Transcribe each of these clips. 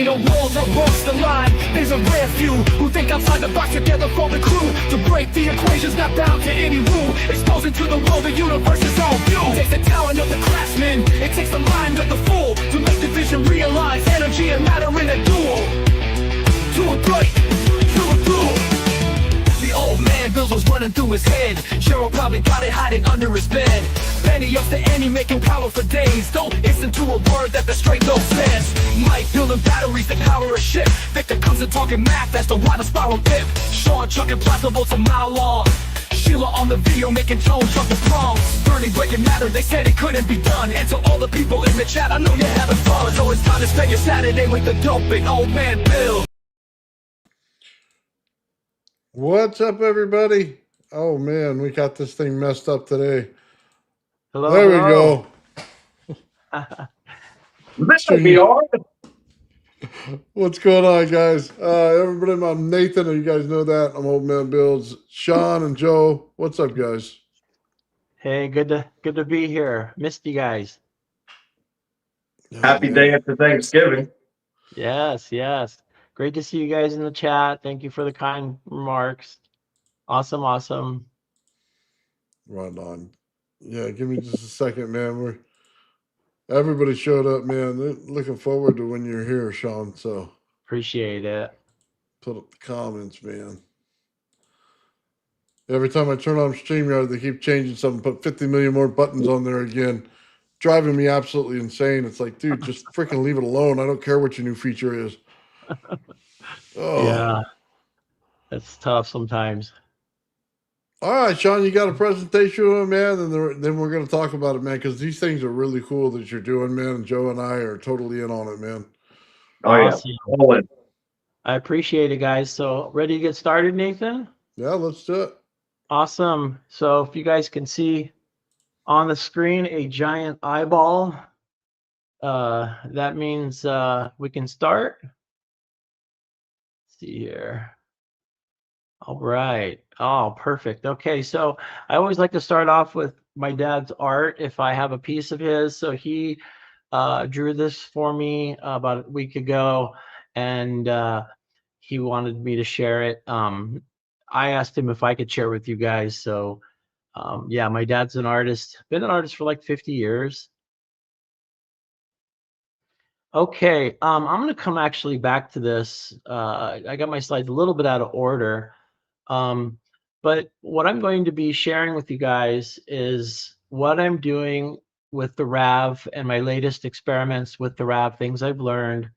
ain't a wall that walks the line. There's a rare few who think outside the box together for the crew. To break the equations, not bound to any rule. Exposing to the world the universe is all view. It takes the talent of the craftsman, it takes the mind of the fool, to make the vision realize energy and matter in a duel. To a break, to a duel. The old man Bills was running through his head. Cheryl probably got it hiding under his bed. Penny up to Annie making power for days. Don't listen to a word that the straight dope says. Mike building batteries that power a ship. Victor comes in talking math, that's the water spiral dip. Shawn chucking plasma bolts a mile long. Sheila on the video making tones of the prongs. Bernie breaking matter, they said it couldn't be done. And to all the people in the chat, I know you're having fun. So it's time to spend your Saturday with the dope big old man Bill. What's up, everybody? Oh man, we got this thing messed up today. Hello, there hello. We go. This should be on. What's going on, guys? Everybody, I'm Nathan, and you guys know that. I'm Old Man Builds. Shawn and Joe, what's up, guys? Hey, good to be here. Missed you guys. Happy day after Thanksgiving. Yes. Great to see you guys in the chat. Thank you for the kind remarks. Awesome. Right on. Yeah, give me just a second, man. Everybody showed up, man. They're looking forward to when you're here, Shawn. So appreciate it. Put up the comments, man. Every time I turn on StreamYard, they keep changing something, put 50 million more buttons on there again. Driving me absolutely insane. It's like, dude, just freaking leave it alone. I don't care what your new feature is. Oh. Yeah, that's tough sometimes. All right, Shawn, you got a presentation, man, and then we're going to talk about it, man, because these things are really cool that you're doing, man, and Joe and I are totally in on it, man. Oh, awesome. Yeah. All in. I appreciate it, guys. So, ready to get started, Nathan? Yeah, let's do it. Awesome. So, if you guys can see on the screen a giant eyeball, that means we can start. Let's see here. All right. Oh, perfect. Okay, so I always like to start off with my dad's art if I have a piece of his. So he drew this for me about a week ago, and he wanted me to share it. I asked him if I could share it with you guys. So yeah, my dad's an artist, been an artist for like 50 years. Okay, I'm going to come actually back to this. I got my slides a little bit out of order. But what I'm going to be sharing with you guys is what I'm doing with the RAV and my latest experiments with the RAV, things I've learned.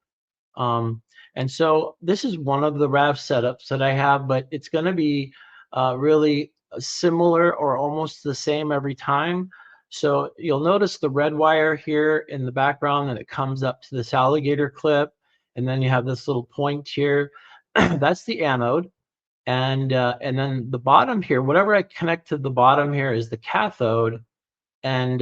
And so this is one of the RAV setups that I have, but it's going to be really similar or almost the same every time. So you'll notice the red wire here in the background, and it comes up to this alligator clip. And then you have this little point here. That's the anode. And then the bottom here, whatever I connect to the bottom here is the cathode. And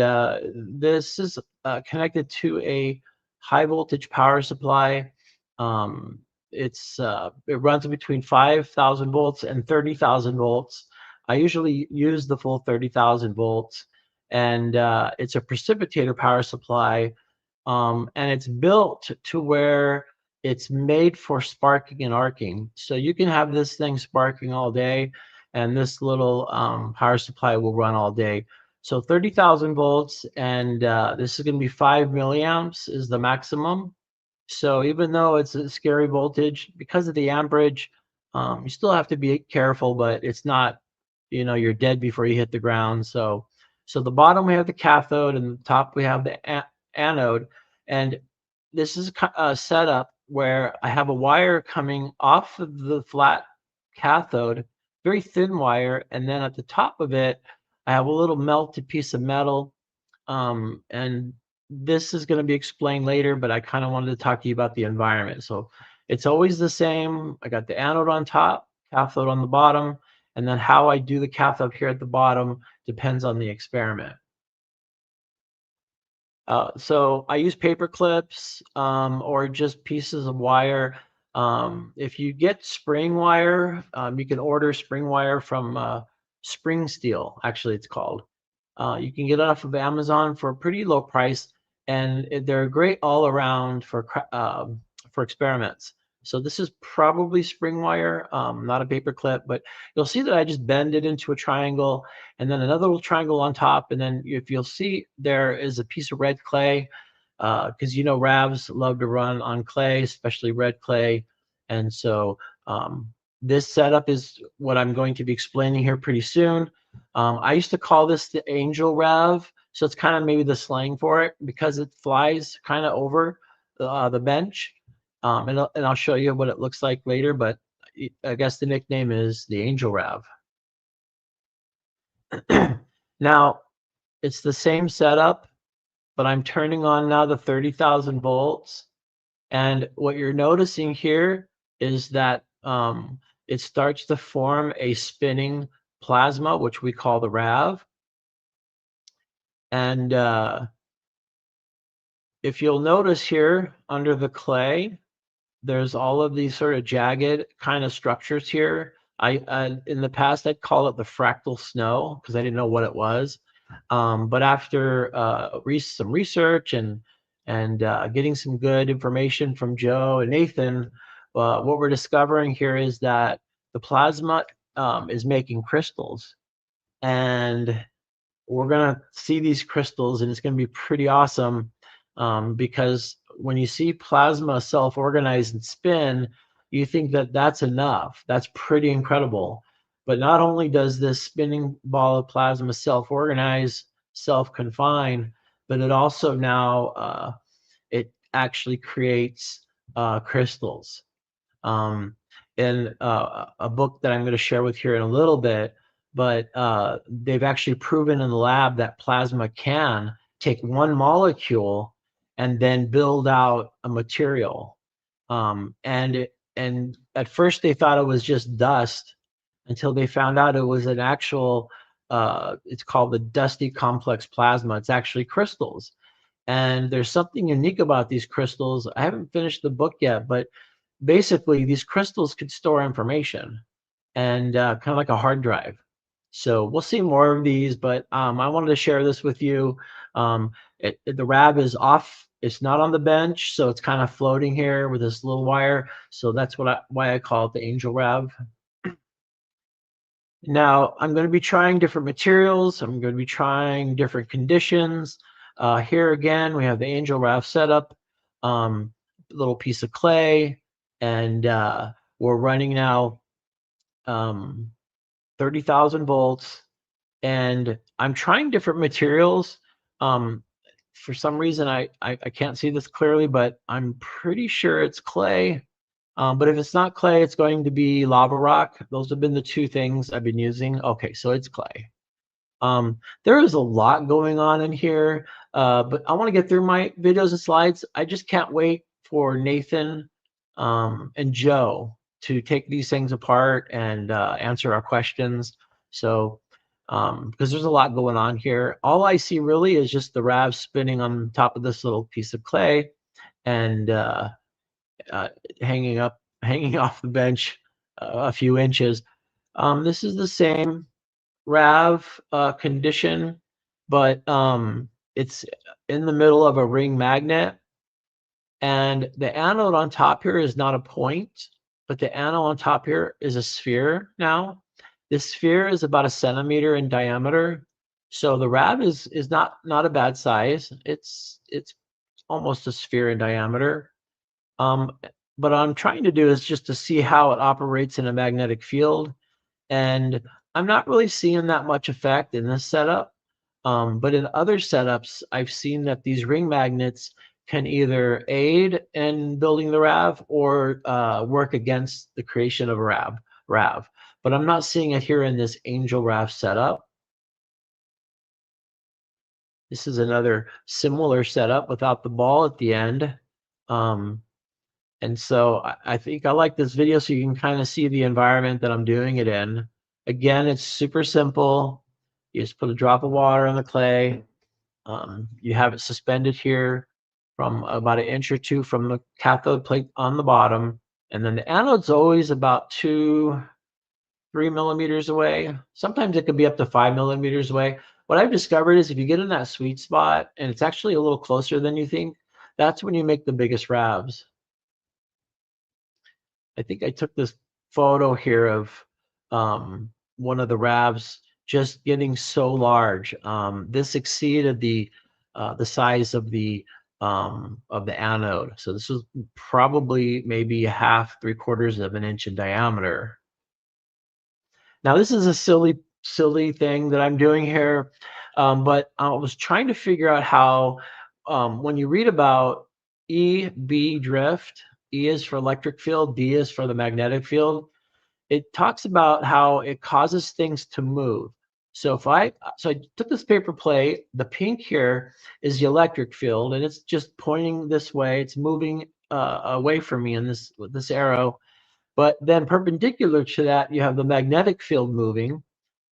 this is connected to a high voltage power supply. It runs between 5,000 volts and 30,000 volts. I usually use the full 30,000 volts. And it's a precipitator power supply. And it's built to where it's made for sparking and arcing. So you can have this thing sparking all day, and this little power supply will run all day. So 30,000 volts, and this is going to be 5 milliamps is the maximum. So even though it's a scary voltage, because of the amperage, you still have to be careful, but it's not, you're dead before you hit the ground. So the bottom we have the cathode, and the top we have the anode. And this is a setup where I have a wire coming off of the flat cathode, very thin wire, and then at the top of it, I have a little melted piece of metal. And this is going to be explained later, but I kind of wanted to talk to you about the environment. So it's always the same. I got the anode on top, cathode on the bottom, and then how I do the cathode here at the bottom depends on the experiment. So I use paper clips or just pieces of wire. If you get spring wire, you can order spring wire from Spring Steel, actually it's called. You can get it off of Amazon for a pretty low price, and they're great all around for for experiments. So this is probably spring wire, not a paper clip, but you'll see that I just bend it into a triangle and then another little triangle on top. And then if you'll see, there is a piece of red clay, because you know RAVs love to run on clay, especially red clay. And so this setup is what I'm going to be explaining here pretty soon. I used to call this the angel RAV. So it's kind of maybe the slang for it because it flies kind of over the bench. And I'll show you what it looks like later, but I guess the nickname is the Angel RAV. Now, it's the same setup, but I'm turning on now the 30,000 volts. And what you're noticing here is that it starts to form a spinning plasma, which we call the RAV. And if you'll notice here under the clay, there's all of these sort of jagged kind of structures here. In the past, I'd call it the fractal snow because I didn't know what it was. But after some research and getting some good information from Joe and Nathan, what we're discovering here is that the plasma is making crystals. And we're going to see these crystals, and it's going to be pretty awesome because when you see plasma self-organize and spin, you think that that's enough. That's pretty incredible. But not only does this spinning ball of plasma self-organize, self-confine, but it also now it actually creates crystals. In a book that I'm going to share with you in a little bit, but they've actually proven in the lab that plasma can take one molecule and then build out a material. And at first they thought it was just dust until they found out it was an actual, it's called the dusty complex plasma. It's actually crystals. And there's something unique about these crystals. I haven't finished the book yet, but basically these crystals could store information and kind of like a hard drive. So we'll see more of these, but I wanted to share this with you. The RAV is off. It's not on the bench, so it's kind of floating here with this little wire. So that's why I call it the Angel RAV. Now, I'm going to be trying different materials. I'm going to be trying different conditions. Here again, we have the Angel RAV setup, little piece of clay, and we're running now 30,000 volts, and I'm trying different materials. For some reason, I can't see this clearly, but I'm pretty sure it's clay. But if it's not clay, it's going to be lava rock. Those have been the two things I've been using. Okay, so it's clay. There is a lot going on in here, but I want to get through my videos and slides. I just can't wait for Nathan and Joe to take these things apart and answer our questions. So, because there's a lot going on here. All I see really is just the RAV spinning on top of this little piece of clay and hanging off the bench a few inches. This is the same RAV condition, but it's in the middle of a ring magnet. And the anode on top here is not a point, but the anode on top here is a sphere now. This sphere is about 1 centimeter in diameter. So the RAV is not a bad size. It's almost a sphere in diameter. But what I'm trying to do is just to see how it operates in a magnetic field. And I'm not really seeing that much effect in this setup. But in other setups, I've seen that these ring magnets can either aid in building the RAV or work against the creation of a RAV. But I'm not seeing it here in this Angel RAV setup. This is another similar setup without the ball at the end. And so I think I like this video so you can kind of see the environment that I'm doing it in. Again, it's super simple. You just put a drop of water on the clay. You have it suspended here from about 1 inch or 2 from the cathode plate on the bottom. And then the anode's always about 2-3 millimeters away. Sometimes it could be up to 5 millimeters away. What I've discovered is if you get in that sweet spot and it's actually a little closer than you think, that's when you make the biggest RAVs. I think I took this photo here of one of the RAVs just getting so large. This exceeded the size of the anode. So this was probably maybe a half, 3/4 of an inch in diameter. Now this is a silly thing that I'm doing here, but I was trying to figure out how when you read about E-B drift, E is for electric field, B is for the magnetic field. It talks about how it causes things to move. So I took this paper plate, the pink here is the electric field, and it's just pointing this way. It's moving away from me in with this arrow. But then perpendicular to that, you have the magnetic field moving.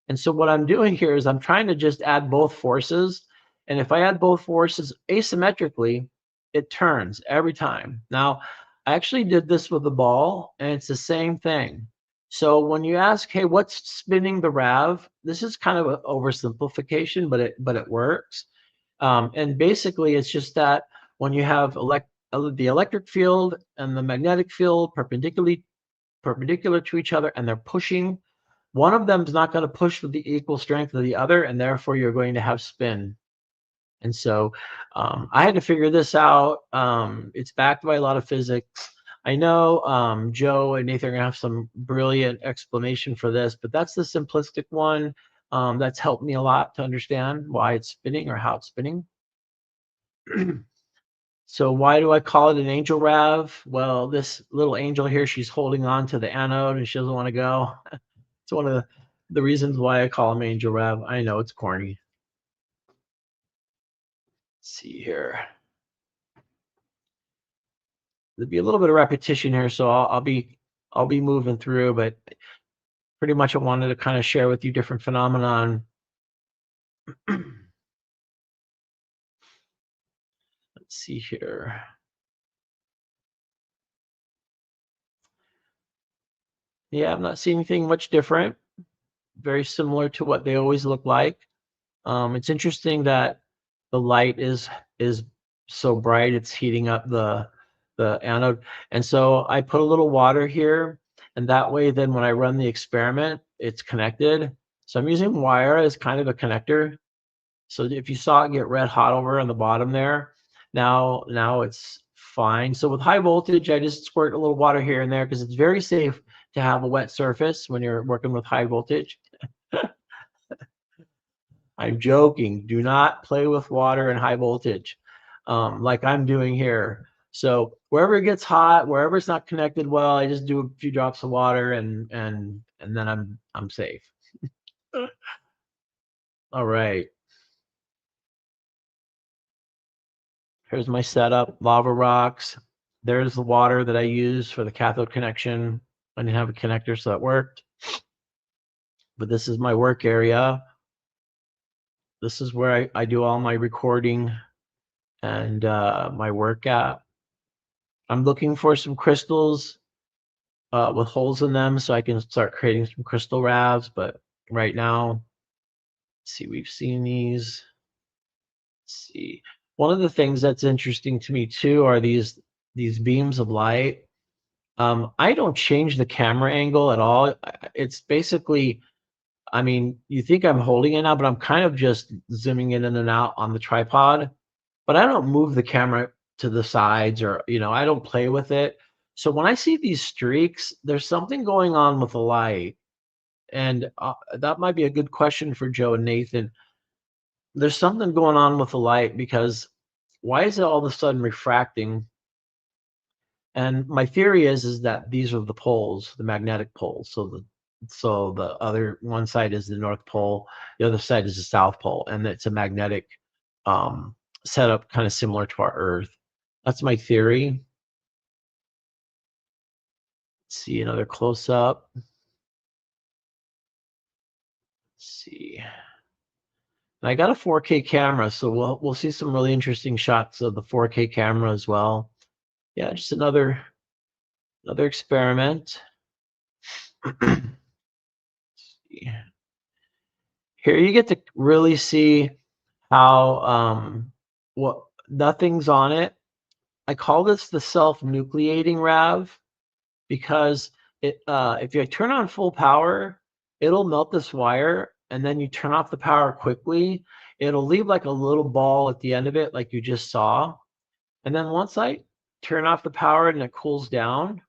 And so what I'm doing here is I'm trying to just add both forces. And if I add both forces asymmetrically, it turns every time. Now, I actually did this with the ball, and it's the same thing. So when you ask, hey, what's spinning the RAV? This is kind of an oversimplification, but it works. And basically, it's just that when you have the electric field and the magnetic field perpendicular to each other, and they're pushing, one of them is not going to push with the equal strength of the other, and therefore you're going to have spin. And so I had to figure this out. It's backed by a lot of physics. I know Joe and Nathan are going to have some brilliant explanation for this, but that's the simplistic one. That's helped me a lot to understand why it's spinning or how it's spinning. So why do I call it an angel RAV? Well, this little angel here, she's holding on to the anode and she doesn't want to go. It's one of the reasons why I call them angel RAV. I know it's corny. Let's see here. There'll be a little bit of repetition here, so I'll be moving through, but pretty much I wanted to kind of share with you different phenomenon. Let's see here. Yeah, I'm not seeing anything much different. Very similar to what they always look like. It's interesting that the light is so bright, it's heating up the anode. And so I put a little water here, and that way then when I run the experiment, it's connected. So I'm using wire as kind of a connector. So if you saw it get red hot over on the bottom there, now it's fine. So with high voltage, I just squirt a little water here and there because it's very safe to have a wet surface when you're working with high voltage. I'm joking. Do not play with water and high voltage like I'm doing here. So wherever it gets hot, wherever it's not connected well, I just do a few drops of water and then I'm safe. All right. Here's my setup, lava rocks. There's the water that I use for the cathode connection. I didn't have a connector, so that worked. But this is my work area. This is where I do all my recording and my work at. I'm looking for some crystals with holes in them so I can start creating some crystal RAVs. But right now, let's see, we've seen these. Let's see. One of the things that's interesting to me too are these beams of light. I don't change the camera angle at all. It's basically, I mean, you think I'm holding it now, but I'm kind of just zooming in and out on the tripod. But I don't move the camera to the sides or, I don't play with it. So when I see these streaks, there's something going on with the light. And that might be a good question for Joe and Nathan. There's something going on with the light because why is it all of a sudden refracting? And my theory is that these are the poles, the magnetic poles. So the other one side is the North Pole, the other side is the South Pole, and it's a magnetic setup kind of similar to our Earth. That's my theory. Let's see another close up. Let's see. And I got a 4K camera, so we'll see some really interesting shots of the 4K camera as well. Yeah, just another experiment. Here you get to really see how nothing's on it. I call this the self-nucleating RAV because if you turn on full power, it'll melt this wire, and then you turn off the power quickly, it'll leave like a little ball at the end of it, like you just saw. And then once I turn off the power and it cools down,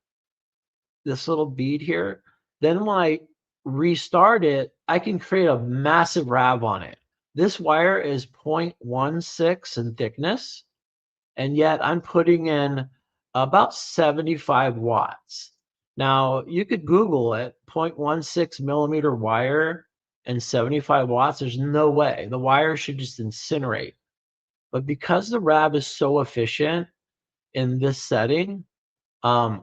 this little bead here, then when I restart it, I can create a massive RAV on it. This wire is 0.16 in thickness, and yet I'm putting in about 75 watts. Now, you could Google it, 0.16 millimeter wire and 75 watts. There's no way. The wire should just incinerate. But because the RAV is so efficient in this setting,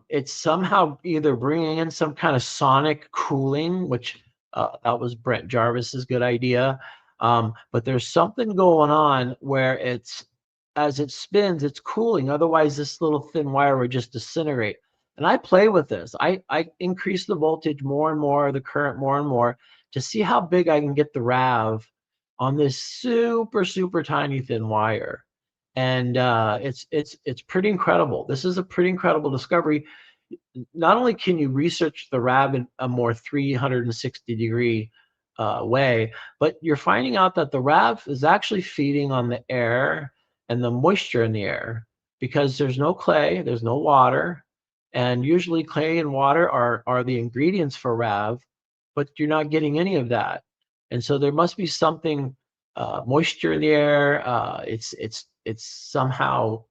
it's somehow either bringing in some kind of sonic cooling, which that was Brent Jarvis's good idea. But there's something going on where as it spins, it's cooling. Otherwise, this little thin wire would just disintegrate. And I play with this. I increase the voltage more and more, the current more and more, to see how big I can get the RAV on this super, super tiny thin wire. And it's pretty incredible. This is a pretty incredible discovery. Not only can you research the RAV in a more 360-degree way, but you're finding out that the RAV is actually feeding on the air and the moisture in the air, because there's no clay, there's no water, and usually clay and water are the ingredients for RAV, but you're not getting any of that. And so there must be something, moisture in the air. It's somehow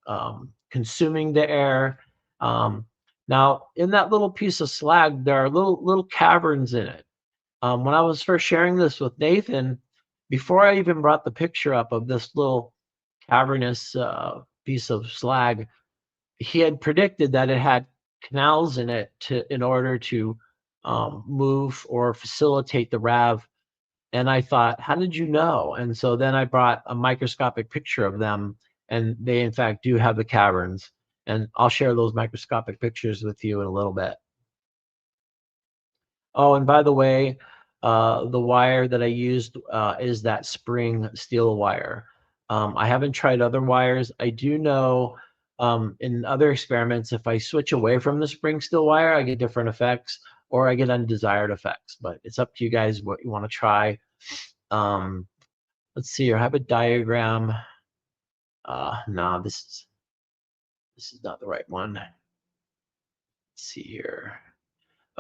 consuming the air. Now, in that little piece of slag, there are little caverns in it. When I was first sharing this with Nathan, before I even brought the picture up of this little cavernous piece of slag, he had predicted that it had canals in it in order to move or facilitate the RAV. And I thought, how did you know? And so then I brought a microscopic picture of them, and they in fact do have the caverns. And I'll share those microscopic pictures with you in a little bit. Oh, and by the way, the wire that I used is that spring steel wire. I haven't tried other wires. I do know in other experiments, if I switch away from the spring steel wire, I get different effects, or I get undesired effects. But it's up to you guys what you want to try. Let's see here. I have a diagram. No, this is not the right one. Let's see here.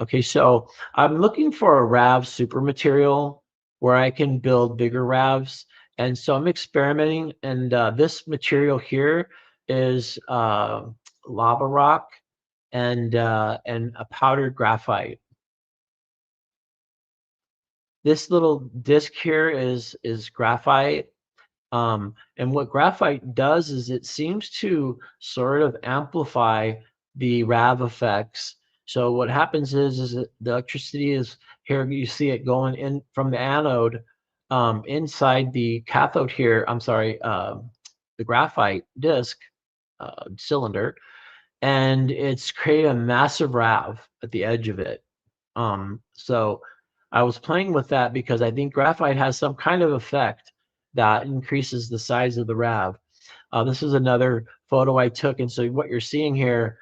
Okay, so I'm looking for a RAV super material where I can build bigger RAVs. And so I'm experimenting, and this material here is lava rock and a powdered graphite. This little disc here is graphite. And what graphite does is it seems to sort of amplify the RAV effects. So what happens is that the electricity is here. You see it going in from the anode inside the cathode here. I'm sorry, the graphite disc cylinder, and it's creating a massive RAV at the edge of it. So I was playing with that because I think graphite has some kind of effect that increases the size of the RAV. This is another photo I took, and so what you're seeing here,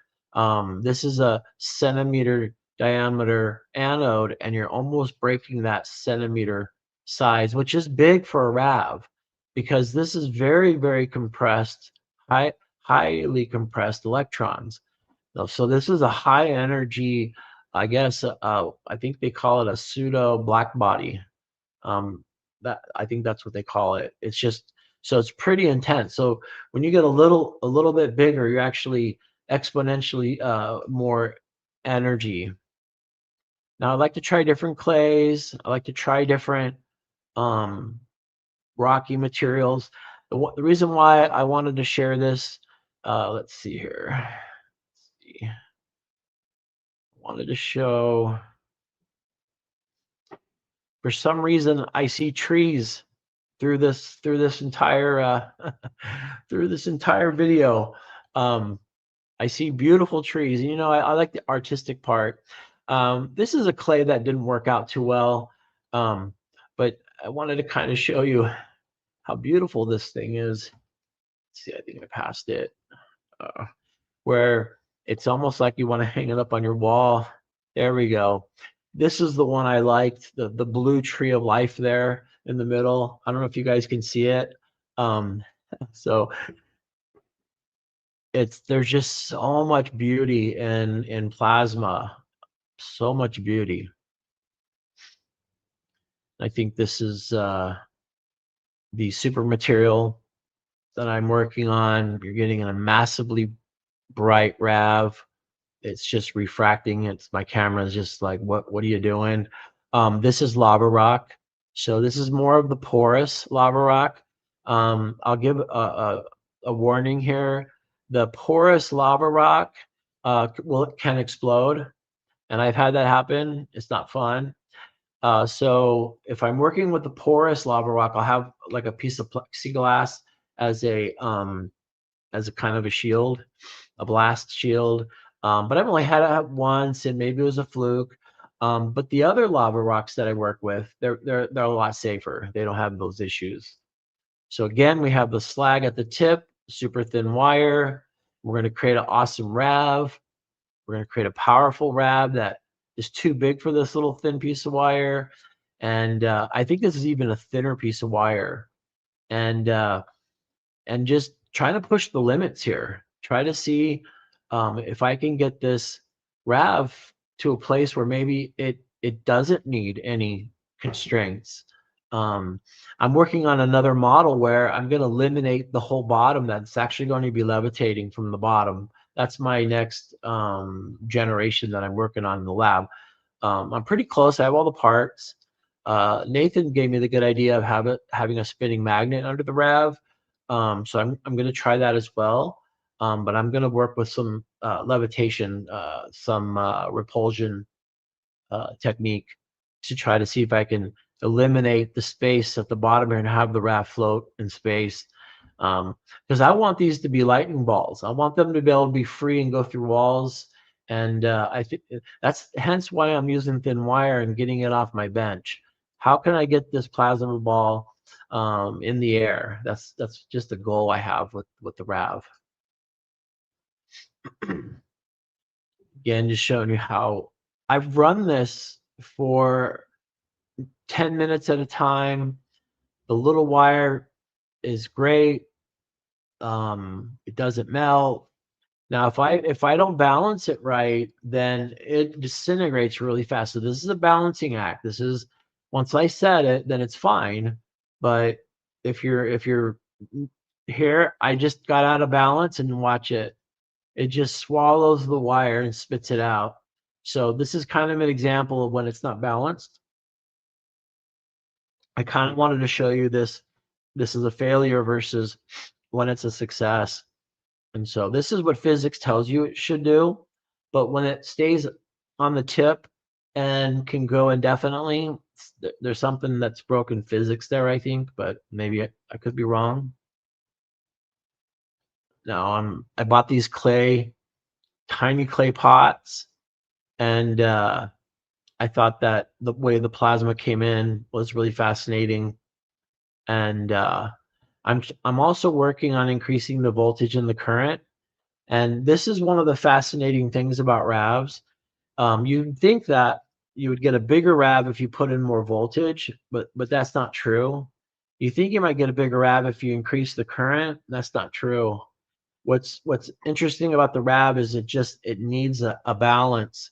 this is a centimeter diameter anode, and you're almost breaking that centimeter size, which is big for a RAV, because this is very, very compressed, highly compressed electrons. So this is a high energy, I guess, I think they call it a pseudo black body. That I think that's what they call it. It's just, so it's pretty intense. So when you get a little bit bigger, you're actually exponentially more energy. Now, I like to try different clays. I like to try different rocky materials. The reason why I wanted to share this, let's see here. Let's see. I wanted to show, for some reason, I see trees through this entire through this entire video. I see beautiful trees. You know, I like the artistic part. This is a clay that didn't work out too well, but I wanted to kind of show you how beautiful this thing is. Let's see, I think I passed it. Where It's almost like you want to hang it up on your wall. There we go. This is the one I liked, the blue tree of life there in the middle. I don't know if you guys can see it. So there's just so much beauty in plasma, so much beauty. I think this is the super material that I'm working on. You're getting a massively bright RAV. It's just refracting. My camera is just like, what are you doing? This is lava rock. So this is more of the porous lava rock. I'll give a warning here. The porous lava rock can explode, and I've had that happen. It's not fun. So if I'm working with the porous lava rock, I'll have like a piece of plexiglass as a kind of a shield, a blast shield. But I've only had it once, and maybe it was a fluke. But the other lava rocks that I work with, they're a lot safer. They don't have those issues. So again, we have the slag at the tip, super thin wire. We're going to create an awesome RAV. We're going to create a powerful RAV that is too big for this little thin piece of wire. And I think this is even a thinner piece of wire. And just trying to push the limits here. Try to see if I can get this RAV to a place where maybe it doesn't need any constraints. I'm working on another model where I'm going to eliminate the whole bottom. That's actually going to be levitating from the bottom. That's my next generation that I'm working on in the lab. I'm pretty close. I have all the parts. Nathan gave me the good idea of having a spinning magnet under the RAV. So I'm going to try that as well. But I'm going to work with some levitation, some repulsion technique to try to see if I can eliminate the space at the bottom here and have the RAV float in space. Because I want these to be lightning balls. I want them to be able to be free and go through walls. And I think that's hence why I'm using thin wire and getting it off my bench. How can I get this plasma ball in the air? That's just a goal I have with the RAV. Again, just showing you how I've run this for 10 minutes at a time. The little wire is great. It doesn't melt. Now, if I don't balance it right, then it disintegrates really fast. So this is a balancing act. This is, once I set it, then it's fine. But if you're here, I just got out of balance, and watch it. It just swallows the wire and spits it out. So this is kind of an example of when it's not balanced. I kind of wanted to show you this. This is a failure versus when it's a success. And so this is what physics tells you it should do. But when it stays on the tip and can go indefinitely, there's something that's broken physics there, I think, but maybe I could be wrong. Now I bought these tiny clay pots, and I thought that the way the plasma came in was really fascinating. And I'm also working on increasing the voltage and the current. And this is one of the fascinating things about RAVs. You'd think that you would get a bigger RAV if you put in more voltage, but that's not true. You think you might get a bigger RAV if you increase the current. That's not true. What's interesting about the RAV is it needs a balance.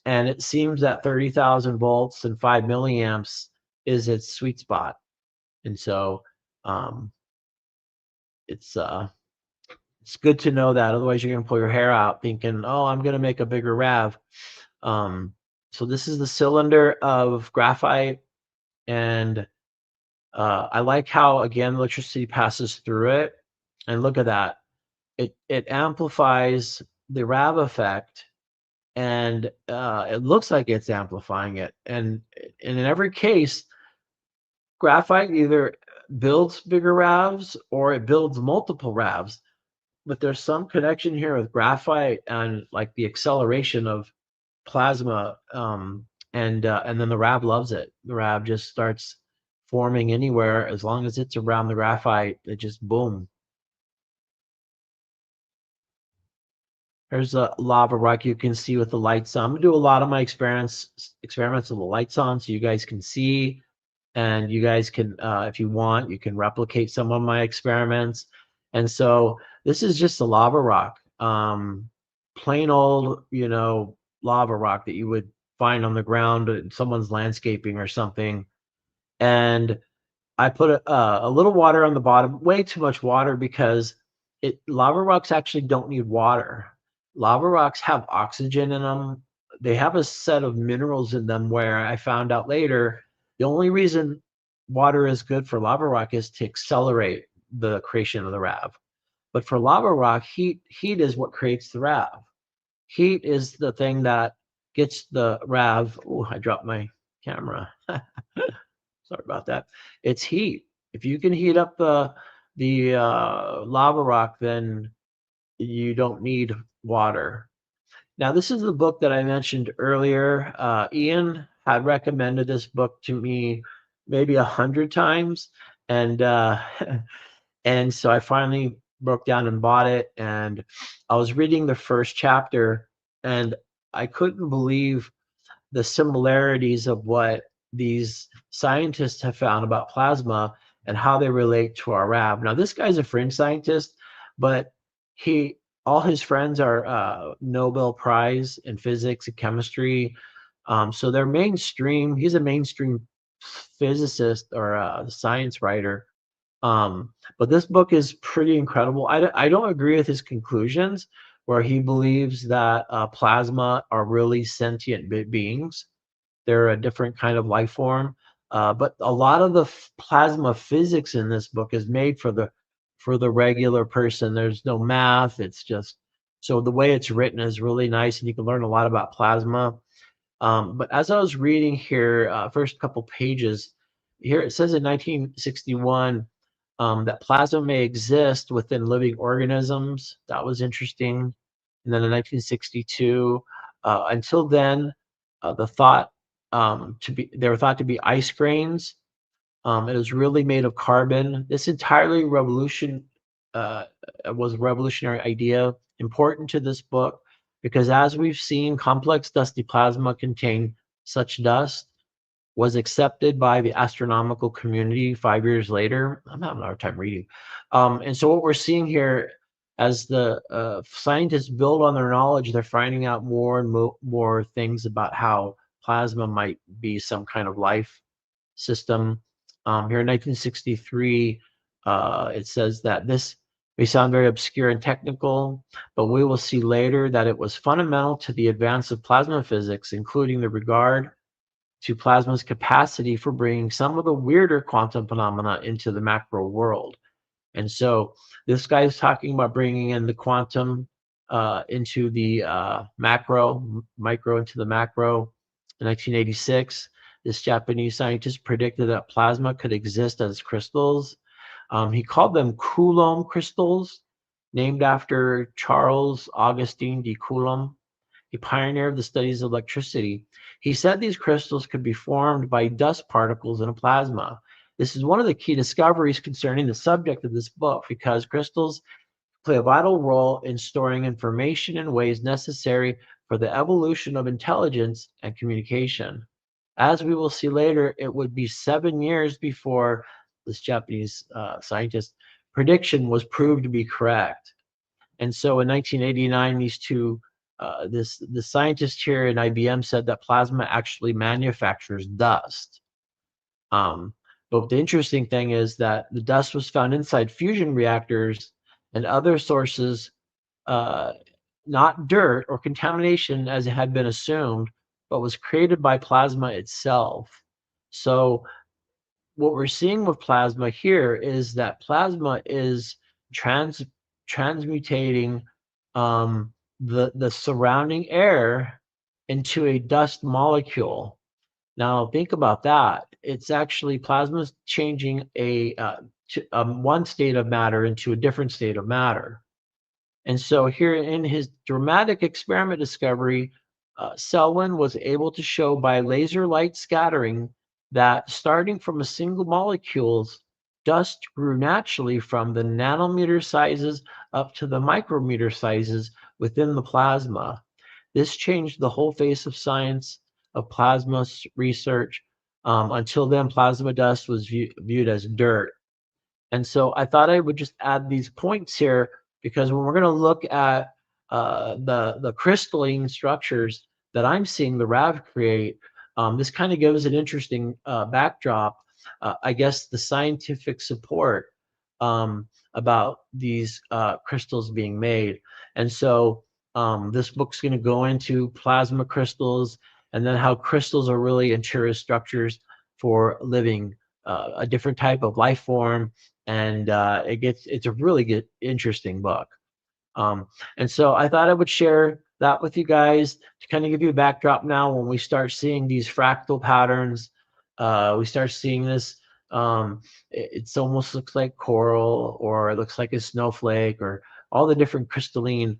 And it seems that 30,000 volts and 5 milliamps is its sweet spot. And so it's good to know that. Otherwise, you're going to pull your hair out thinking, oh, I'm going to make a bigger RAV. So this is the cylinder of graphite. And I like how, again, electricity passes through it. And look at that. It amplifies the RAV effect. And it looks like it's amplifying it. And in every case, graphite either builds bigger RAVs or it builds multiple RAVs. But there's some connection here with graphite and like the acceleration of plasma, and then the RAV loves it. The RAV just starts forming anywhere as long as it's around the graphite. It just boom. There's a lava rock you can see with the lights on. I'm gonna do a lot of my experiments with the lights on so you guys can see, and you guys can, if you want, you can replicate some of my experiments. And so this is just a lava rock, plain old, lava rock that you would find on the ground in someone's landscaping or something. And I put a little water on the bottom, way too much water because lava rocks actually don't need water. Lava rocks have oxygen in them. They have a set of minerals in them where I found out later the only reason water is good for lava rock is to accelerate the creation of the RAV. But for lava rock, heat is what creates the RAV. Heat is the thing that gets the RAV. Oh, I dropped my camera. Sorry about that. It's heat. If you can heat up the lava rock, then you don't need water. Now, this is the book that I mentioned earlier. Ian had recommended this book to me maybe 100 times, and and so I finally broke down and bought it. And I was reading the first chapter, and I couldn't believe the similarities of what these scientists have found about plasma and how they relate to our RAV. Now, this guy's a fringe scientist, but all his friends are Nobel Prize in physics and chemistry. So they're mainstream. He's a mainstream physicist or a science writer. But this book is pretty incredible. I don't agree with his conclusions where he believes that plasma are really sentient beings. They're a different kind of life form. But a lot of the plasma physics in this book is made for the regular person. There's no math. It's just, so the way it's written is really nice, and you can learn a lot about plasma. But as I was reading here, first couple pages, here it says in 1961 that plasma may exist within living organisms. That was interesting. And then in 1962, until then, they were thought to be ice grains. It was really made of carbon. This entirely was a revolutionary idea, important to this book, because as we've seen, complex dusty plasma contain such dust was accepted by the astronomical community 5 years later. I'm having a hard time reading. And so what we're seeing here, as the scientists build on their knowledge, they're finding out more and more things about how plasma might be some kind of life system. Here in 1963, it says that this may sound very obscure and technical, but we will see later that it was fundamental to the advance of plasma physics, including the regard to plasma's capacity for bringing some of the weirder quantum phenomena into the macro world. And so this guy is talking about bringing in the quantum into the micro into the macro. In 1986, this Japanese scientist predicted that plasma could exist as crystals. He called them Coulomb crystals, named after Charles Augustin de Coulomb, a pioneer of the studies of electricity. He said these crystals could be formed by dust particles in a plasma. This is one of the key discoveries concerning the subject of this book, because crystals play a vital role in storing information in ways necessary for the evolution of intelligence and communication. As we will see later, it would be 7 years before this Japanese scientist prediction was proved to be correct. And so in 1989, the scientist here in IBM said that plasma actually manufactures dust. But the interesting thing is that the dust was found inside fusion reactors and other sources, not dirt or contamination as it had been assumed, but was created by plasma itself. So what we're seeing with plasma here is that plasma is transmutating the surrounding air into a dust molecule. Now think about that. It's actually plasma's changing one state of matter into a different state of matter. And so here in his dramatic experiment discovery, Selwyn was able to show by laser light scattering that starting from a single molecules, dust grew naturally from the nanometer sizes up to the micrometer sizes within the plasma. This changed the whole face of science of plasma research. Until then, plasma dust was viewed as dirt. And so I thought I would just add these points here, because when we're going to look at the crystalline structures that I'm seeing the RAV create, this kind of gives an interesting backdrop, I guess, the scientific support about these crystals being made. And so this book's going to go into plasma crystals, and then how crystals are really interior structures for living a different type of life form. And it's a really good, interesting book. And so I thought I would share that with you guys to kind of give you a backdrop. Now, when we start seeing these fractal patterns, we start seeing this. It almost looks like coral, or it looks like a snowflake, or all the different crystalline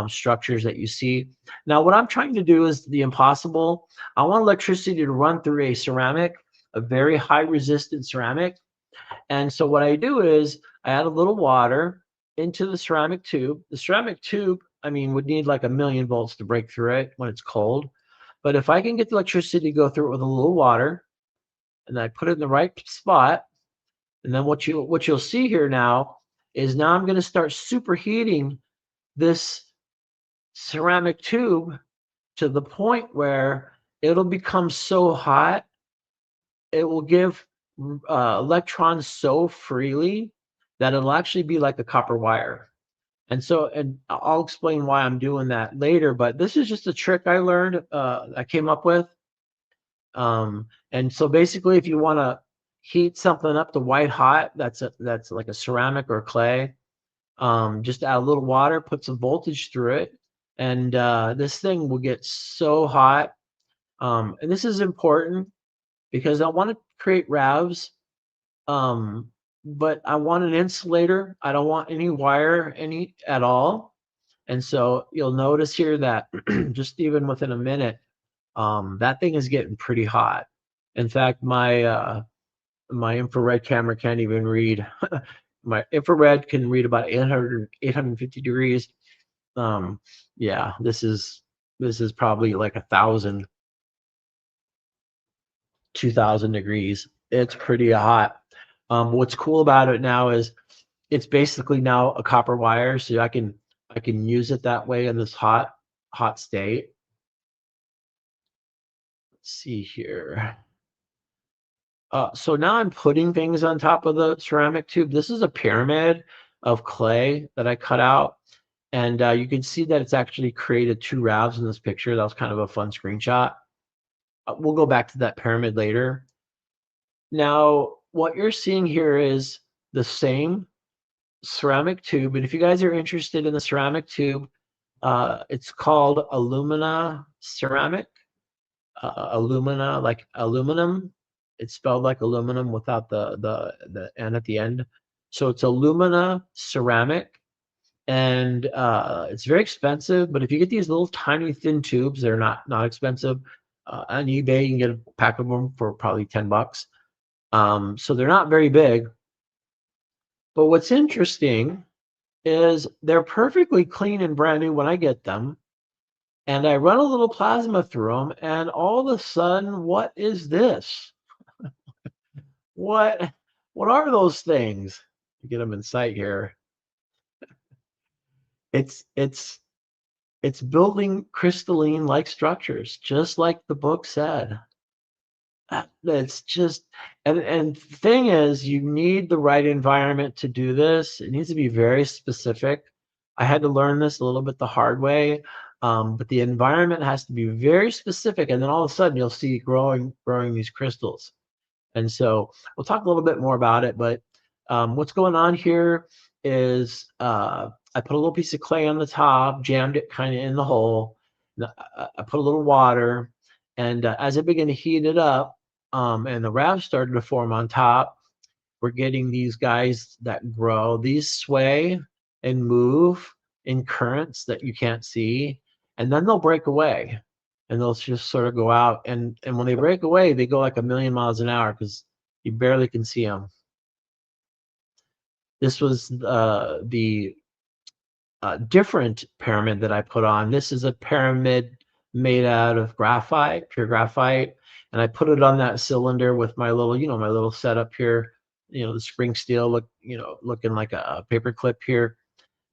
structures that you see. Now, what I'm trying to do is the impossible. I want electricity to run through a ceramic, a very high resistance ceramic. And so what I do is I add a little water into the ceramic tube. The ceramic tube, I mean, would need like 1,000,000 volts to break through it when it's cold. But if I can get the electricity to go through it with a little water, and I put it in the right spot, and then what you'll see here now is, now I'm going to start superheating this ceramic tube to the point where it'll become so hot, it will give electrons so freely that it'll actually be like a copper wire. And so, and I'll explain why I'm doing that later, but this is just a trick I learned, I came up with. And so basically, if you want to heat something up to white hot, that's like a ceramic or clay, just add a little water, put some voltage through it, and this thing will get so hot. And this is important because I want to create RAVs, but I want an insulator. I don't want any wire at all. And so you'll notice here that just even within a minute, that thing is getting pretty hot. In fact, my infrared camera can't even read. My infrared can read about 850 degrees. Yeah, this is probably like 1,000, 2,000 degrees. It's pretty hot. What's cool about it now is it's basically now a copper wire, so I can use it that way in this hot state. Let's see here. So now I'm putting things on top of the ceramic tube. This is a pyramid of clay that I cut out, and you can see that it's actually created 2 RAVs in this picture. That was kind of a fun screenshot. We'll go back to that pyramid later. Now, what you're seeing here is the same ceramic tube, and if you guys are interested in the ceramic tube, it's called alumina ceramic. Alumina, like aluminum. It's spelled like aluminum without the N at the end. So it's alumina ceramic, and it's very expensive. But if you get these little tiny thin tubes, they're not expensive. On eBay, you can get a pack of them for probably $10. So they're not very big. But what's interesting is they're perfectly clean and brand new when I get them. And I run a little plasma through them, and all of a sudden, what is this? What are those things? Get them in sight here. It's building crystalline-like structures, just like the book said. It's just, and the thing is, you need the right environment to do this. It needs to be very specific. I had to learn this a little bit the hard way, but the environment has to be very specific, and then all of a sudden you'll see growing these crystals. And so we'll talk a little bit more about it, but what's going on here is I put a little piece of clay on the top, jammed it kind of in the hole. I put a little water, and as I begin to heat it up, and the RAV started to form on top, we're getting these guys that grow. These sway and move in currents that you can't see, and then they'll break away, and they'll just sort of go out. And when they break away, they go like 1,000,000 miles an hour because you barely can see them. This was the different pyramid that I put on. This is a pyramid made out of graphite, pure graphite, and I put it on that cylinder with my little, my little setup here. The spring steel looking like a paper clip here.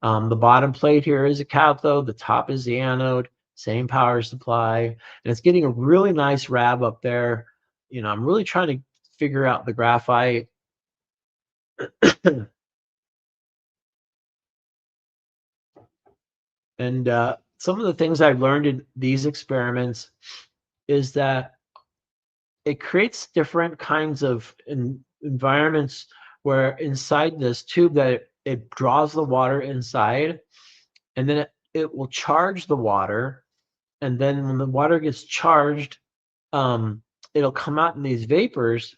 The bottom plate here is a cathode. The top is the anode. Same power supply, and it's getting a really nice RAV up there. I'm really trying to figure out the graphite. And some of the things I've learned in these experiments is that it creates different kinds of environments where inside this tube that it draws the water inside, and then it will charge the water. And then when the water gets charged, it'll come out in these vapors.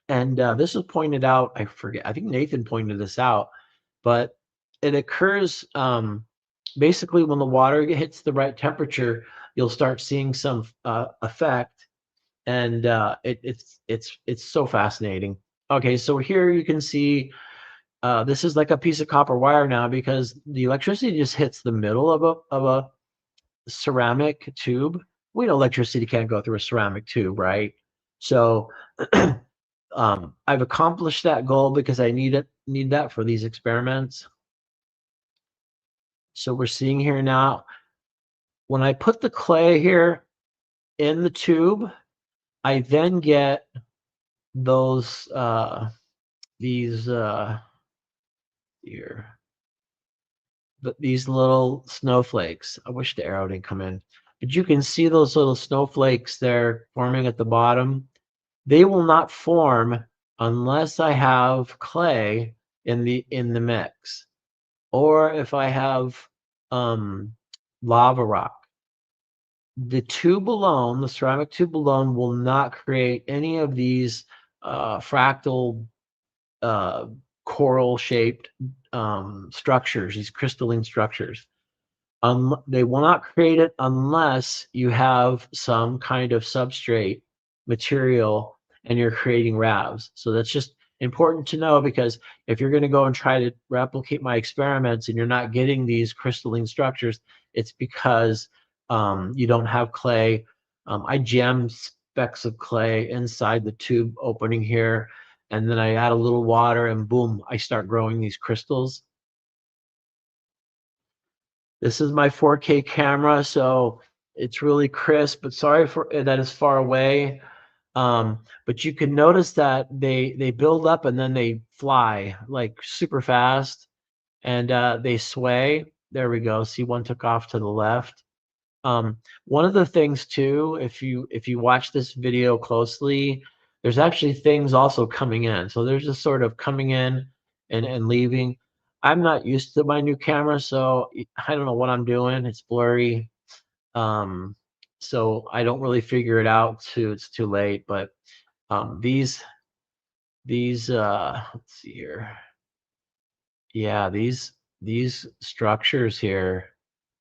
And this was pointed out, I forget, I think Nathan pointed this out, but it occurs basically when the water hits the right temperature, you'll start seeing some effect. And it's so fascinating. Okay, so here you can see this is like a piece of copper wire now, because the electricity just hits the middle of a ceramic tube. We know electricity can't go through a ceramic tube, right? So I've accomplished that goal because I need that for these experiments. So we're seeing here now, when I put the clay here in the tube, I then get those these little snowflakes. I wish the arrow didn't come in, but you can see those little snowflakes there forming at the bottom. They will not form unless I have clay in the mix, or if I have lava rock. The tube alone, the ceramic tube alone, will not create any of these fractal coral shaped structures, these crystalline structures. They will not create it unless you have some kind of substrate material and you're creating RAVs. So that's just important to know, because if you're going to go and try to replicate my experiments and you're not getting these crystalline structures, it's because you don't have clay. I jam specks of clay inside the tube opening here, and then I add a little water and boom, I start growing these crystals. This is my 4K camera, so it's really crisp, but sorry for that it's far away. But you can notice that they build up and then they fly like super fast, and they sway. There we go. See, one took off to the left. One of the things too, if you watch this video closely, there's actually things also coming in. So there's just sort of coming in and leaving. I'm not used to my new camera, so I don't know what I'm doing. It's blurry. So I don't really figure it out it's too late. But these let's see here. Yeah, these structures here,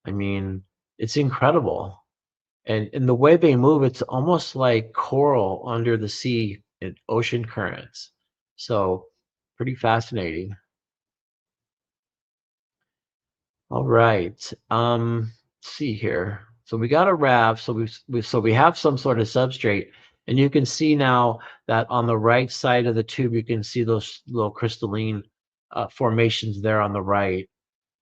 I mean, it's incredible. And the way they move, it's almost like coral under the sea in ocean currents. So pretty fascinating. All right. Let's see here. So we got a RAV. So we have some sort of substrate, and you can see now that on the right side of the tube, you can see those little crystalline formations there on the right.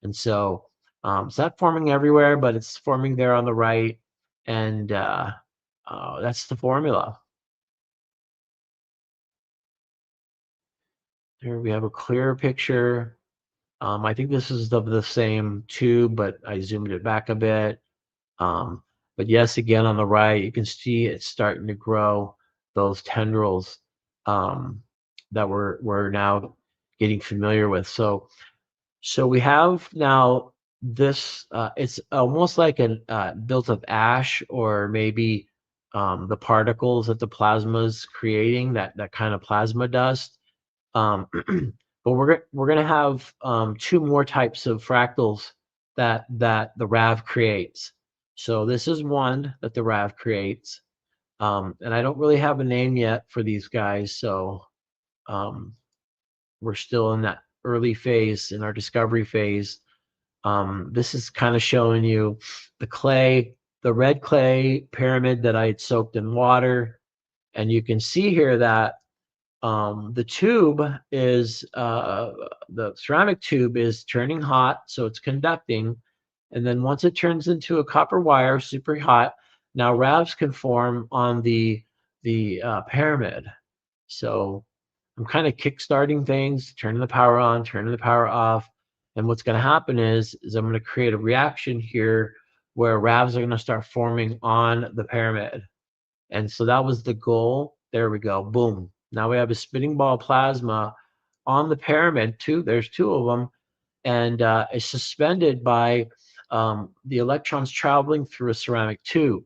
And so it's not forming everywhere, but it's forming there on the right. And that's the formula. Here we have a clearer picture. I think this is of the same tube, but I zoomed it back a bit. But yes, again, on the right, you can see it's starting to grow those tendrils that we're now getting familiar with. So we have now this, it's almost like a built of ash, or maybe the particles that the plasma is creating, that kind of plasma dust. But we're gonna have two more types of fractals that the RAV creates. So this is one that the RAV creates, and I don't really have a name yet for these guys. So we're still in that early phase, in our discovery phase. This is kind of showing you the clay, the red clay pyramid that I had soaked in water. And you can see here that the tube is, the ceramic tube is turning hot, so it's conducting. And then once it turns into a copper wire, super hot, now RAVs can form on the pyramid. So I'm kind of kickstarting things, turning the power on, turning the power off. And what's going to happen is I'm going to create a reaction here where RAVs are going to start forming on the pyramid. And so that was the goal. There we go. Boom. Now we have a spinning ball plasma on the pyramid. There's two of them. And it's suspended by the electrons traveling through a ceramic tube,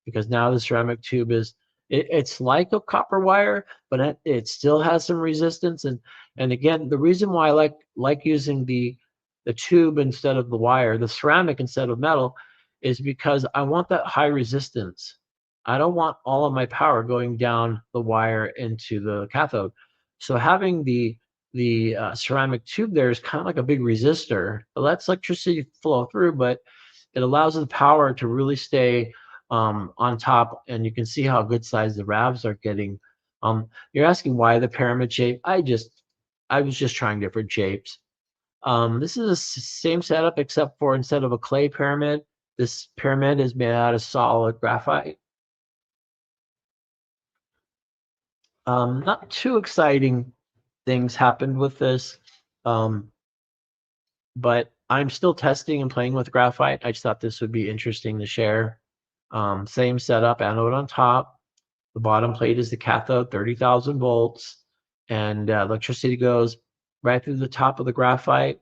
because now the ceramic tube is, it's like a copper wire, but it still has some resistance. And again, the reason why I like using the tube instead of the wire, the ceramic instead of metal, is because I want that high resistance. I don't want all of my power going down the wire into the cathode. So having the ceramic tube there is kind of like a big resistor. It lets electricity flow through, but it allows the power to really stay on top. And you can see how good size the RAVs are getting. You're asking why the pyramid shape? I was just trying different shapes. This is the same setup, except for instead of a clay pyramid, this pyramid is made out of solid graphite. Not too exciting things happened with this, but I'm still testing and playing with graphite. I just thought this would be interesting to share. Same setup, anode on top. The bottom plate is the cathode, 30,000 volts, and electricity goes right through the top of the graphite,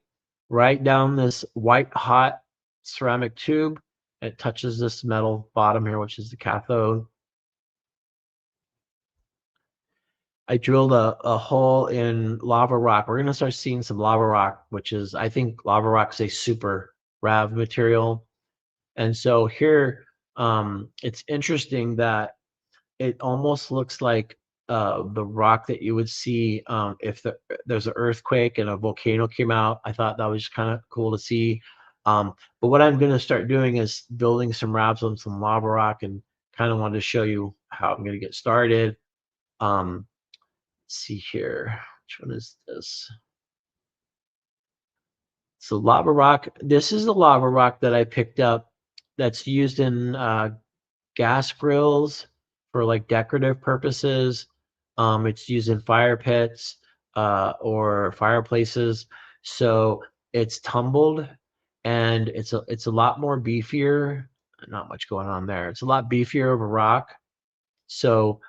right down this white hot ceramic tube. It touches this metal bottom here, which is the cathode. I drilled a hole in lava rock. We're going to start seeing some lava rock, which is, I think lava rock is a super RAV material. And so here, it's interesting that it almost looks like the rock that you would see if there's an earthquake and a volcano came out. I thought that was kind of cool to see. But what I'm going to start doing is building some RAVs on some lava rock, and kind of wanted to show you how I'm going to get started. See here, which one is this? So lava rock, this is the lava rock that I picked up that's used in gas grills for like decorative purposes. It's used in fire pits or fireplaces. So it's tumbled, and it's a lot more beefier. Not much going on there. It's a lot beefier of a rock. So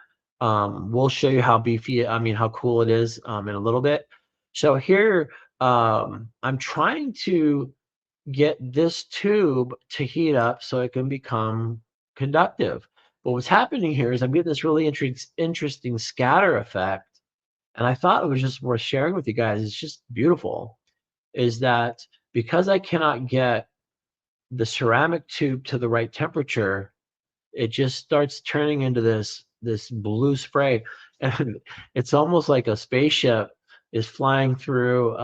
we'll show you how how cool it is in a little bit. So here, I'm trying to get this tube to heat up so it can become conductive. But what's happening here is I'm getting this really interesting scatter effect. And I thought it was just worth sharing with you guys. It's just beautiful. Is that because I cannot get the ceramic tube to the right temperature, it just starts turning into this blue spray, and it's almost like a spaceship is flying through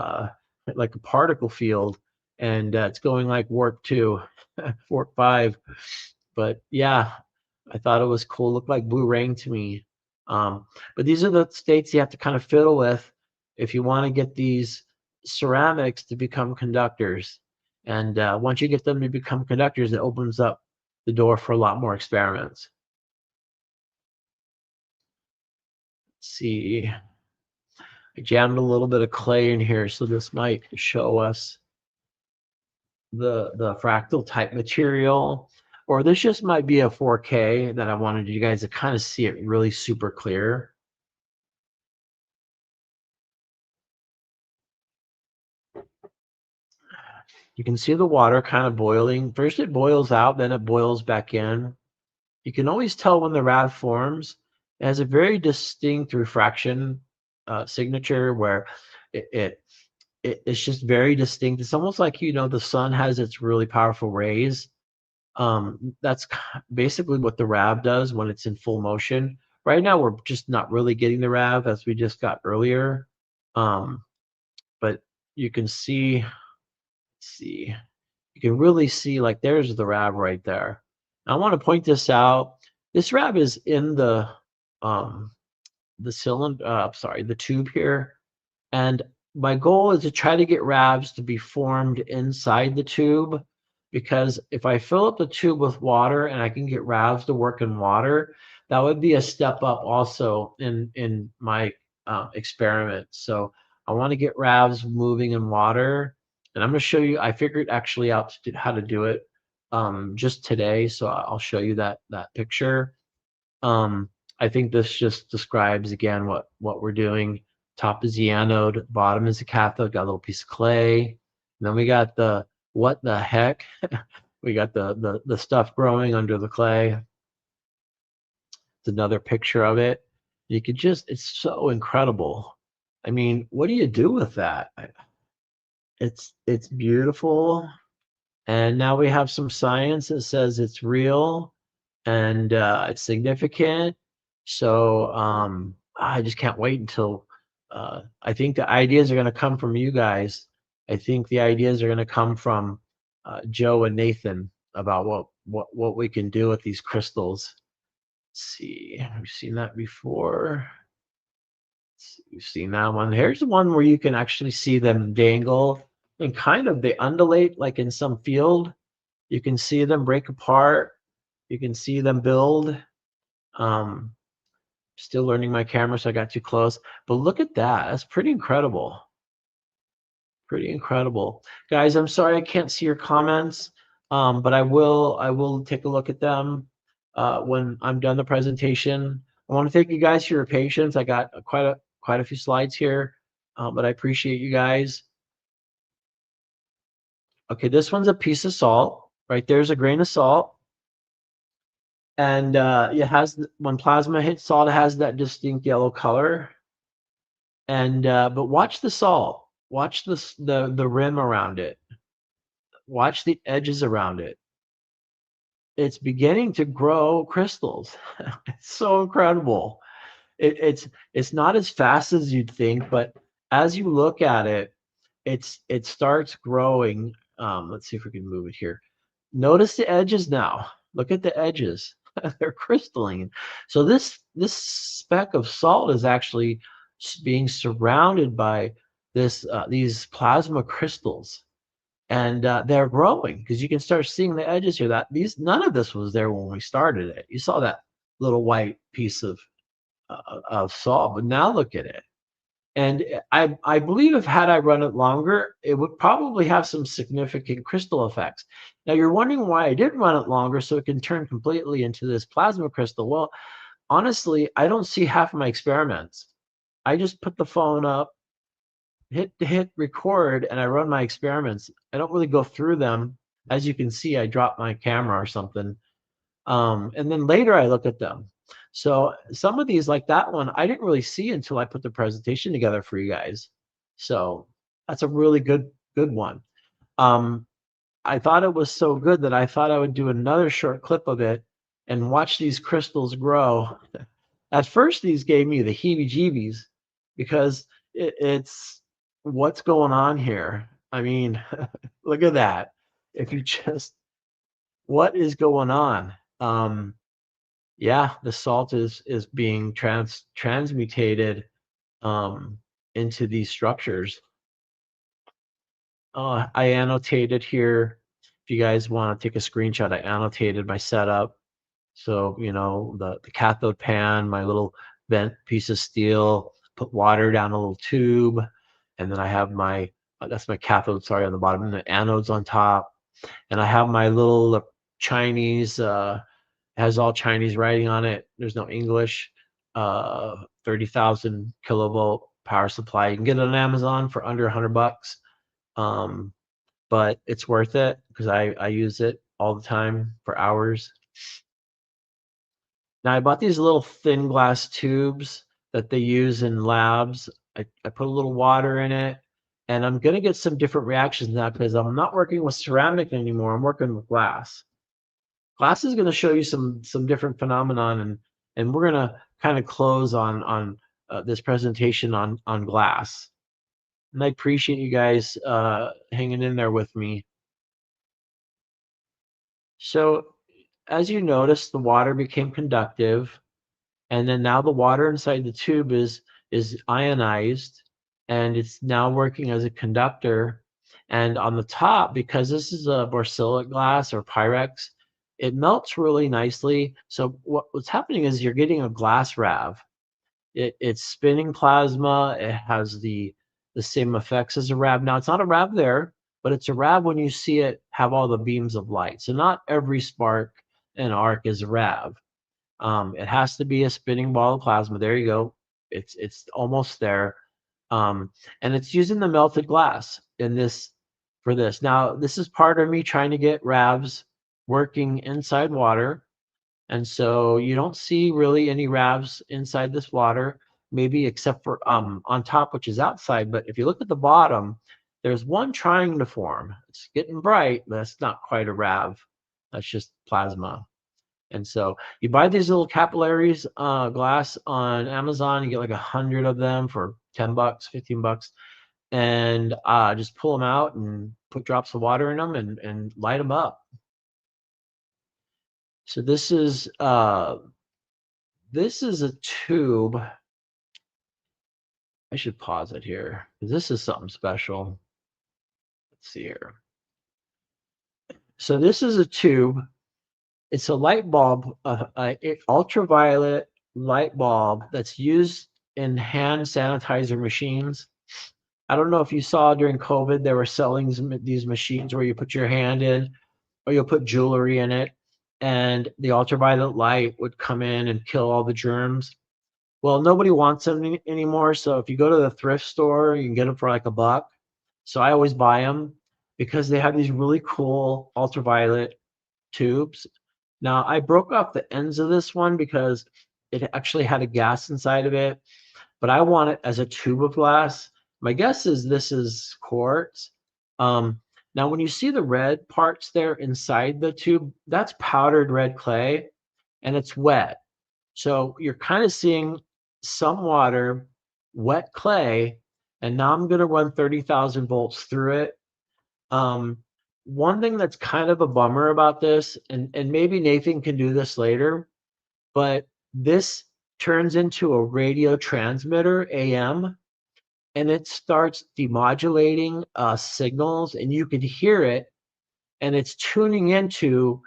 like a particle field, and it's going like warp 2, warp 5. But yeah, I thought it was cool. It looked like blue rain to me. But these are the states you have to kind of fiddle with if you want to get these ceramics to become conductors. And once you get them to become conductors, it opens up the door for a lot more experiments. Let's see, I jammed a little bit of clay in here, so this might show us the fractal type material, or this just might be a 4K that I wanted you guys to kind of see it really super clear. You can see the water kind of boiling. First it boils out, then it boils back in. You can always tell when the RAV forms. It has a very distinct refraction signature where it's just very distinct. It's almost like, the sun has its really powerful rays. That's basically what the RAV does when it's in full motion. Right now, we're just not really getting the RAV as we just got earlier. But you can see, let's see, you can really see, like, there's the RAV right there. I want to point this out. This RAV is in the cylinder, sorry, the tube here. And my goal is to try to get RAVs to be formed inside the tube, because if I fill up the tube with water and I can get RAVs to work in water, that would be a step up also in my experiment. So I want to get RAVs moving in water, and I'm going to show you. I figured actually out how to do it just today, so I'll show you that picture. I think this just describes again what we're doing. Top is the anode, bottom is the cathode. Got a little piece of clay. And then we got the what the heck? We got the stuff growing under the clay. It's another picture of it. You could just, it's so incredible. I mean, what do you do with that? It's beautiful. And now we have some science that says it's real and it's significant. So I just can't wait until I think the ideas are going to come from you guys. I think the ideas are going to come from Joe and Nathan about what we can do with these crystals. Let's see, we've seen that before. We've seen that one. Here's the one where you can actually see them dangle and kind of they undulate like in some field. You can see them break apart. You can see them build. Still learning my camera, so I got too close. But look at that. That's pretty incredible. Pretty incredible. Guys, I'm sorry I can't see your comments, but I will take a look at them when I'm done the presentation. I want to thank you guys for your patience. I got quite a few slides here, but I appreciate you guys. Okay, this one's a piece of salt. Right there's a grain of salt. And it has, when plasma hits salt, it has that distinct yellow color. And but watch the salt. Watch the rim around it. Watch the edges around it. It's beginning to grow crystals. It's so incredible. It's not as fast as you'd think, but as you look at it, it starts growing. Let's see if we can move it here. Notice the edges now. Look at the edges. They're crystalline. So this speck of salt is actually being surrounded by these plasma crystals, and they're growing because you can start seeing the edges here. None of this was there when we started it. You saw that little white piece of salt, but now look at it. And I believe if had I run it longer, it would probably have some significant crystal effects. Now you're wondering why I didn't run it longer so it can turn completely into this plasma crystal. Well, honestly, I don't see half of my experiments. I just put the phone up, hit record, and I run my experiments. I don't really go through them. As you can see, I dropped my camera or something. And then later I look at them. So some of these, like that one, I didn't really see until I put the presentation together for you guys. So that's a really good one. I thought it was so good that I thought I would do another short clip of it and watch these crystals grow. At first, these gave me the heebie-jeebies because it's what's going on here. I mean, look at that. If you just, what is going on? Yeah, the salt is being transmutated into these structures. I annotated here. If you guys want to take a screenshot, I annotated my setup. So, you know, the cathode pan, my little bent piece of steel, put water down a little tube, and then I have my, that's my cathode, sorry, on the bottom, and the anodes on top. And I have my little Chinese, has all Chinese writing on it. There's no English. 30,000 kilovolt power supply. You can get it on Amazon for under $100. But it's worth it because I use it all the time for hours. Now I bought these little thin glass tubes that they use in labs. I put a little water in it, and I'm gonna get some different reactions now because I'm not working with ceramic anymore. I'm working with glass. Glass is going to show you some different phenomenon, and we're going to kind of close on this presentation on glass. And I appreciate you guys hanging in there with me. So as you notice, the water became conductive, and then now the water inside the tube is ionized, and it's now working as a conductor. And on the top, because this is a borosilicate glass or Pyrex, it melts really nicely. So what's happening is you're getting a glass RAV. It's spinning plasma. It has the same effects as a RAV. Now it's not a RAV there, but it's a RAV when you see it have all the beams of light. So not every spark and arc is a RAV. It has to be a spinning ball of plasma. There you go. It's almost there. And it's using the melted glass in this for this. Now, this is part of me trying to get RAVs working inside water. And so you don't see really any RAVs inside this water, maybe except for on top, which is outside. But if you look at the bottom, there's one trying to form. It's getting bright, but that's not quite a RAV. That's just plasma. And so you buy these little capillaries glass on Amazon. You get like 100 of them for 10 bucks, 15 bucks, and just pull them out and put drops of water in them and light them up. So this is a tube. I should pause it here because this is something special. Let's see here. So this is a tube. It's a light bulb, ultraviolet light bulb that's used in hand sanitizer machines. I don't know if you saw during COVID, they were selling these machines where you put your hand in or you'll put jewelry in it, and the ultraviolet light would come in and kill all the germs. Well, nobody wants them anymore. So if you go to the thrift store, you can get them for like $1. So I always buy them because they have these really cool ultraviolet tubes. Now, I broke off the ends of this one because it actually had a gas inside of it, but I want it as a tube of glass. My guess is this is quartz. Now, when you see the red parts there inside the tube, that's powdered red clay, and it's wet. So you're kind of seeing some water, wet clay, and now I'm going to run 30,000 volts through it. One thing that's kind of a bummer about this, and maybe Nathan can do this later, but this turns into a radio transmitter, AM, and it starts demodulating signals, and you can hear it, and it's tuning into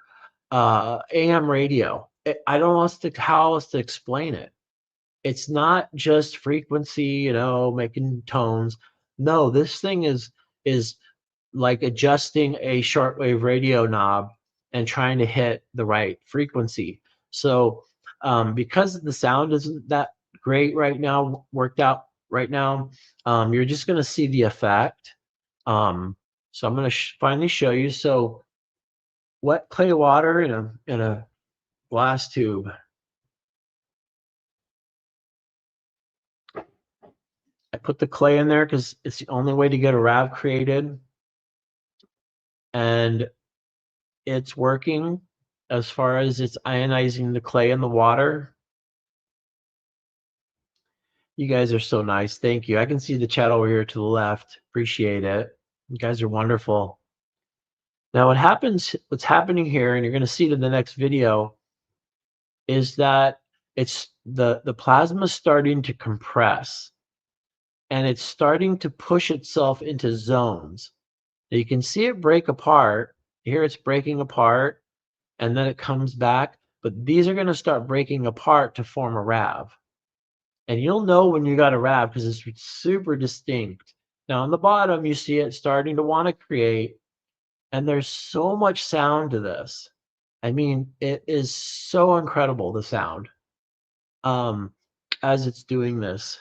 AM radio. I don't know how else to explain it. It's not just frequency, making tones. No, this thing is like adjusting a shortwave radio knob and trying to hit the right frequency. So because the sound isn't that great right now, worked out right now, you're just going to see the effect. So I'm going to finally show you. So wet clay water in a glass tube. I put the clay in there because it's the only way to get a RAV created. And it's working as far as it's ionizing the clay in the water. You guys are so nice. Thank you. I can see the chat over here to the left. Appreciate it. You guys are wonderful. Now what's happening here, and you're going to see it in the next video, is that it's the plasma starting to compress, and it's starting to push itself into zones. Now you can see it break apart. Here it's breaking apart, and then it comes back. But these are going to start breaking apart to form a RAV. And you'll know when you got a RAV because it's super distinct. Now on the bottom, you see it starting to want to create. And there's so much sound to this. I mean, it is so incredible, the sound. As it's doing this.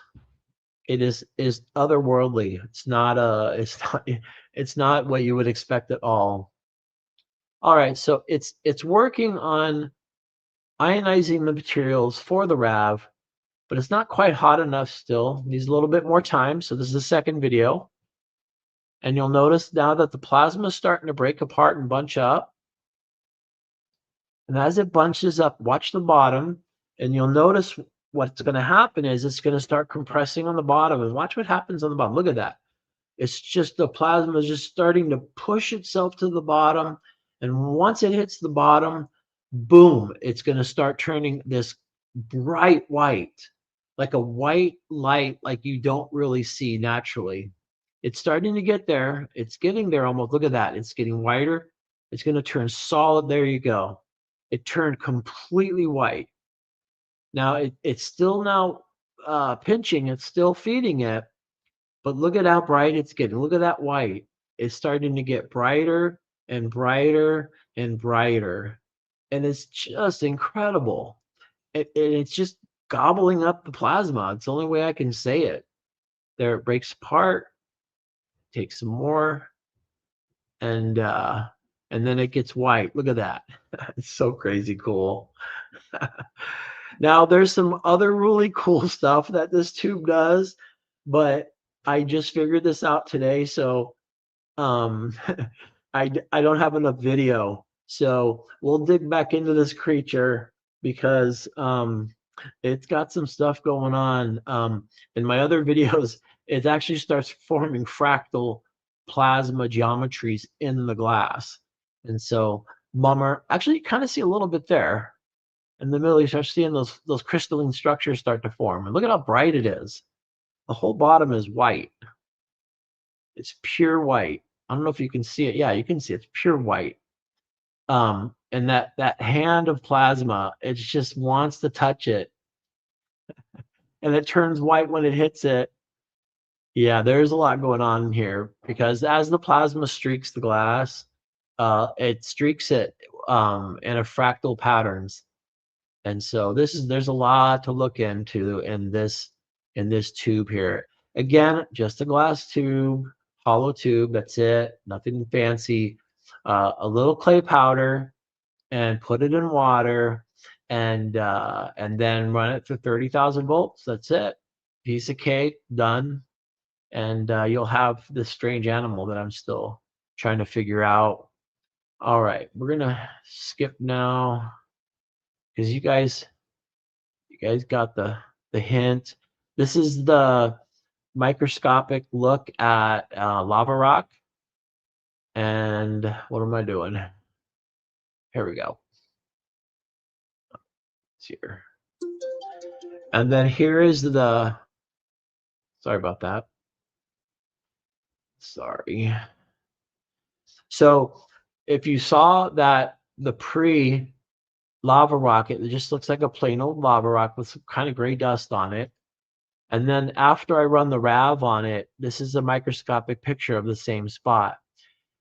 It is otherworldly. It's not what you would expect at all. All right, so it's working on ionizing the materials for the RAV, but it's not quite hot enough still. It needs a little bit more time. So this is the second video. And you'll notice now that the plasma is starting to break apart and bunch up. And as it bunches up, watch the bottom, and you'll notice what's going to happen is it's going to start compressing on the bottom, and watch what happens on the bottom. Look at that. It's just the plasma is just starting to push itself to the bottom, And once it hits the bottom, boom, it's going to start turning this bright white, like a white light, like you don't really see naturally. It's starting to get there. It's getting there almost. Look at that. It's getting whiter. It's going to turn solid. There you go. It turned completely white. Now it's still now pinching. It's still feeding it. But look at how bright it's getting. Look at that white. It's starting to get brighter and brighter and brighter. And it's just incredible. It's just gobbling up the plasma. It's the only way I can say it. There it breaks apart, takes some more, and then it gets white. Look at that. It's so crazy cool. Now there's some other really cool stuff that this tube does, but I just figured this out today, so I don't have enough video. So we'll dig back into this creature because it's got some stuff going on. In my other videos, it actually starts forming fractal plasma geometries in the glass. And so bummer. Actually, you kind of see a little bit there. In the middle, you start seeing those crystalline structures start to form. And look at how bright it is. The whole bottom is white. It's pure white. I don't know if you can see it. Yeah, you can see it's pure white. And that hand of plasma, it just wants to touch it. And it turns white when it hits it. Yeah, there's a lot going on here because as the plasma streaks the glass, it streaks it in a fractal patterns. And so there's a lot to look into in this tube here. Again, just a glass tube, hollow tube, that's it, nothing fancy. A little clay powder, and put it in water, and then run it for 30,000 volts. That's it. Piece of cake, done. And you'll have this strange animal that I'm still trying to figure out. All right, we're gonna skip now because you guys got the hint. This is the microscopic look at lava rock. And what am I doing? Here we go. It's here. And then here is the, sorry about that. Sorry. So if you saw that the pre-lava rock, it just looks like a plain old lava rock with some kind of gray dust on it. And then after I run the RAV on it, this is a microscopic picture of the same spot.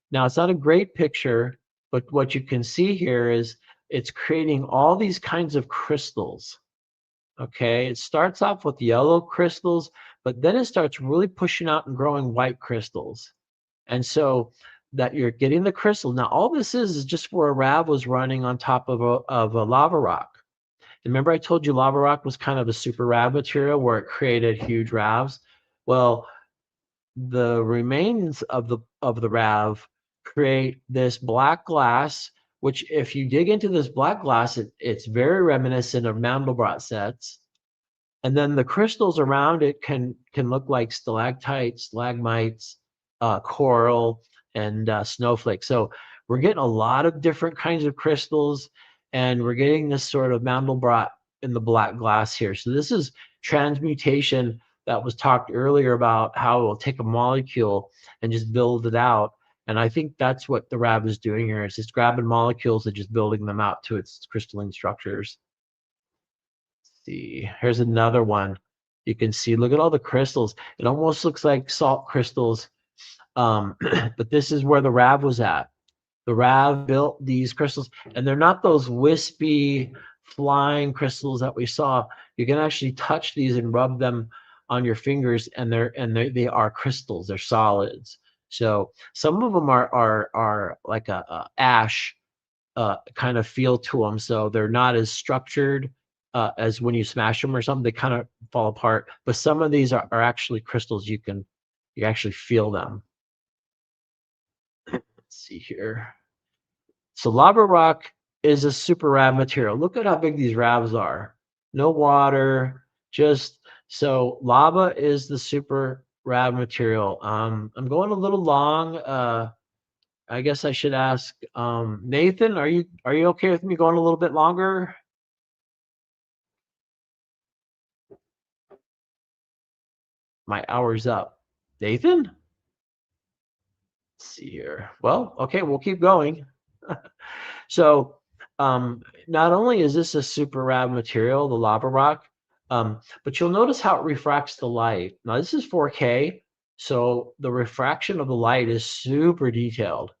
Now, it's not a great picture, but what you can see here is it's creating all these kinds of crystals. Okay, it starts off with yellow crystals, but then it starts really pushing out and growing white crystals. And so that you're getting the crystal. Now, all this is just where a RAV was running on top of a lava rock. Remember I told you lava rock was kind of a super RAV material where it created huge RAVs? Well, the remains of the RAV create this black glass, which if you dig into this black glass, it's very reminiscent of Mandelbrot sets. And then the crystals around it can look like stalactites, stalagmites, coral, and snowflakes. So we're getting a lot of different kinds of crystals, and we're getting this sort of Mandelbrot in the black glass here. So this is transmutation that was talked earlier about how it will take a molecule and just build it out. And I think that's what the RAV is doing here. It's just grabbing molecules and just building them out to its crystalline structures. Let's see, here's another one. You can see, look at all the crystals. It almost looks like salt crystals. But this is where the RAV was at. The RAV built these crystals, and they're not those wispy flying crystals that we saw. You can actually touch these and rub them on your fingers, and they are crystals. They're solids. So some of them are like a ash kind of feel to them. So they're not as structured as when you smash them or something. They kind of fall apart. But some of these are actually crystals. You actually feel them. Let's see here. So lava rock is a super RAV material. Look at how big these RAVs are. No water, just so lava is the super RAV material. I'm going a little long. I guess I should ask Nathan, are you okay with me going a little bit longer? My hour's up. Nathan? Let's see here. Well, okay, we'll keep going. So not only is this a super RAV material, the lava rock, but you'll notice how it refracts the light. Now this is 4K, so the refraction of the light is super detailed.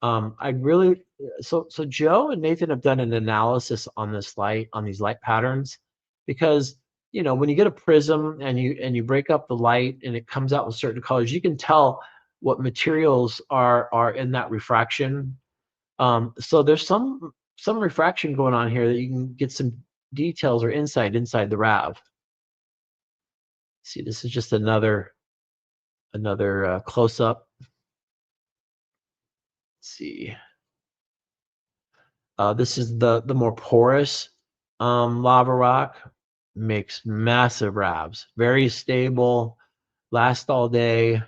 I really so Joe and Nathan have done an analysis on this light, on these light patterns, because when you get a prism and you break up the light and it comes out with certain colors, you can tell what materials are in that refraction. So there's some refraction going on here that you can get some details or insight inside the RAV. See, this is just another close up. See, this is the more porous lava rock. Makes massive RAVs, very stable, last all day.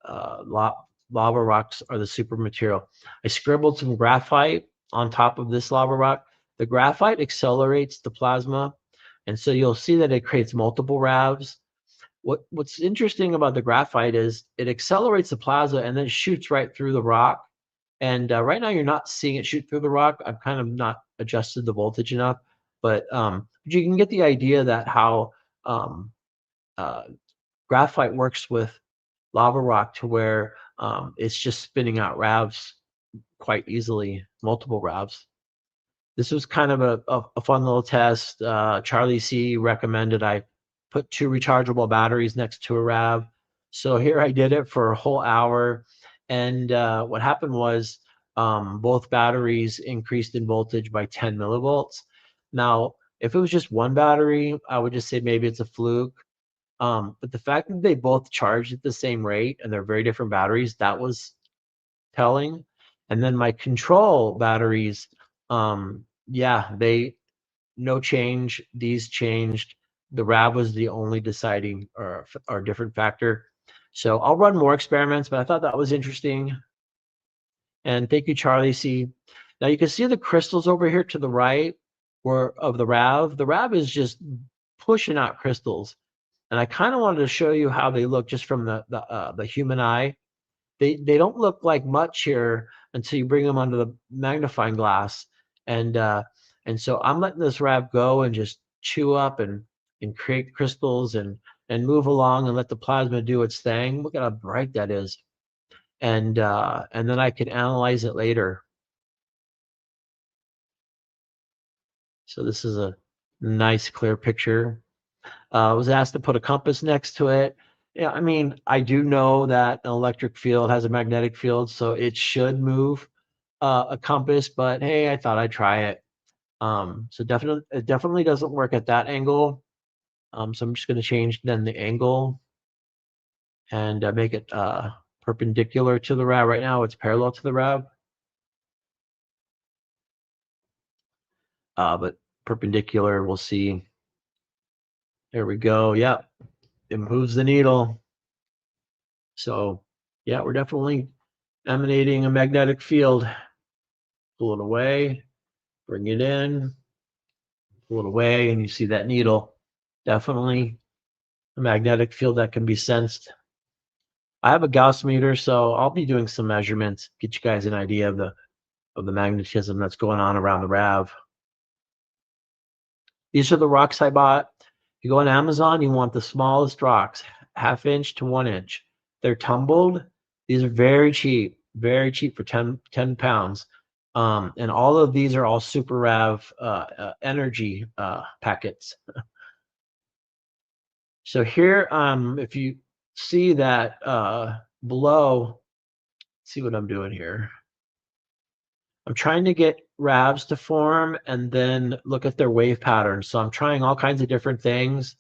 Lava rocks are the super material. I scribbled some graphite on top of this lava rock. The graphite accelerates the plasma, and so you'll see that it creates multiple RAVs. What's interesting about the graphite is it accelerates the plasma and then shoots right through the rock. And right now you're not seeing it shoot through the rock. I've kind of not adjusted the voltage enough, but you can get the idea that how graphite works with lava rock to where it's just spinning out RAVs quite easily, multiple RAVs. This was kind of a fun little test. Charlie C recommended I put 2 rechargeable batteries next to a RAV. So here I did it for a whole hour. And what happened was both batteries increased in voltage by 10 millivolts. Now, if it was just one battery, I would just say maybe it's a fluke. But the fact that they both charged at the same rate and they're very different batteries, that was telling. And then my control batteries, yeah, they no change. These changed. The RAV was the only deciding or different factor. So I'll run more experiments, but I thought that was interesting. And thank you, Charlie C. Now you can see the crystals over here to the right of the RAV. The RAV is just pushing out crystals. And I kind of wanted to show you how they look just from the human eye. They don't look like much here until you bring them under the magnifying glass. And so I'm letting this RAV go and just chew up and create crystals and move along and let the plasma do its thing. Look at how bright that is. And then I can analyze it later. So this is a nice clear picture. I was asked to put a compass next to it. Yeah, I mean, I do know that an electric field has a magnetic field, so it should move a compass, but hey, I thought I'd try it. So it definitely doesn't work at that angle. So I'm just going to change then the angle and make it perpendicular to the RAV. Right now it's parallel to the RAV. But perpendicular, we'll see. There we go. Yep. It moves the needle. So yeah, we're definitely emanating a magnetic field. Pull it away, bring it in, pull it away, and you see that needle. Definitely a magnetic field that can be sensed. I have a Gauss meter, so I'll be doing some measurements, get you guys an idea of the magnetism that's going on around the RAV. These are the rocks I bought. You go on Amazon, you want the smallest rocks, 1/2 inch to 1 inch. They're tumbled. These are very cheap for 10 pounds. And all of these are all super RAV energy packets. So here, if you see that below, see what I'm doing here. I'm trying to get RAVs to form and then look at their wave patterns. So I'm trying all kinds of different things,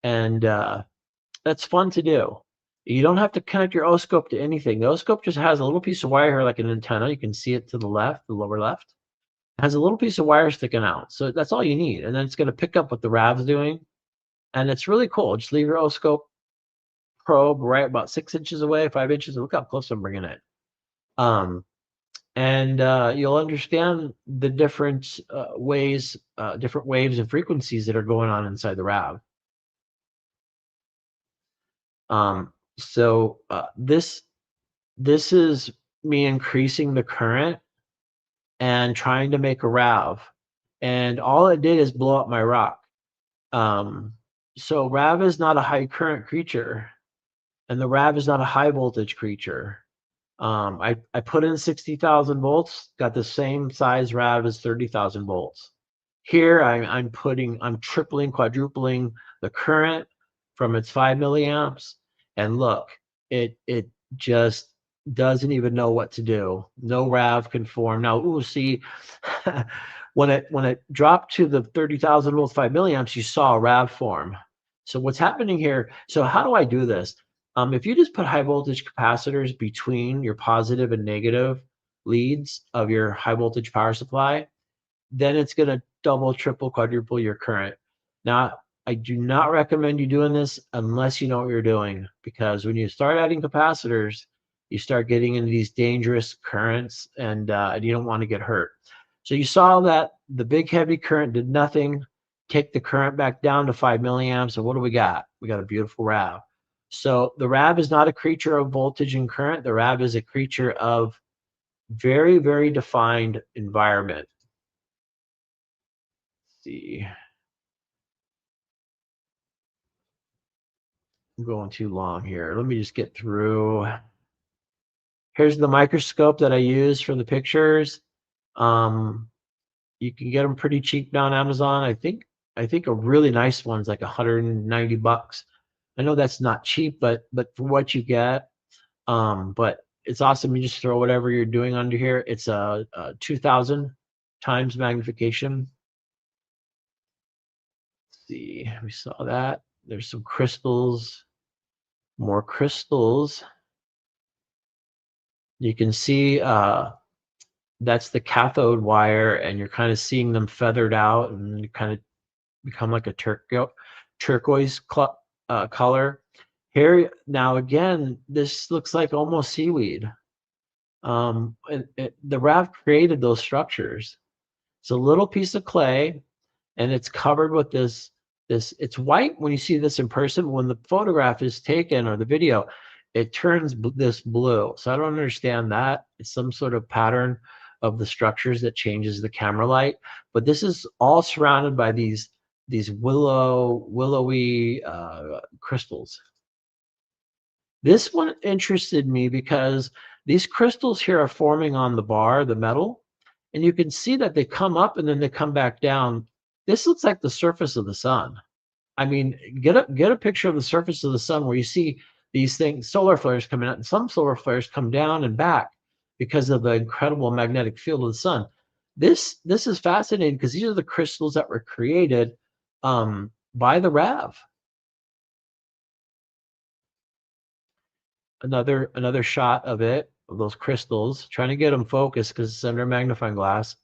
and that's fun to do. You don't have to connect your oscope to anything. The oscope just has a little piece of wire here like an antenna. You can see it to the left, the lower left. It has a little piece of wire sticking out. So that's all you need. And then it's going to pick up what the RAV's doing. And it's really cool. Just leave your oscope probe right about 6 inches away, 5 inches. Look how close I'm bringing it. And you'll understand the different ways, different waves and frequencies that are going on inside the RAV. So this is me increasing the current and trying to make a RAV, and all it did is blow up my rock. So RAV is not a high current creature, and the RAV is not a high voltage creature. I put in 60,000 volts, got the same size RAV as 30,000 volts. Here I'm tripling, quadrupling the current from its 5 milliamps, and look, it just doesn't even know what to do. No RAV can form. Now, ooh, see, when it dropped to the 30,000 volts, 5 milliamps, you saw a RAV form. So what's happening here? So how do I do this? If you just put high voltage capacitors between your positive and negative leads of your high voltage power supply, then it's going to double, triple, quadruple your current. Now, I do not recommend you doing this unless you know what you're doing, because when you start adding capacitors, you start getting into these dangerous currents, and you don't want to get hurt. So you saw that the big heavy current did nothing. Take the current back down to 5 milliamps, and what do we got? We got a beautiful RAV. So the RAV is not a creature of voltage and current. The RAV is a creature of very, very defined environment. Let's see. I'm going too long here. Let me just get through. Here's the microscope that I use for the pictures. You can get them pretty cheap down Amazon. I think a really nice one's like 190 bucks. I know that's not cheap, but for what you get, but it's awesome. You just throw whatever you're doing under here. It's a 2000 times magnification. Let's see, we saw that. There's some crystals, more crystals. You can see that's the cathode wire, and you're kind of seeing them feathered out, and you kind of become like a turquoise color. Here, now again, this looks like almost seaweed. The RAV created those structures. It's a little piece of clay, and it's covered with this, it's white when you see this in person. When the photograph is taken or the video, it turns this blue. So I don't understand that. It's some sort of pattern of the structures that changes the camera light. But this is all surrounded by these willowy crystals. This one interested me because these crystals here are forming on the bar, the metal, and you can see that they come up and then they come back down. This looks like the surface of the sun. I mean, get a picture of the surface of the sun where you see these things, solar flares coming out, and some solar flares come down and back because of the incredible magnetic field of the sun. This is fascinating because these are the crystals that were created by the RAV. Another shot of it, of those crystals, trying to get them focused because it's under a magnifying glass.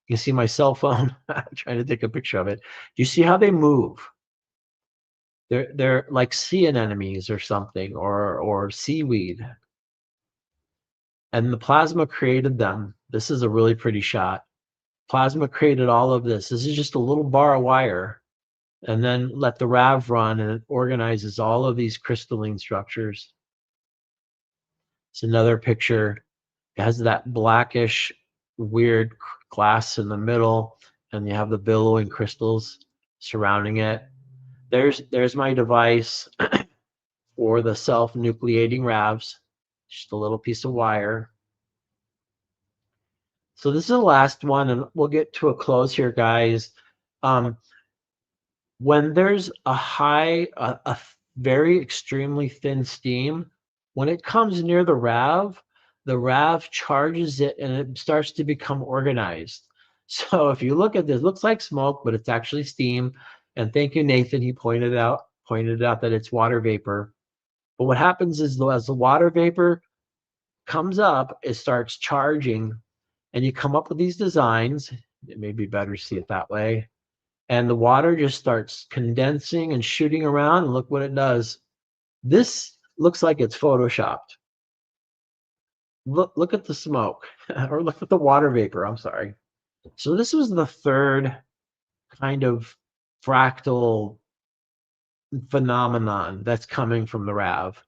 You can see my cell phone trying to take a picture of it. Do you see how they move? They're like sea anemones or something, or seaweed. And the plasma created them. This is a really pretty shot. Plasma created all of this. This is just a little bar of wire, and then let the RAV run, and it organizes all of these crystalline structures. It's another picture. It has that blackish, weird glass in the middle, and you have the billowing crystals surrounding it. There's my device for the self-nucleating RAVs. Just a little piece of wire. So this is the last one, and we'll get to a close here, guys. When there's a very extremely thin steam, when it comes near the RAV charges it and it starts to become organized. So if you look at this, it looks like smoke, but it's actually steam. And thank you, Nathan. He pointed out that it's water vapor. But what happens is, as the water vapor comes up, it starts charging, and you come up with these designs. It may be better to see it that way. And the water just starts condensing and shooting around, and look what it does. This looks like it's photoshopped. look at the smoke, or look at the water vapor. I'm sorry. So this was the third kind of fractal phenomenon that's coming from the RAV.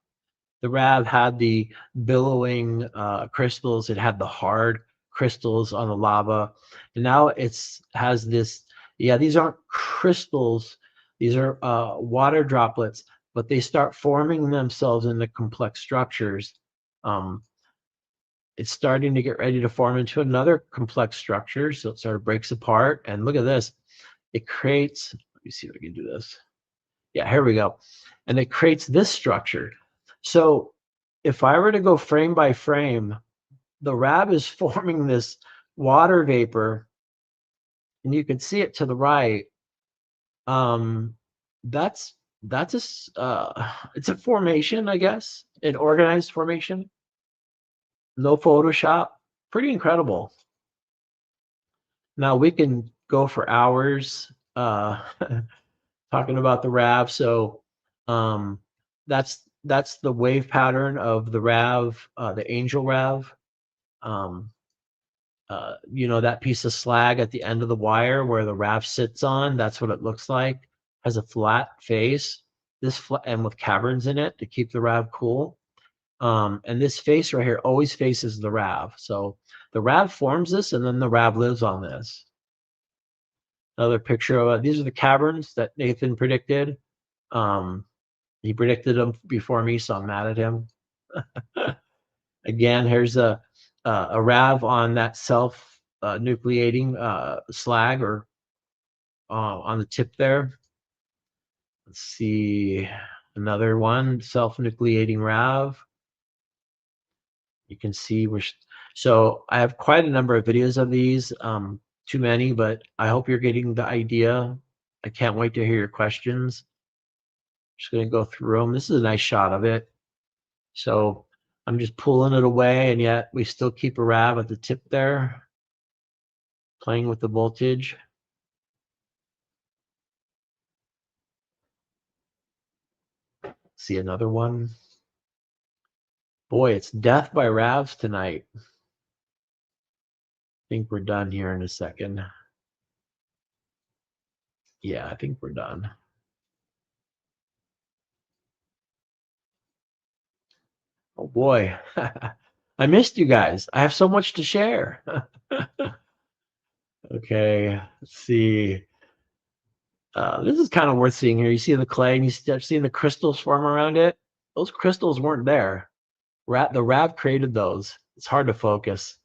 The RAV had the billowing crystals. It had the hard crystals on the lava, and now it's has this. Yeah, these aren't crystals. These are water droplets, but they start forming themselves into complex structures. It's starting to get ready to form into another complex structure. So it sort of breaks apart. And look at this. It creates, let me see if I can do this. Yeah, here we go. And it creates this structure. So if I were to go frame by frame, the RAV is forming this water vapor, and you can see it to the right. That's it's a formation, I guess, an organized formation. No Photoshop, pretty incredible. Now we can go for hours talking about the RAV. So that's the wave pattern of the RAV, the angel RAV. You know, that piece of slag at the end of the wire where the RAV sits on, that's what it looks like. Has a flat face, and with caverns in it to keep the RAV cool. And this face right here always faces the RAV. So the RAV forms this, and then the RAV lives on this. Another picture of these are the caverns that Nathan predicted. He predicted them before me, so I'm mad at him. Again, here's a RAV on that self-nucleating slag, or on the tip there. Let's see, another one, self-nucleating RAV. You can see so I have quite a number of videos of these, too many, but I hope you're getting the idea. I can't wait to hear your questions. Just going to go through them. This is a nice shot of it. So I'm just pulling it away, and yet we still keep a RAV at the tip there, playing with the voltage. See another one. Boy, it's death by RAVs tonight. I think we're done here in a second. Yeah, I think we're done. Oh boy, I missed you guys. I have so much to share. Okay, let's see. This is kind of worth seeing here. You see the clay, and you start seeing the crystals form around it. Those crystals weren't there. The RAV created those. It's hard to focus.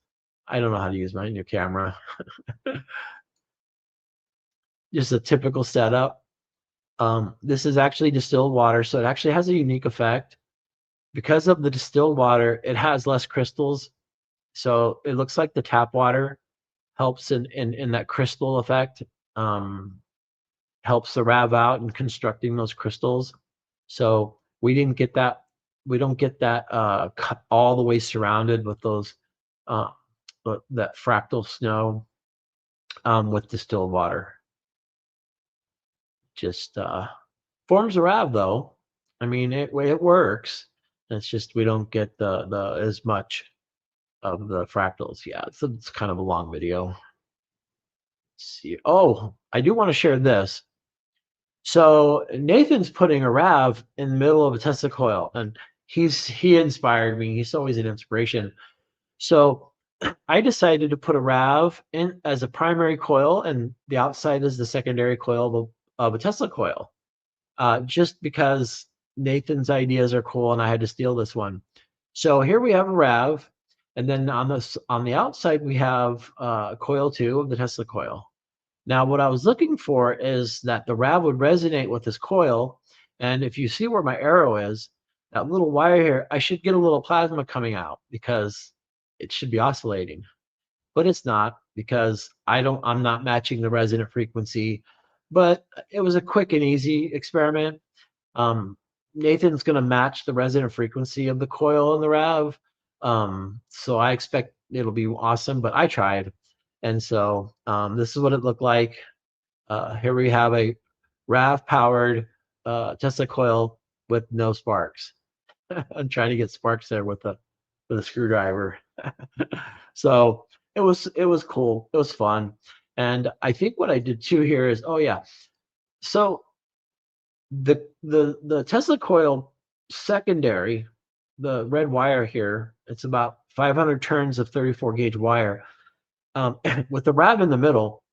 I don't know how to use my new camera. Just a typical setup. This is actually distilled water, so it actually has a unique effect. Because of the distilled water, it has less crystals, so it looks like the tap water helps in that crystal effect. Helps the RAV out in constructing those crystals. So we didn't get that. We don't get that all the way surrounded with those that fractal snow with distilled water. Just forms a RAV though. I mean, it works. It's just we don't get the as much of the fractals. Yeah, it's kind of a long video. Let's see. Oh, I do want to share this. So Nathan's putting a RAV in the middle of a Tesla coil, and he inspired me. He's always an inspiration. So I decided to put a RAV in as a primary coil, and the outside is the secondary coil of a Tesla coil. Just because Nathan's ideas are cool, and I had to steal this one. So here we have a RAV, and then on the outside we have coil 2 of the Tesla coil. Now, what I was looking for is that the RAV would resonate with this coil, and if you see where my arrow is, that little wire here, I should get a little plasma coming out because it should be oscillating, but it's not because I'm not matching the resonant frequency. But it was a quick and easy experiment. Nathan's going to match the resonant frequency of the coil and the RAV, so I expect it'll be awesome. But I tried, and so this is what it looked like. Here we have a RAV powered Tesla coil with no sparks. I'm trying to get sparks there with a screwdriver. So it was cool. It was fun. And I think what I did too here is, oh yeah. So the Tesla coil secondary, the red wire here, it's about 500 turns of 34 gauge wire. With the RAV in the middle,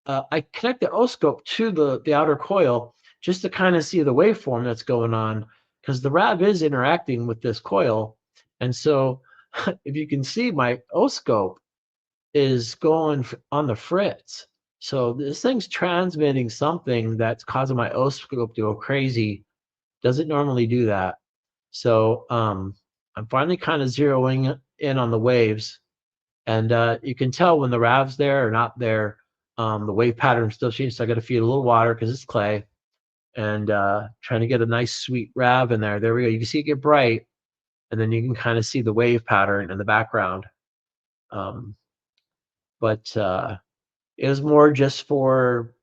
I connect the oscope to the outer coil just to kind of see the waveform that's going on, because the RAV is interacting with this coil. And so if you can see, my oscope is going on the fritz. So this thing's transmitting something that's causing my oscope to go crazy. Doesn't normally do that. So I'm finally kind of zeroing in on the waves. And you can tell when the RAV's there or not there. The wave pattern still changes. So I got to feed a little water because it's clay, and trying to get a nice sweet RAV in there. There we go. You can see it get bright, and then you can kind of see the wave pattern in the background. But it was more just for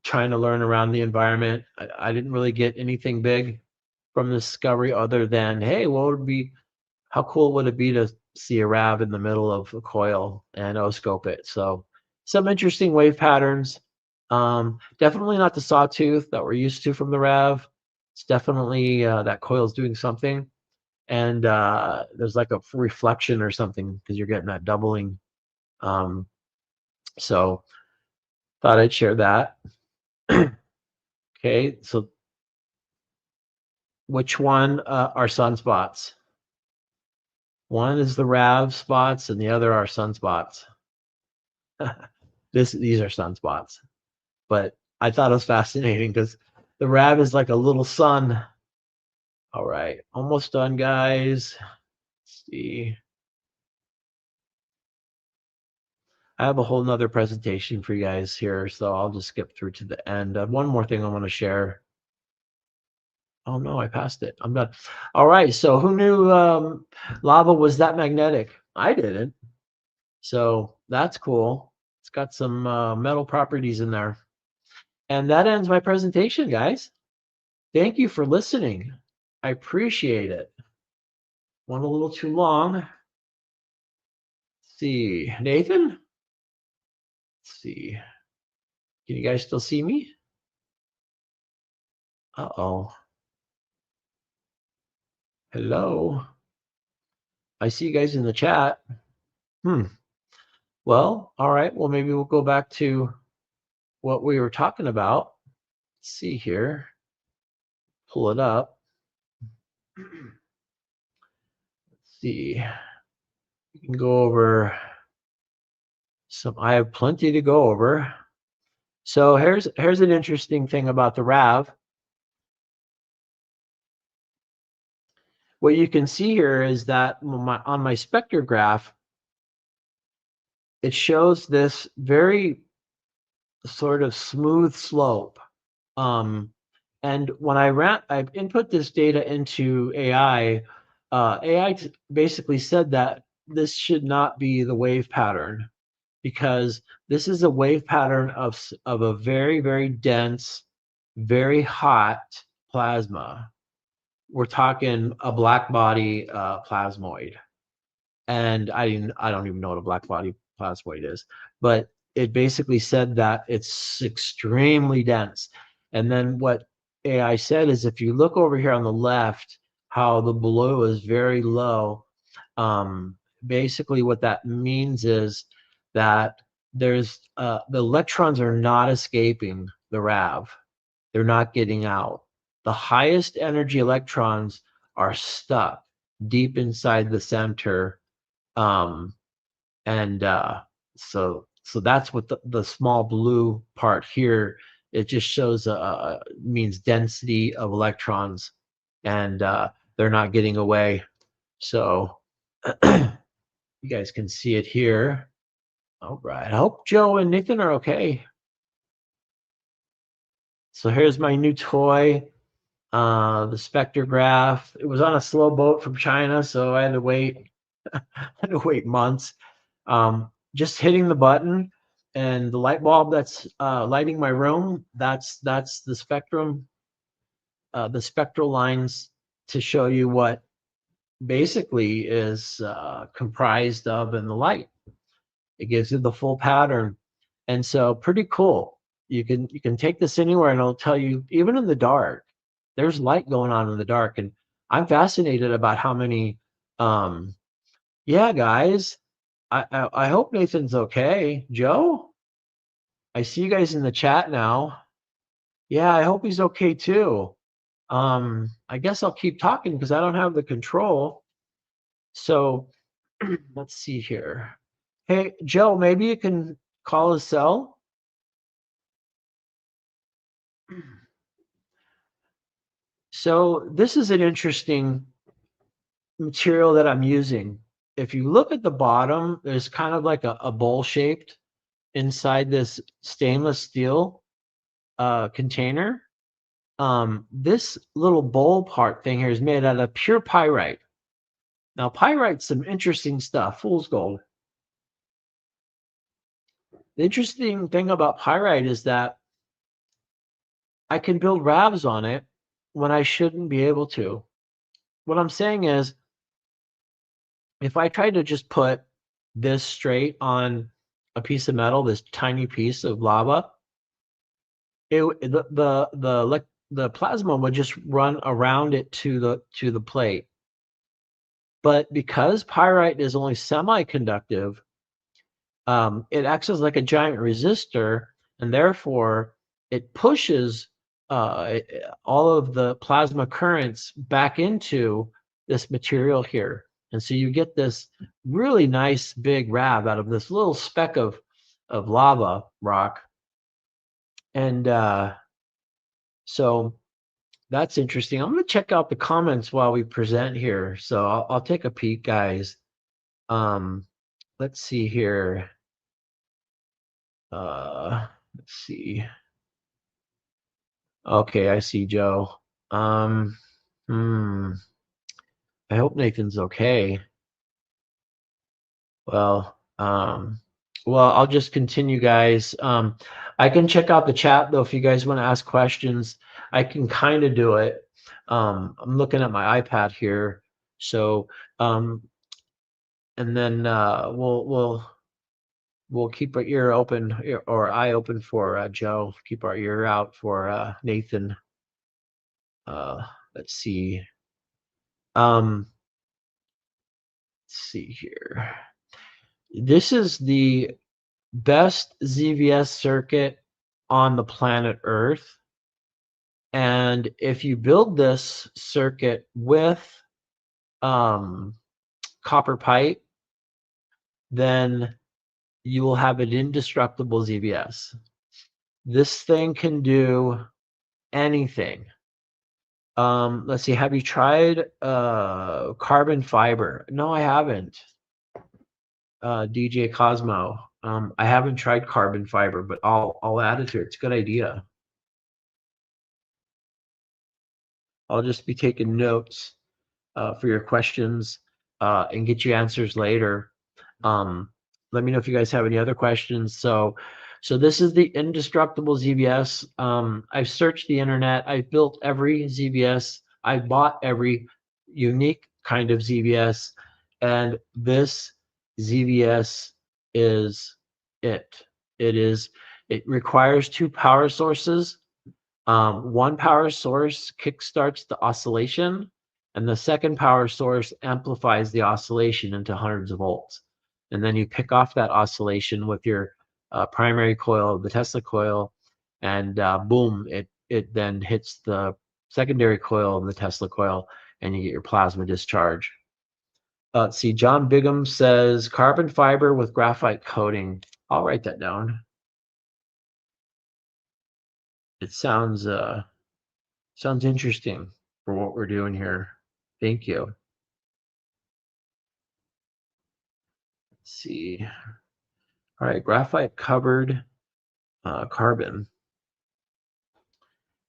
trying to learn around the environment. I didn't really get anything big from the discovery other than, hey, how cool would it be to see a RAV in the middle of a coil and oscope it? So some interesting wave patterns. Definitely not the sawtooth that we're used to from the RAV. It's definitely that coil is doing something. And there's like a reflection or something because you're getting that doubling. So thought I'd share that. Okay, so which one are sunspots? One is the RAV spots and the other are sunspots. These are sunspots. But I thought it was fascinating because the RAV is like a little sun. All right, almost done, guys. Let's see. I have a whole nother presentation for you guys here, so I'll just skip through to the end. One more thing I want to share. Oh no, I passed it. I'm done. All right, so who knew lava was that magnetic? I didn't. So that's cool. It's got some metal properties in there. And that ends my presentation, guys. Thank you for listening. I appreciate it. Went a little too long. Let's see, Nathan? Let's see. Can you guys still see me? Uh-oh. Hello. I see you guys in the chat. Well, all right. Well, maybe we'll go back to what we were talking about. Let's see here. Pull it up. Let's see. We can go over some. I have plenty to go over. So here's an interesting thing about the RAV. What you can see here is that on my spectrograph, it shows this very sort of smooth slope. And when I input this data into AI, AI basically said that this should not be the wave pattern, because this is a wave pattern of a very, very dense, very hot plasma. We're talking a black body plasmoid. And I don't even know what a black body plasmoid is, but it basically said that it's extremely dense. And then what AI said is, if you look over here on the left, how the blue is very low, basically what that means is that there's the electrons are not escaping the RAV. They're not getting out. The highest energy electrons are stuck deep inside the center. So that's what the small blue part here, it just shows means density of electrons, and they're not getting away. So you guys can see it here. All right, I hope Joe and Nathan are okay. So here's my new toy, the spectrograph. It was on a slow boat from China, so I had to wait. I had to wait months. Just hitting the button, and the light bulb that's lighting my room, that's the spectrum, the spectral lines to show you what basically is comprised of in the light. It gives you the full pattern, and so pretty cool. You can take this anywhere, and it'll tell you even in the dark. There's light going on in the dark, and I'm fascinated about how many. Yeah, guys, I hope Nathan's okay. Joe, I see you guys in the chat now. Yeah, I hope he's okay too. I guess I'll keep talking because I don't have the control. So let's see here. Hey, Joe, maybe you can call his cell. So this is an interesting material that I'm using. If you look at the bottom, there's kind of like a bowl shaped inside this stainless steel container. This little bowl part thing here is made out of pure pyrite. Now, pyrite's some interesting stuff, fool's gold. The interesting thing about pyrite is that I can build RAVs on it when I shouldn't be able to. What I'm saying is, if I try to just put this straight on a piece of metal, this tiny piece of lava, the plasma would just run around it to the plate. But because pyrite is only semiconductive, it acts as like a giant resistor, and therefore it pushes all of the plasma currents back into this material here. And so you get this really nice big RAV out of this little speck of lava rock. And so that's interesting. I'm going to check out the comments while we present here. So I'll take a peek, guys. Let's see here. Let's see. Okay, I see Joe. I hope Nathan's okay. Well, I'll just continue, guys. I can check out the chat though if you guys want to ask questions. I can kind of do it. I'm looking at my iPad here, so and then we'll keep our ear open or eye open for Joe. Keep our ear out for Nathan. Let's see. Let's see here. This is the best ZVS circuit on the planet Earth. And if you build this circuit with copper pipe, then you will have an indestructible ZVS. This thing can do anything. Let's see, have you tried carbon fiber? No, I haven't. DJ Cosmo. I haven't tried carbon fiber, but I'll add it here. It's a good idea. I'll just be taking notes for your questions and get you answers later. Let me know if you guys have any other questions. So this is the indestructible ZVS. I've searched the internet. I've built every ZVS. I bought every unique kind of ZVS, and this ZVS is it. It requires two power sources. One power source kickstarts the oscillation, and the second power source amplifies the oscillation into hundreds of volts. And then you pick off that oscillation with your primary coil, the Tesla coil, and boom, it then hits the secondary coil of the Tesla coil, and you get your plasma discharge. Let's see, John Bigham says carbon fiber with graphite coating. I'll write that down. It sounds interesting for what we're doing here. Thank you. Let's see. All right, graphite covered carbon.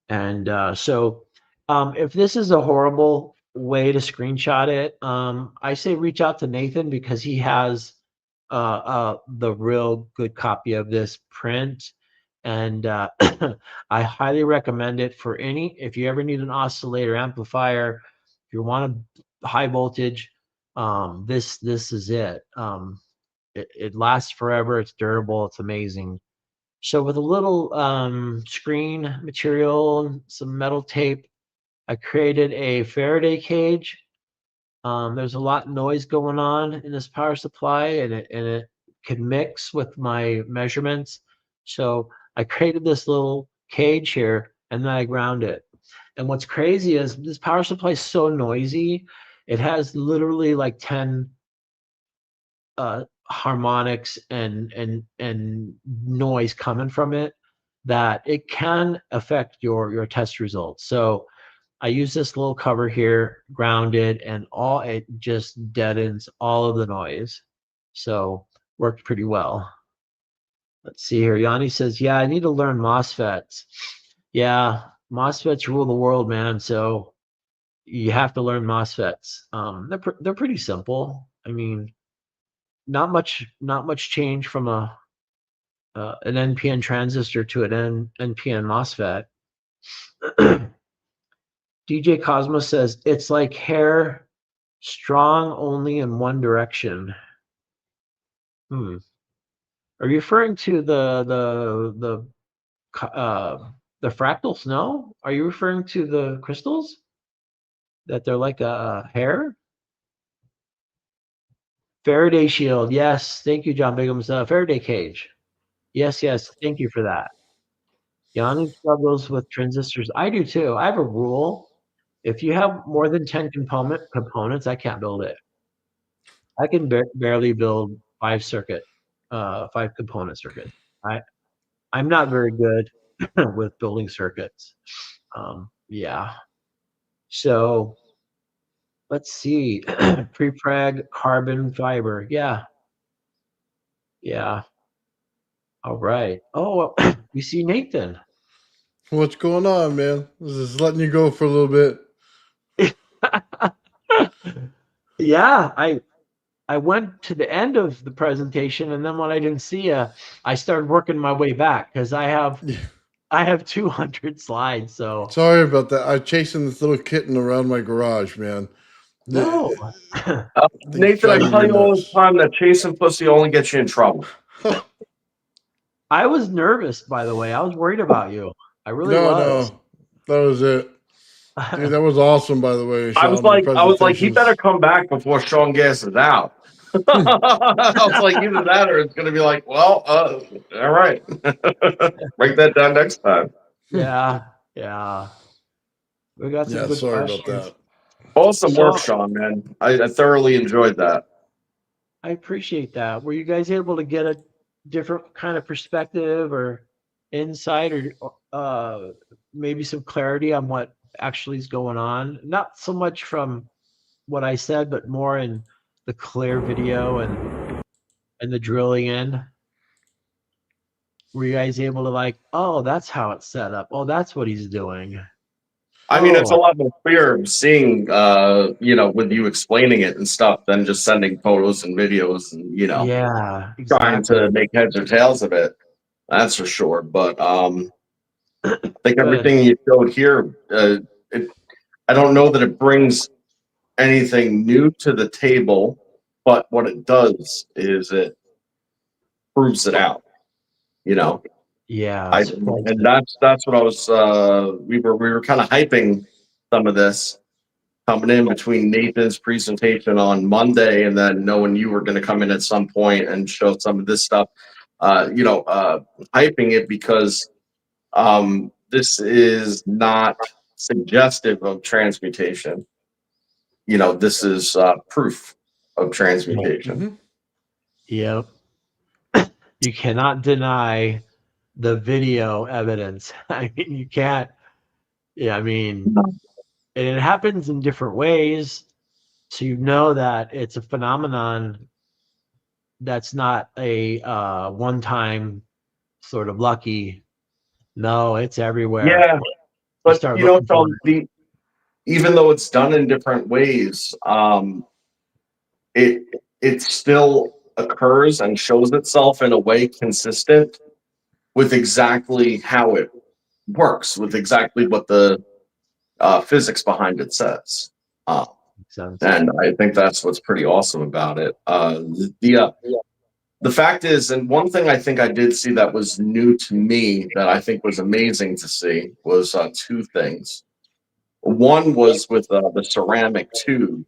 And so if this is a horrible way to screenshot it, I say reach out to Nathan because he has the real good copy of this print. And I highly recommend it for if you ever need an oscillator amplifier, if you want to high voltage, this is it. It lasts forever. It's durable. It's amazing. So with a little screen material, some metal tape, I created a Faraday cage. There's a lot of noise going on in this power supply, and it can mix with my measurements. So I created this little cage here, and then I ground it. And what's crazy is this power supply is so noisy. It has literally like 10 harmonics and noise coming from it that it can affect your test results. So I use this little cover here, grounded, and it just deadens all of the noise. So worked pretty well. Let's see here. Yanni says, yeah, I need to learn MOSFETs. Yeah, MOSFETs rule the world, man. So you have to learn MOSFETs. They're pretty simple. I mean, not much change from an NPN transistor to an NPN MOSFET. DJ Cosmos says it's like hair, strong only in one direction. Are you referring to the fractals? No. Are you referring to the crystals? That they're like a hair? Faraday shield. Yes. Thank you, John Bigham's Faraday cage. Yes. Thank you for that. Yanni struggles with transistors. I do too. I have a rule. If you have more than 10 components, I can't build it. I can barely build 5 component circuits. I'm not very good with building circuits. Yeah. So let's see. Prepreg carbon fiber. Yeah. All right. Oh, we see Nathan. What's going on, man? Just letting you go for a little bit. Yeah, I went to the end of the presentation, and then when I didn't see you, I started working my way back because I have 200 slides. So sorry about that. I'm chasing this little kitten around my garage, man. No. Nathan, I tell you all the time that chasing pussy only gets you in trouble. I was nervous, by the way. I was worried about you. I really was. No, that was it. Dude, that was awesome, by the way, Shawn. I was like, he better come back before Shawn gasses out. I was like, either that or it's going to be like, well, all right. Write that down next time. Yeah. We got some good sorry questions. about that. Awesome work, Shawn, man. I thoroughly enjoyed that. I appreciate that. Were you guys able to get a different kind of perspective or insight or maybe some clarity on what actually is going on? Not so much from what I said, but more in the clear video and the drilling in. Were you guys able to like, oh, that's how it's set up. Oh, that's what he's doing. I mean, it's a lot more clear seeing, with you explaining it and stuff than just sending photos and videos and, yeah, exactly. trying to make heads or tails of it. That's for sure. But I think everything you showed here, I don't know that it brings anything new to the table, but what it does is it proves it out, Yeah, and that's what I was. We were kind of hyping some of this coming in between Nathan's presentation on Monday and then knowing you were going to come in at some point and show some of this stuff. Hyping it because this is not suggestive of transmutation. This is proof of transmutation. Yep. You cannot deny the video evidence. I mean, you can't. Yeah, I mean, and it happens in different ways. So you know that it's a phenomenon that's not a one-time sort of lucky. No, it's everywhere. Yeah, but even though it's done in different ways, it still occurs and shows itself in a way consistent with exactly how it works, with exactly what the physics behind it says. sense. And I think that's what's pretty awesome about it. The fact is, and one thing I think I did see that was new to me that I think was amazing to see was two things. One was with the ceramic tube.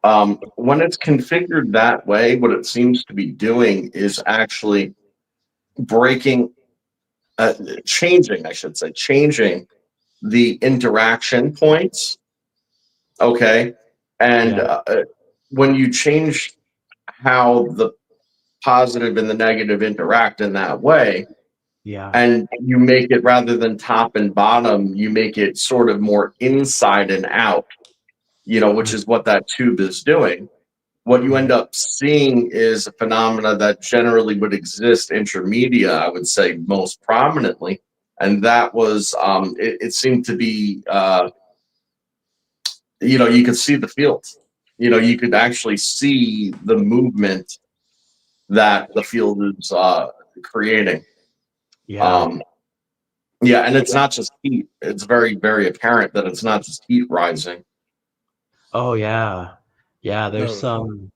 When it's configured that way, what it seems to be doing is actually breaking, changing, I should say, changing the interaction points. Okay. And when you change how the positive and the negative interact in that way, and you make it, rather than top and bottom, you make it sort of more inside and out, which is what that tube is doing. What you end up seeing is a phenomena that generally would exist intermedia, I would say most prominently. And that was, it seemed to be, you could see the field. You could actually see the movement that the field is creating. And it's not just heat. It's very, very apparent that it's not just heat rising. Oh yeah, there's something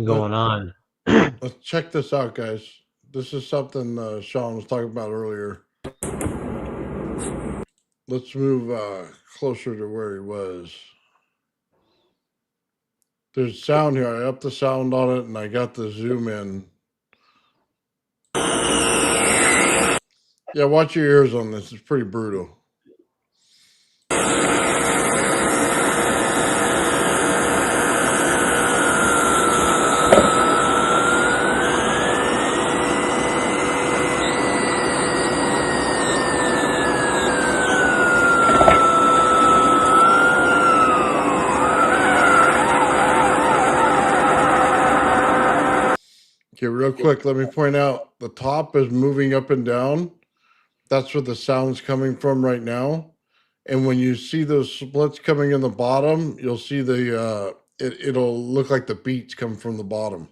going on. Let's check this out, guys. This is something Shawn was talking about earlier. Let's move closer to where he was. There's sound here. I upped the sound on it, and I got the zoom in. Yeah, watch your ears on this. It's pretty brutal. Okay, real quick, let me point out the top is moving up and down. That's where the sound's coming from right now. And when you see those splits coming in the bottom, you'll see it'll look like the beats come from the bottom.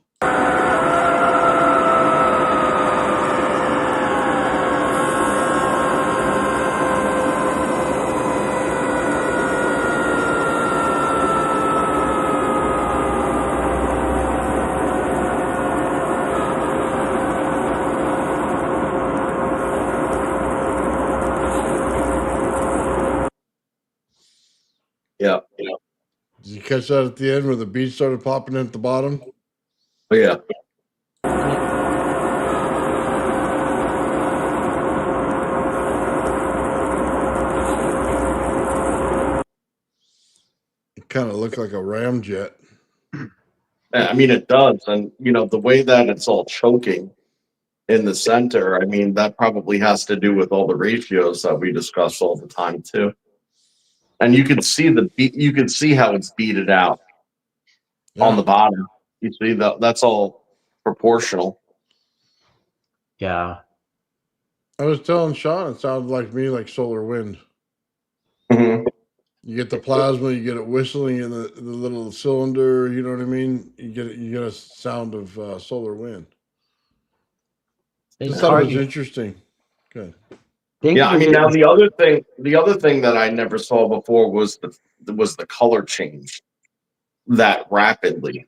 Yeah. Did you catch that at the end where the beats started popping in at the bottom? Oh, yeah. It kind of looked like a ramjet. I mean, it does. And, the way that it's all choking in the center, I mean, that probably has to do with all the ratios that we discuss all the time, too. And you can see you can see how it's beaded out on the bottom. You see that's all proportional. Yeah. I was telling Shawn it sounded like me, like solar wind. Mm-hmm. You get the plasma, you get it whistling in the little cylinder. You know what I mean? You get a sound of solar wind. I thought it was interesting. Good. Yeah, I mean, now the other thing that I never saw before was the color change that rapidly,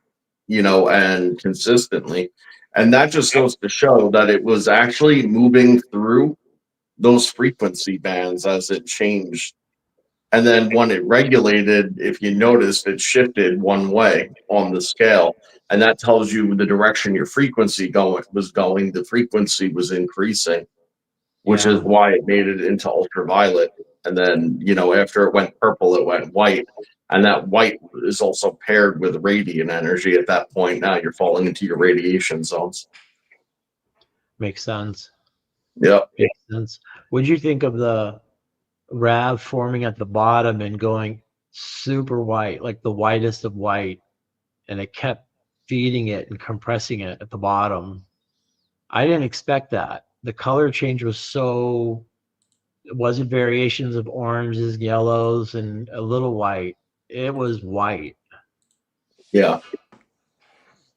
and consistently, and that just goes to show that it was actually moving through those frequency bands as it changed. And then when it regulated, if you noticed, it shifted one way on the scale, and that tells you the direction your frequency was going. The frequency was increasing, which is why it made it into ultraviolet. And then, after it went purple, it went white. And that white is also paired with radiant energy at that point. Now you're falling into your radiation zones. Makes sense. Yep. Makes sense. What'd you think of the RAV forming at the bottom and going super white, like the whitest of white, and it kept feeding it and compressing it at the bottom? I didn't expect that. The color change was it wasn't variations of oranges, yellows, and a little white. It was white. Yeah.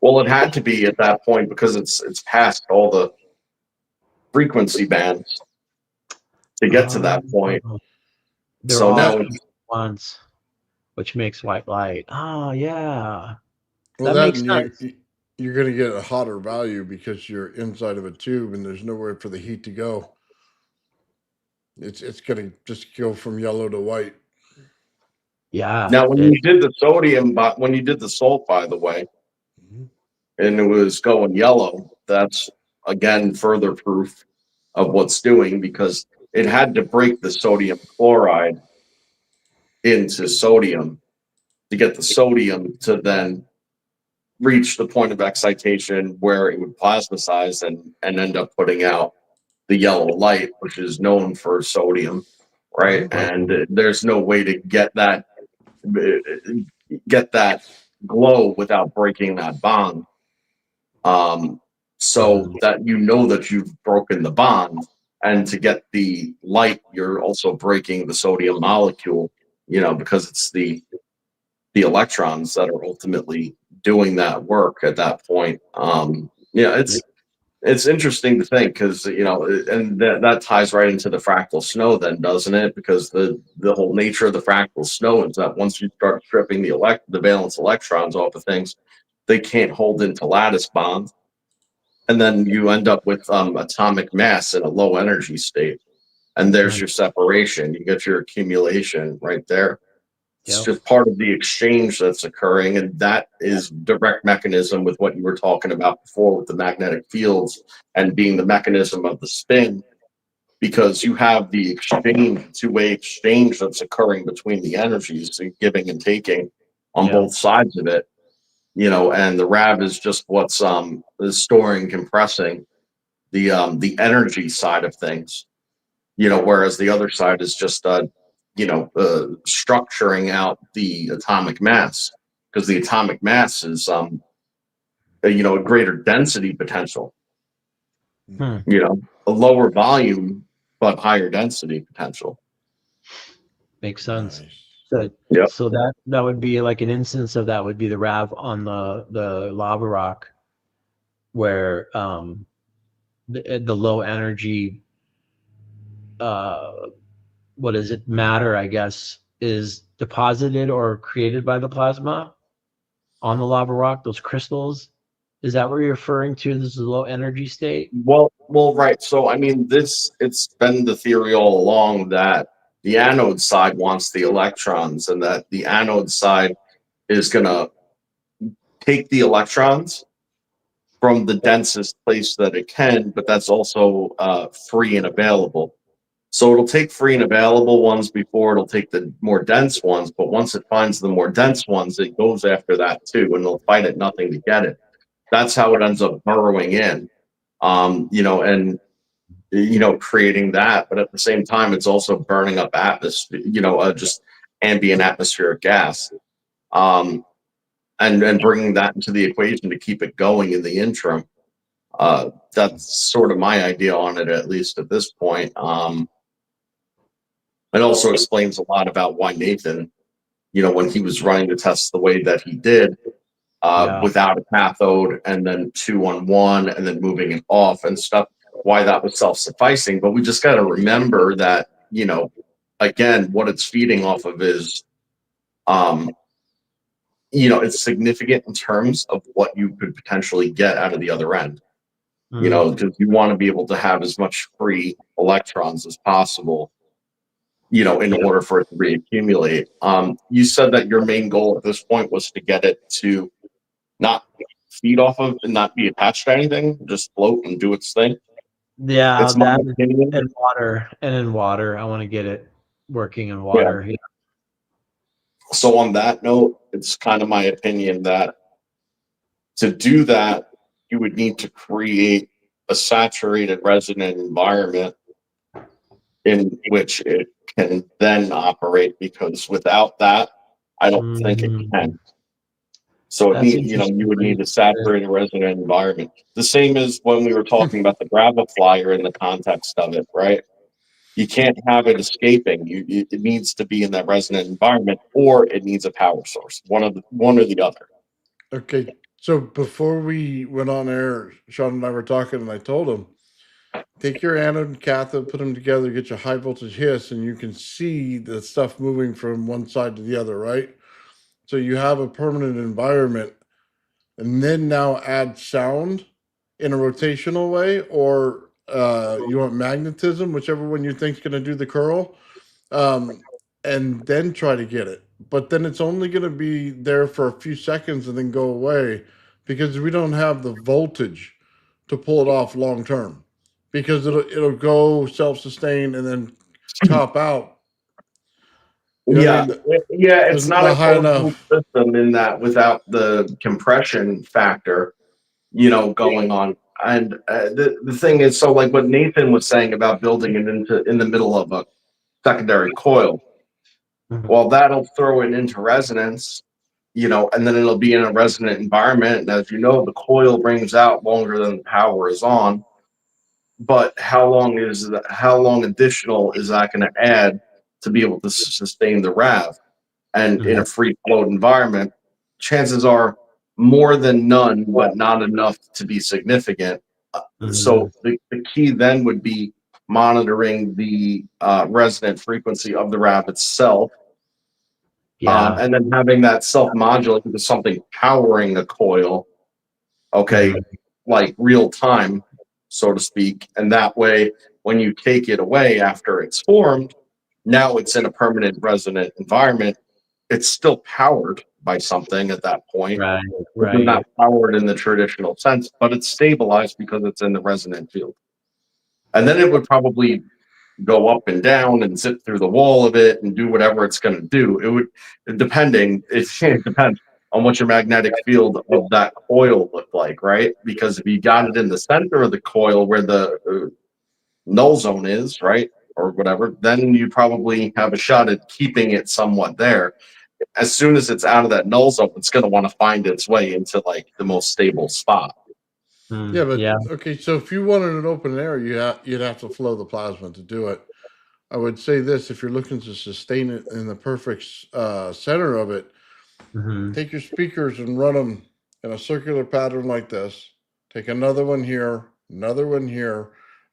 Well, it had to be at that point because it's past all the frequency bands to get to that point. They're So all now at once. which makes white light. Oh yeah, Well, that that makes and sense. you're going to get a hotter value because you're inside of a tube and there's nowhere for the heat to go. It's going to just go from yellow to white. Yeah, Now, when you did the sodium, but when you did the salt, by the way, and it was going yellow, that's again further proof of what's doing, because it had to break the sodium chloride into sodium to get the sodium to then reach the point of excitation where it would plasmatize and end up putting out the yellow light, which is known for sodium, right? And there's no way to get that glow without breaking that bond. So that you know that you've broken the bond, and to get the light, you're also breaking the sodium molecule, because it's the electrons that are ultimately doing that work at that point. It's interesting to think, because and that ties right into the fractal snow, then, doesn't it? Because the whole nature of the fractal snow is that once you start stripping the valence electrons off of things, they can't hold into lattice bonds, and then you end up with atomic mass in a low energy state, and there's your separation. You get your accumulation right there. It's just part of the exchange that's occurring, and that is direct mechanism with what you were talking about before with the magnetic fields and being the mechanism of the spin, because you have the exchange, two-way exchange that's occurring between the energies, the giving and taking on both sides of it, and the RAV is just what's is storing, compressing the energy side of things, whereas the other side is just structuring out the atomic mass, because the atomic mass is a greater density potential, a lower volume but higher density potential. Makes sense. Nice. So that would be like an instance of that would be the RAV on the lava rock, where the low energy what is it, matter, I guess, is deposited or created by the plasma on the lava rock, those crystals. Is that what you're referring to? This is a low energy state? Well, right. So, I mean, it's been the theory all along that the anode side wants the electrons, and that the anode side is going to take the electrons from the densest place that it can, but that's also free and available. So it'll take free and available ones before it'll take the more dense ones, but once it finds the more dense ones, it goes after that too, and they'll fight at nothing to get it. That's how it ends up burrowing in, and creating that. But at the same time, it's also burning up atmosphere, just ambient atmospheric gas, and bringing that into the equation to keep it going in the interim. That's sort of my idea on it, at least at this point. It also explains a lot about why Nathan, when he was running the tests the way that he did, without a cathode, and then 2-on-1, and then moving it off and stuff, why that was self-sufficing. But we just got to remember that, again, what it's feeding off of is, it's significant in terms of what you could potentially get out of the other end. Because you want to be able to have as much free electrons as possible, in order for it to reaccumulate. You said that your main goal at this point was to get it to not feed off of and not be attached to anything, just float and do its thing. Yeah, It's my that opinion. and water. And in water. I want to get it working in water. Yeah. So on that note, it's kind of my opinion that to do that, you would need to create a saturated resonant environment in which it can then operate, because without that, I don't think it can. So it you would need a saturated resonant environment. The same as when we were talking about the gravel flyer in the context of it, right? You can't have it escaping. It needs to be in that resonant environment, or it needs a power source. One or the other. Okay. So before we went on air, Shawn and I were talking, and I told him, take your anode and cathode, put them together, get your high voltage hiss, and you can see the stuff moving from one side to the other, right? So you have a permanent environment, and then now add sound in a rotational way, or you want magnetism, whichever one you think is going to do the curl, um, and then try to get it. But then it's only going to be there for a few seconds and then go away because we don't have the voltage to pull it off long term. Because it'll go self sustain and then top out. You know what I Yeah, mean? yeah, it's There's not a not high closed loop enough. system in that without the compression factor, going on. And the thing is, so like what Nathan was saying about building it into in the middle of a secondary coil, Mhm. well, that'll throw it into resonance, and then it'll be in a resonant environment. And as you know, the coil rings out longer than the power is on. But how long additional is that going to add to be able to sustain the RAV? And in Mhm. a free float environment, chances are more than none, but not enough to be significant. So Mhm. the key then would be monitoring the resonant frequency of the RAV itself, Yeah. and then having that self-modulate with something powering a coil, okay, Mhm. like real time, so to speak. And that way, when you take it away after it's formed, now it's in a permanent resonant environment. It's still powered by something at that point. Right. It's Right. not powered in the traditional sense, but it's stabilized because it's in the resonant field. And then it would probably go up and down and zip through the wall of it and do whatever it's going to do. It depends on what your magnetic field of that coil looked like, right? Because if you got it in the center of the coil where the null zone is, right, or whatever, then you probably have a shot at keeping it somewhat there. As soon as it's out of that null zone, it's going to want to find its way into like the most stable spot. Yeah, but Yeah. okay. So if you wanted an open air, you'd have to flow the plasma to do it. I would say this: if you're looking to sustain it in the perfect center of it, Mhm. take your speakers and run them in a circular pattern like this. Take another one here,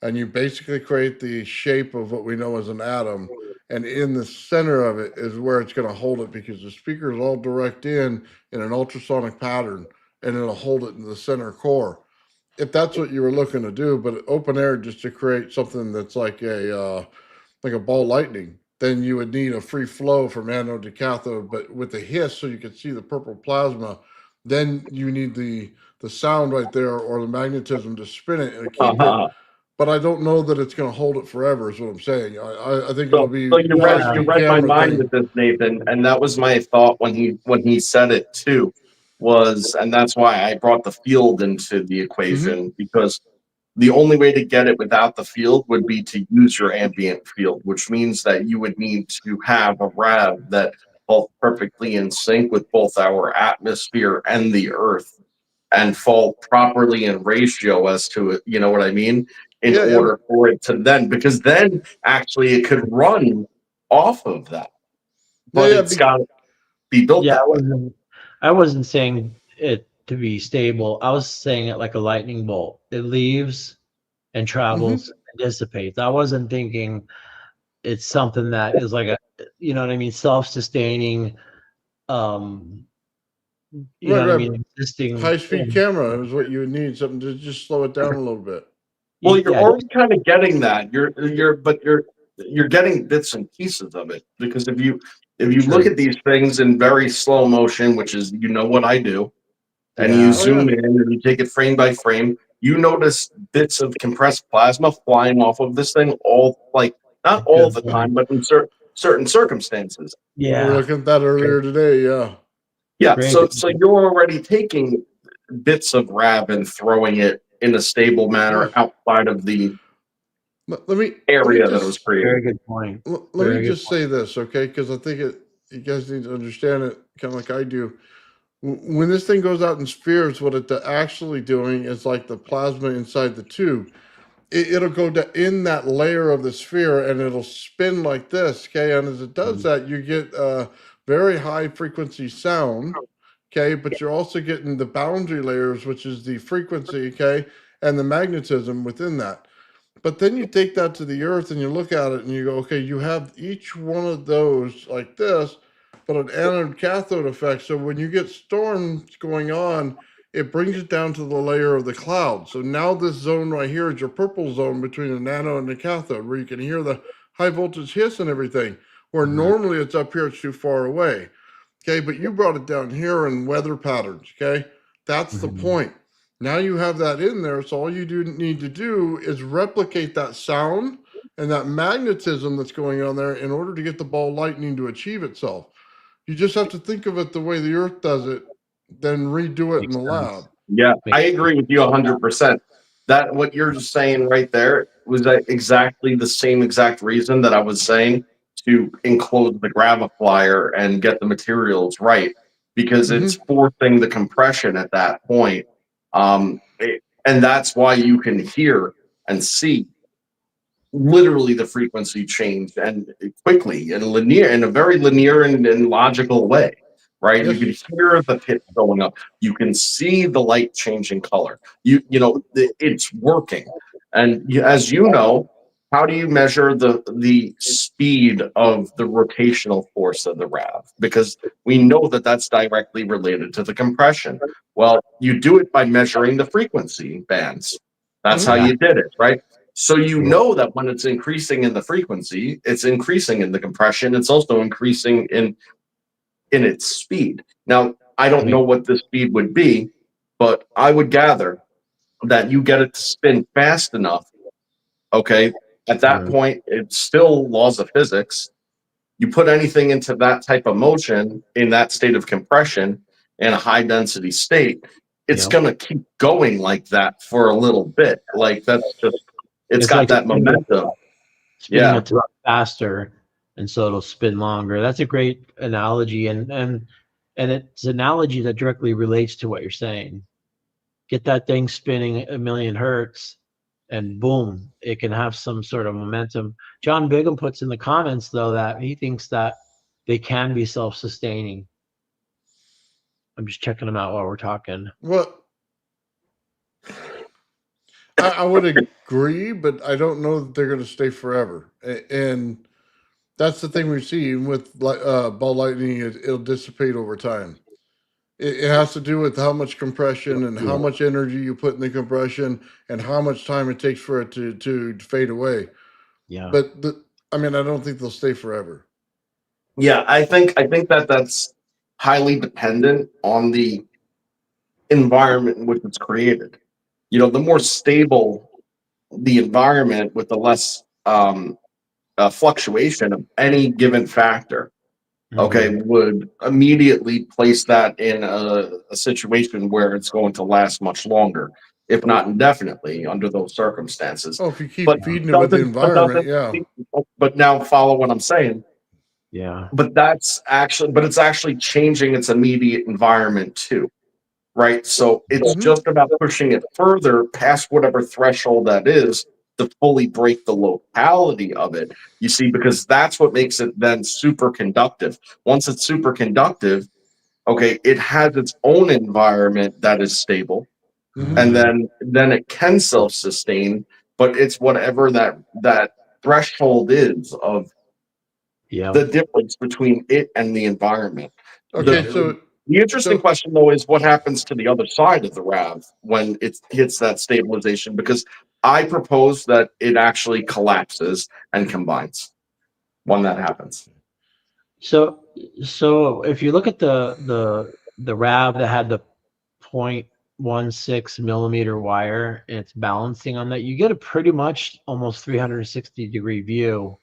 and you basically create the shape of what we know as an atom. And in the center of it is where it's going to hold it because the speaker is all direct in an ultrasonic pattern, and it'll hold it in the center core. If that's what you were looking to do, but open air just to create something that's like a ball lightning, then you would need a free flow from anode to cathode, but with the hiss so you could see the purple plasma, then you need the sound right there or the magnetism to spin it and keep it. Uh-huh. But I don't know that it's going to hold it forever. Is what I'm saying. I think it'll So be you high read Yeah. you speed read my camera mind thing. with this, Nathan, and that was my thought when he said it too. And that's why I brought the field into the Hmm. equation, because the only way to get it without the field would be to use your ambient field, which means that you would need to have a RAV that falls perfectly in sync with both our atmosphere and the Earth and fall properly in ratio as to it, you know what I mean? In Yeah, yeah, order for it to then, because then actually it could run off of that, yeah, but yeah. it's got to be built Yeah. that way. I wasn't saying it to be stable. I was saying it like a lightning bolt. It leaves and travels Hmm. and dissipates. I wasn't thinking it's something that is like a, you know what I mean, self-sustaining, um, you Right, know what I right. mean, existing High speed in, camera is what you would need. Something to just slow it down a little bit. Well, you're yeah, already kind of getting that. You're getting bits and pieces of it, because if you look true. at these things in very slow motion, which is what I do, and you Yeah. Oh zoom yeah, in and you take it frame by frame, you notice bits of compressed plasma flying off of this thing, all like not all Good the point. time, but in certain circumstances. we were Yeah. looking at that Great, earlier today. Yeah. Yeah, great. so you're already taking bits of RAV and throwing it in a stable Yeah. manner outside of the Let me area that it was just Very created. good point. let me Very good just point. say this, okay? Because I think you guys need to understand it, kind of like I do. When this thing goes out in spheres, what it's actually doing is like the plasma inside the tube. It'll go in that layer of the sphere and it'll spin like this, okay? And as it does Mhm. that, you get very high frequency sound, okay? But you're also getting the boundary layers, which is the frequency, okay, and the magnetism within that. But then you take that to the earth and you look at it and you go, okay, you have each one of those like this, but an anode cathode effect. So when you get storms going on, it brings it down to the layer of the cloud. So now this zone right here is your purple zone between the anode and the cathode, where you can hear the high voltage hiss and everything, where normally it's up here, it's too far away. Okay, but you brought it down here in weather patterns. Okay, that's the point. Now you have that in there, so all you need to do is replicate that sound and that magnetism that's going on there in order to get the ball lightning to achieve itself. You just have to think of it the way the Earth does it, then redo it in the lab. Yeah, I agree with you 100%. That what you're just saying right there was exactly the same exact reason that I was saying to enclose the gravifier and get the materials right, because it's forcing the compression at that point. And that's why you can hear and see literally the frequency change and quickly and linear in a very linear and logical way, right? Yes. You can hear the pitch going up. You can see the light changing color. You know it's working. And as you know, how do you measure the speed of the rotational force of the RAV? Because we know that that's directly related to the compression. Well, you do it by measuring the frequency bands. That's how you did it, right? So you know that when it's increasing in the frequency, it's increasing in the compression. It's also increasing in its speed. Now, I don't know what the speed would be, but I would gather that you get it to spin fast enough. Okay, at that point, it's still laws of physics. You put anything into that type of motion in that state of compression in a high density state, it's going to keep going like that for a little bit. Like that's just, it's got like that momentum. Spinning it to faster, and so it'll spin longer. That's a great analogy, and it's an analogy that directly relates to what you're saying. Get that thing spinning a million hertz, and boom, it can have some sort of momentum. John Bigham puts in the comments, though, that he thinks that they can be self-sustaining. I'm just checking them out while we're talking. Well, I would agree, but I don't know that they're going to stay forever. And that's the thing we see with ball lightning. It'll dissipate over time. It has to do with how much compression and how much energy you put in the compression and how much time it takes for it to fade away. Yeah. But I mean, I don't think they'll stay forever. Yeah, I think that that's highly dependent on the environment in which it's created. You know, the more stable the environment with the less fluctuation of any given factor, okay, would immediately place that in a situation where it's going to last much longer, if not indefinitely, under those circumstances. Oh, if you keep feeding it with the environment, yeah. But now follow what I'm saying. Yeah. But it's actually changing its immediate environment too. Right. So it's just about pushing it further past whatever threshold that is to fully break the locality of it. You see, because that's what makes it then superconductive. Once it's superconductive, okay, it has its own environment that is stable. And then it can self-sustain, but it's whatever that threshold is of the difference between it and the environment. Okay, The interesting question, though, is what happens to the other side of the RAV when it hits that stabilization? Because I propose that it actually collapses and combines when that happens. So if you look at the RAV that had the 0.16 millimeter wire and it's balancing on that, you get a pretty much almost 360-degree view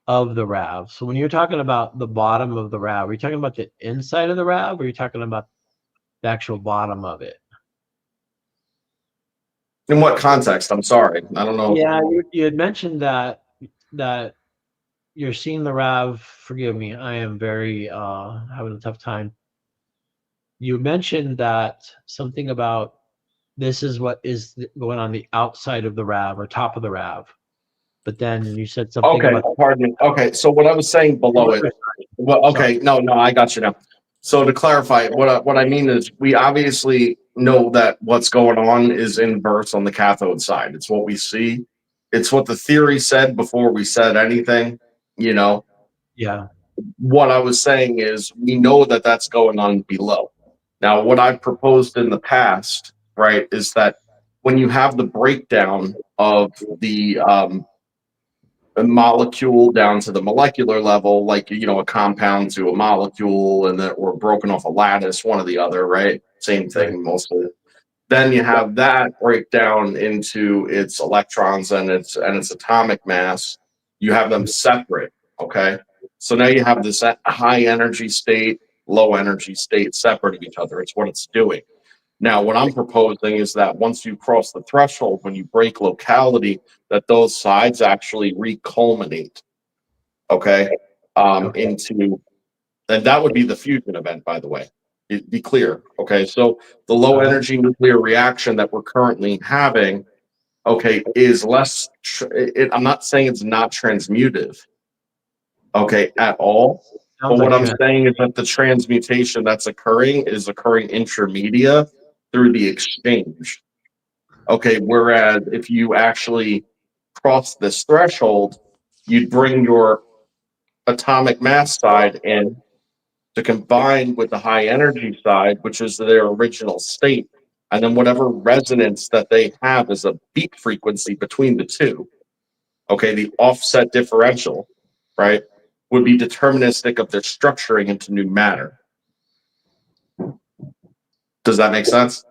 of the RAV. So when you're talking about the bottom of the RAV, are you talking about the inside of the RAV, or are you talking about the actual bottom of it? In what context? I'm sorry, I don't know. Yeah, you had mentioned that you're seeing the RAV. Forgive me, I am very having a tough time. You mentioned that something about this is what is going on the outside of the RAV or top of the RAV. But then you said something. Okay, about pardon me. Okay, so what I was saying below it. Well, okay, no, I got you now. So to clarify, what I mean is, we obviously know that what's going on is inverse on the cathode side. It's what we see. It's what the theory said before we said anything. You know. Yeah. what I was saying is we know that that's going on below. Now, what I've proposed in the past, right, is that when you have the breakdown of a molecule down to the molecular level, like, you know, a compound to a molecule, and that we're broken off a lattice, one or the other, right? Same thing Right. mostly. Then you have that breakdown into its electrons and its atomic mass. You have them separate. Okay, so now you have this high energy state, low energy state separate of each other. It's what it's doing. Now, what I'm proposing is that once you cross the threshold, when you break locality, that those sides actually reculminate. Okay, into, and that would be the fusion event, by the way. Be clear. Okay, so the low energy nuclear reaction that we're currently having, okay, is less. I'm not saying it's not transmutive, okay, at all. But what I'm saying is that the transmutation that's occurring is occurring intramedia through the exchange. Okay, whereas if you actually cross this threshold, you'd bring your atomic mass side in to combine with the high energy side, which is their original state. And then whatever resonance that they have is a beat frequency between the two. Okay, the offset differential, right, would be deterministic of their structuring into new matter. Does that make sense?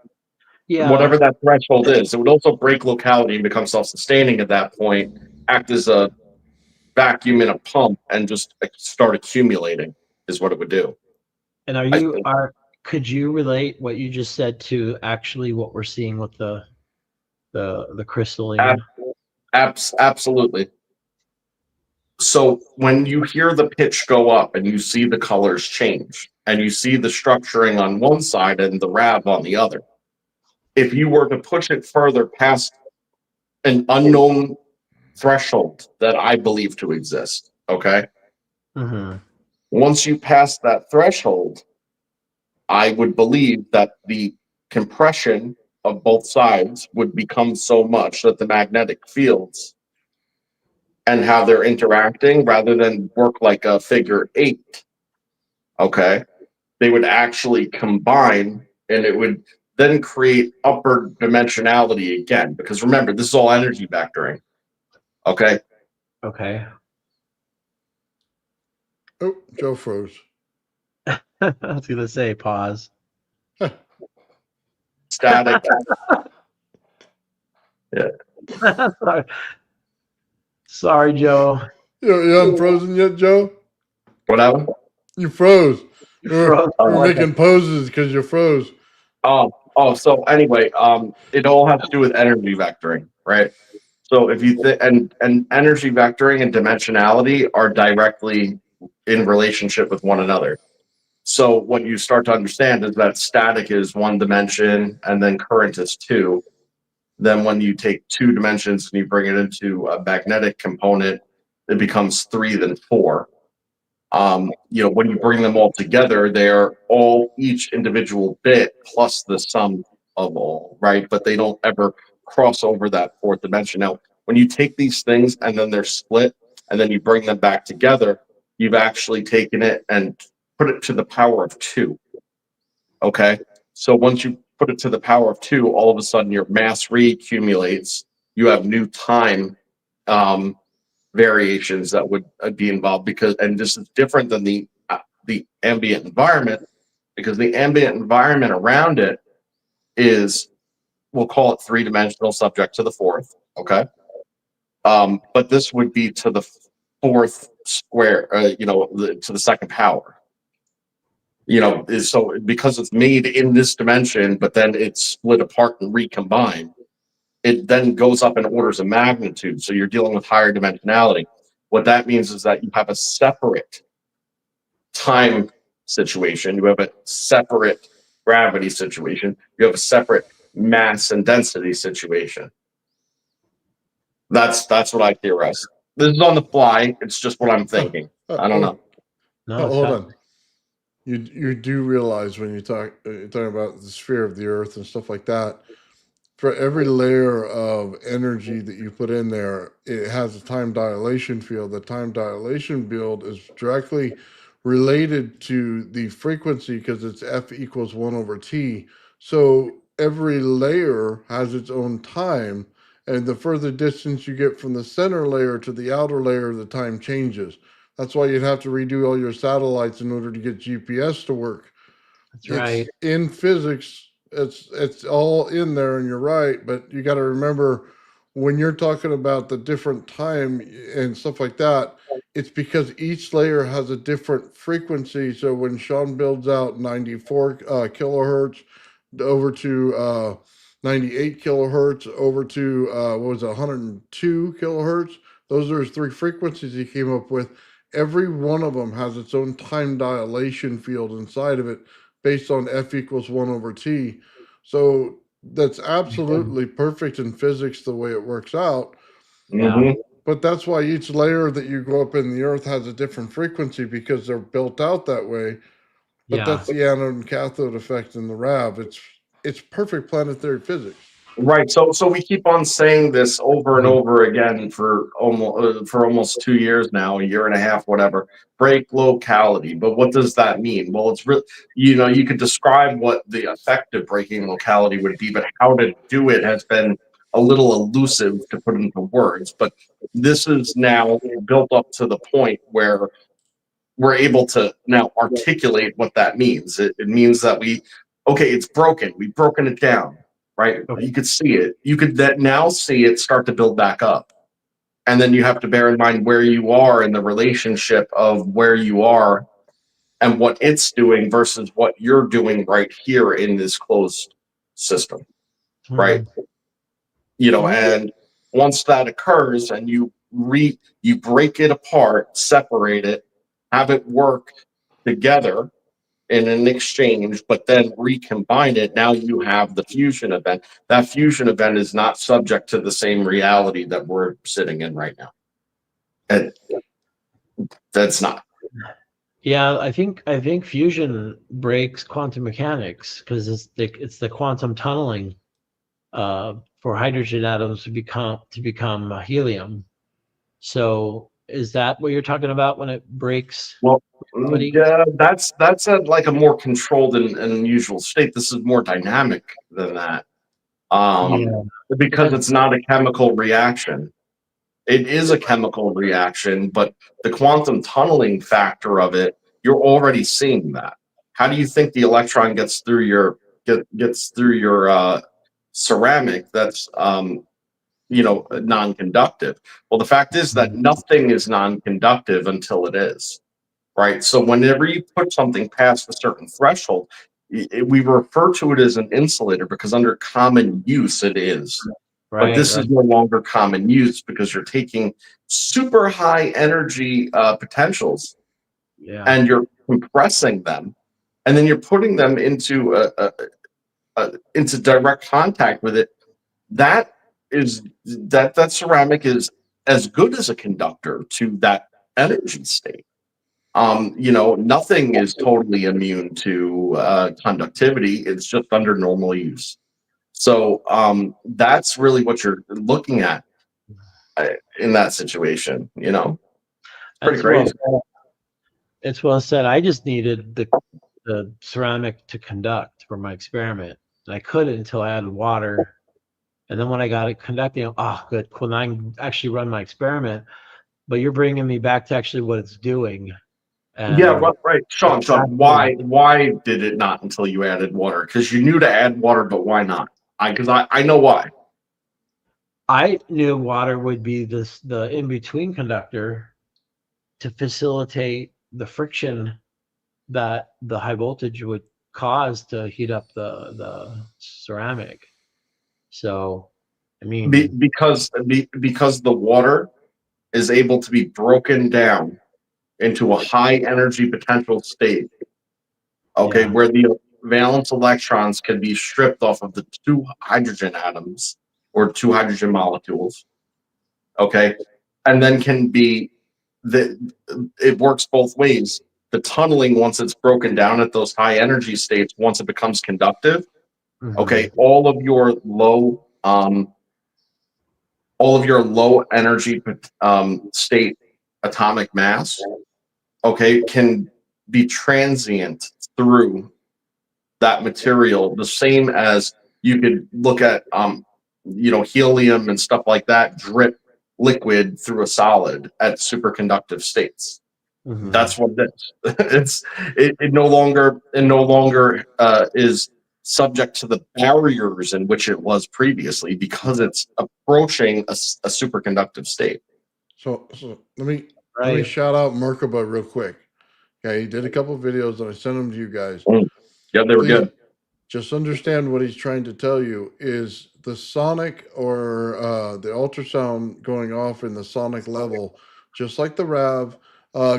Yeah. Whatever that threshold is, it would also break locality and become self-sustaining at that point, act as a vacuum in a pump, and just start accumulating is what it would do. And could you relate what you just said to actually what we're seeing with the crystalline? Absolutely. So when you hear the pitch go up and you see the colors change and you see the structuring on one side and the RAV on the other, if you were to push it further past an unknown threshold that I believe to exist, okay? Mm-hmm. Once you pass that threshold, I would believe that the compression of both sides would become so much that the magnetic fields and how they're interacting, rather than work like a figure eight, okay, they would actually combine, and it would then create upper dimensionality again. Because remember, this is all energy vectoring. Okay. Okay. Oh, Joe froze. I was gonna say pause. Static. Yeah. Sorry, Joe. You haven't frozen yet, Joe? Whatever. You froze. You're okay. making poses because you froze. Oh, so anyway, it all has to do with energy vectoring, right? So if you and energy vectoring and dimensionality are directly in relationship with one another. So what you start to understand is that static is one dimension and then current is two. Then when you take two dimensions and you bring it into a magnetic component, it becomes three, then four. You know, when you bring them all together, they're all each individual bit plus the sum of all, right? But they don't ever cross over that fourth dimension. Now, when you take these things and then they're split and then you bring them back together, you've actually taken it and put it to the power of two. Okay. So once you put it to the power of two, all of a sudden your mass reaccumulates. You have new time variations that would be involved, because, and this is different than the ambient environment, because the ambient environment around it is, we'll call it three-dimensional, subject to the fourth. Okay. But this would be to the fourth square, you know, to the second power. You know, so because it's made in this dimension, but then it's split apart and recombined, it then goes up in orders of magnitude. So you're dealing with higher dimensionality. What that means is that you have a separate time situation. You have a separate gravity situation. You have a separate mass and density situation. That's what I theorize. This is on the fly. It's just what I'm thinking. I don't know. No, Hold on. You do realize when you're talking about the sphere of the Earth and stuff like that, for every layer of energy that you put in there, it has a time dilation field. The time dilation field is directly related to the frequency because it's F equals 1 over T. So every layer has its own time. And the further distance you get from the center layer to the outer layer, the time changes. That's why you'd have to redo all your satellites in order to get GPS to work. That's It's right. in physics. It's all in there, and you're right. But you got to remember when you're talking about the different time and stuff like that, it's because each layer has a different frequency. So when Shawn builds out 94 kilohertz over to 98 kilohertz over to what was it, 102 kilohertz, those are his three frequencies he came up with. Every one of them has its own time dilation field inside of it based on F equals 1 over T. So that's absolutely perfect in physics the way it works out. Mhm. But that's why each layer that you go up in the earth has a different frequency because they're built out that way. But Yeah. that's the anode and cathode effect in the RAV. It's perfect planetary physics. Right. So we keep on saying this over and over again for almost 2 years now, a year and a half, whatever. Break locality. But what does that mean? Well, it's really, you could describe what the effective breaking locality would be, but how to do it has been a little elusive to put into words. But this is now built up to the point where we're able to now articulate what that means. It means that okay, it's broken. We've broken it down, right? Okay. You could see it. You could now see it start to build back up. And then you have to bear in mind where you are in the relationship of where you are and what it's doing versus what you're doing right here in this closed system, right? And once that occurs and you break it apart, separate it, have it work together in an exchange, but then recombine it, now you have the fusion event. That fusion event is not subject to the same reality that we're sitting in right now. And that's not. Yeah, I think fusion breaks quantum mechanics because it's the quantum tunneling for hydrogen atoms to become helium. So is that what you're talking about when it breaks? Well, gravity? yeah, that's like a more controlled and unusual state. This is more dynamic than that. Because it's not a chemical reaction. It is a chemical reaction, but the quantum tunneling factor of it, you're already seeing that. How do you think the electron gets through your ceramic that's non-conductive? Well, the fact is that nothing is non-conductive until it is, right? So whenever you put something past a certain threshold, we refer to it as an insulator because under common use it is. But this is no longer common use because you're taking super high energy potentials and you're compressing them, and then you're putting them into into direct contact with it. That ceramic is as good as a conductor to that energy state. Nothing is totally immune to conductivity. It's just under normal use. So that's really what you're looking at in that situation. Pretty crazy. It's well said. I just needed the ceramic to conduct for my experiment, and I couldn't until I added water. And then when I got it conducting, oh, good, cool. Now I can actually run my experiment. But you're bringing me back to actually what it's doing. Yeah, right. Shawn, why did it not until you added water? Because you knew to add water, but why not? Because I know why. I knew water would be the in-between conductor to facilitate the friction that the high voltage would cause to heat up the ceramic. So, I mean, because the water is able to be broken down into a high energy potential state, okay, where the valence electrons can be stripped off of the two hydrogen atoms or two hydrogen molecules, okay, and then it works both ways. The tunneling, once it's broken down at those high energy states, once it becomes conductive, okay, all of your low all of your low energy state atomic mass, okay, can be transient through that material, the same as you could look at helium and stuff like that drip liquid through a solid at superconductive states. Mhm. That's what it is. It no longer is subject to the barriers in which it was previously, because it's approaching a superconductive state. So let me Right. shout out Merkaba real quick. Okay, he did a couple of videos and I sent them to you guys. Yeah, they were Please good. just understand what he's trying to tell you is the sonic or the ultrasound going off in the sonic level, just like the RAV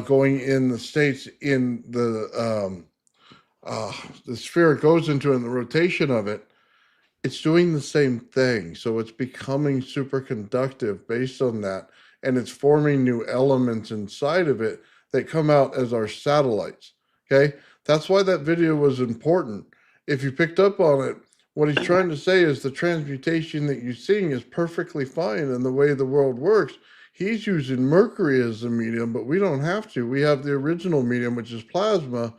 going in the states in the sphere it goes into and the rotation of it. It's doing the same thing. So it's becoming superconductive based on that. And it's forming new elements inside of it that come out as our satellites. Okay. That's why that video was important. If you picked up on it, what he's trying to say is the transmutation that you're seeing is perfectly fine in the way the world works. He's using mercury as a medium, but we don't have to. We have the original medium, which is plasma,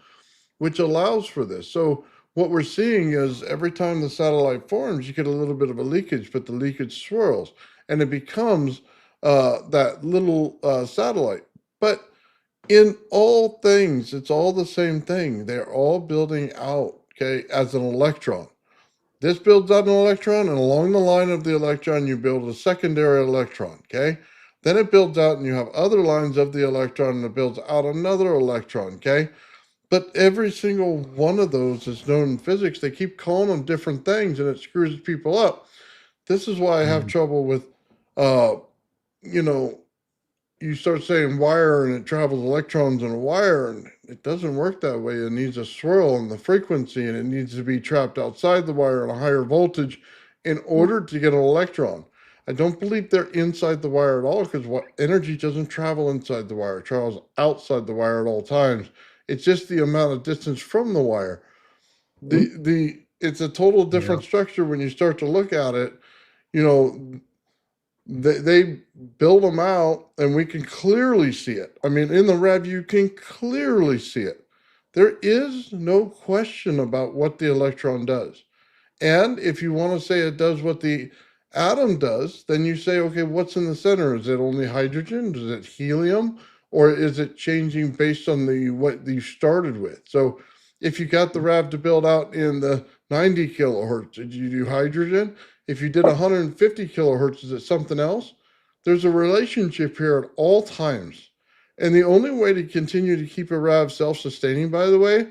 which allows for this. So what we're seeing is every time the satellite forms, you get a little bit of a leakage, but the leakage swirls and it becomes that little satellite. But in all things, it's all the same thing. They're all building out, okay, as an electron. This builds out an electron, and along the line of the electron, you build a secondary electron, okay? Then it builds out, and you have other lines of the electron, and it builds out another electron, okay? But every single one of those is known in physics. They keep calling them different things, and it screws people up. This is why I have trouble with, you know, you start saying wire and it travels electrons in a wire, and it doesn't work that way. It needs a swirl in the frequency, and it needs to be trapped outside the wire at a higher voltage in order to get an electron. I don't believe they're inside the wire at all, because what energy doesn't travel inside the wire, it travels outside the wire at all times. It's just the amount of distance from the wire. It's a total different structure when you start to look at it. You know, they build them out and we can clearly see it. I mean, in the RAV, you can clearly see it. There is no question about what the electron does. And if you want to say it does what the atom does, then you say, okay, what's in the center? Is it only hydrogen? Is it helium? Or is it changing based on what you started with? So if you got the RAV to build out in the 90 kilohertz, did you do hydrogen? If you did 150 kilohertz, is it something else? There's a relationship here at all times. And the only way to continue to keep a RAV self-sustaining, by the way,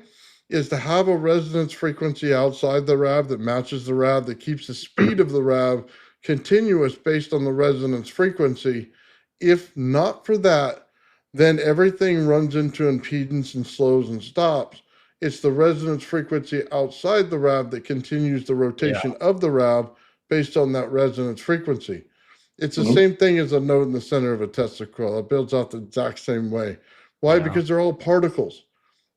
is to have a resonance frequency outside the RAV that matches the RAV, that keeps the speed of the RAV continuous based on the resonance frequency. If not for that, then everything runs into impedance and slows and stops. It's the resonance frequency outside the RAV that continues the rotation of the RAV based on that resonance frequency. It's the same thing as a node in the center of a Tesla coil. It builds out the exact same way. Why? Because they're all particles.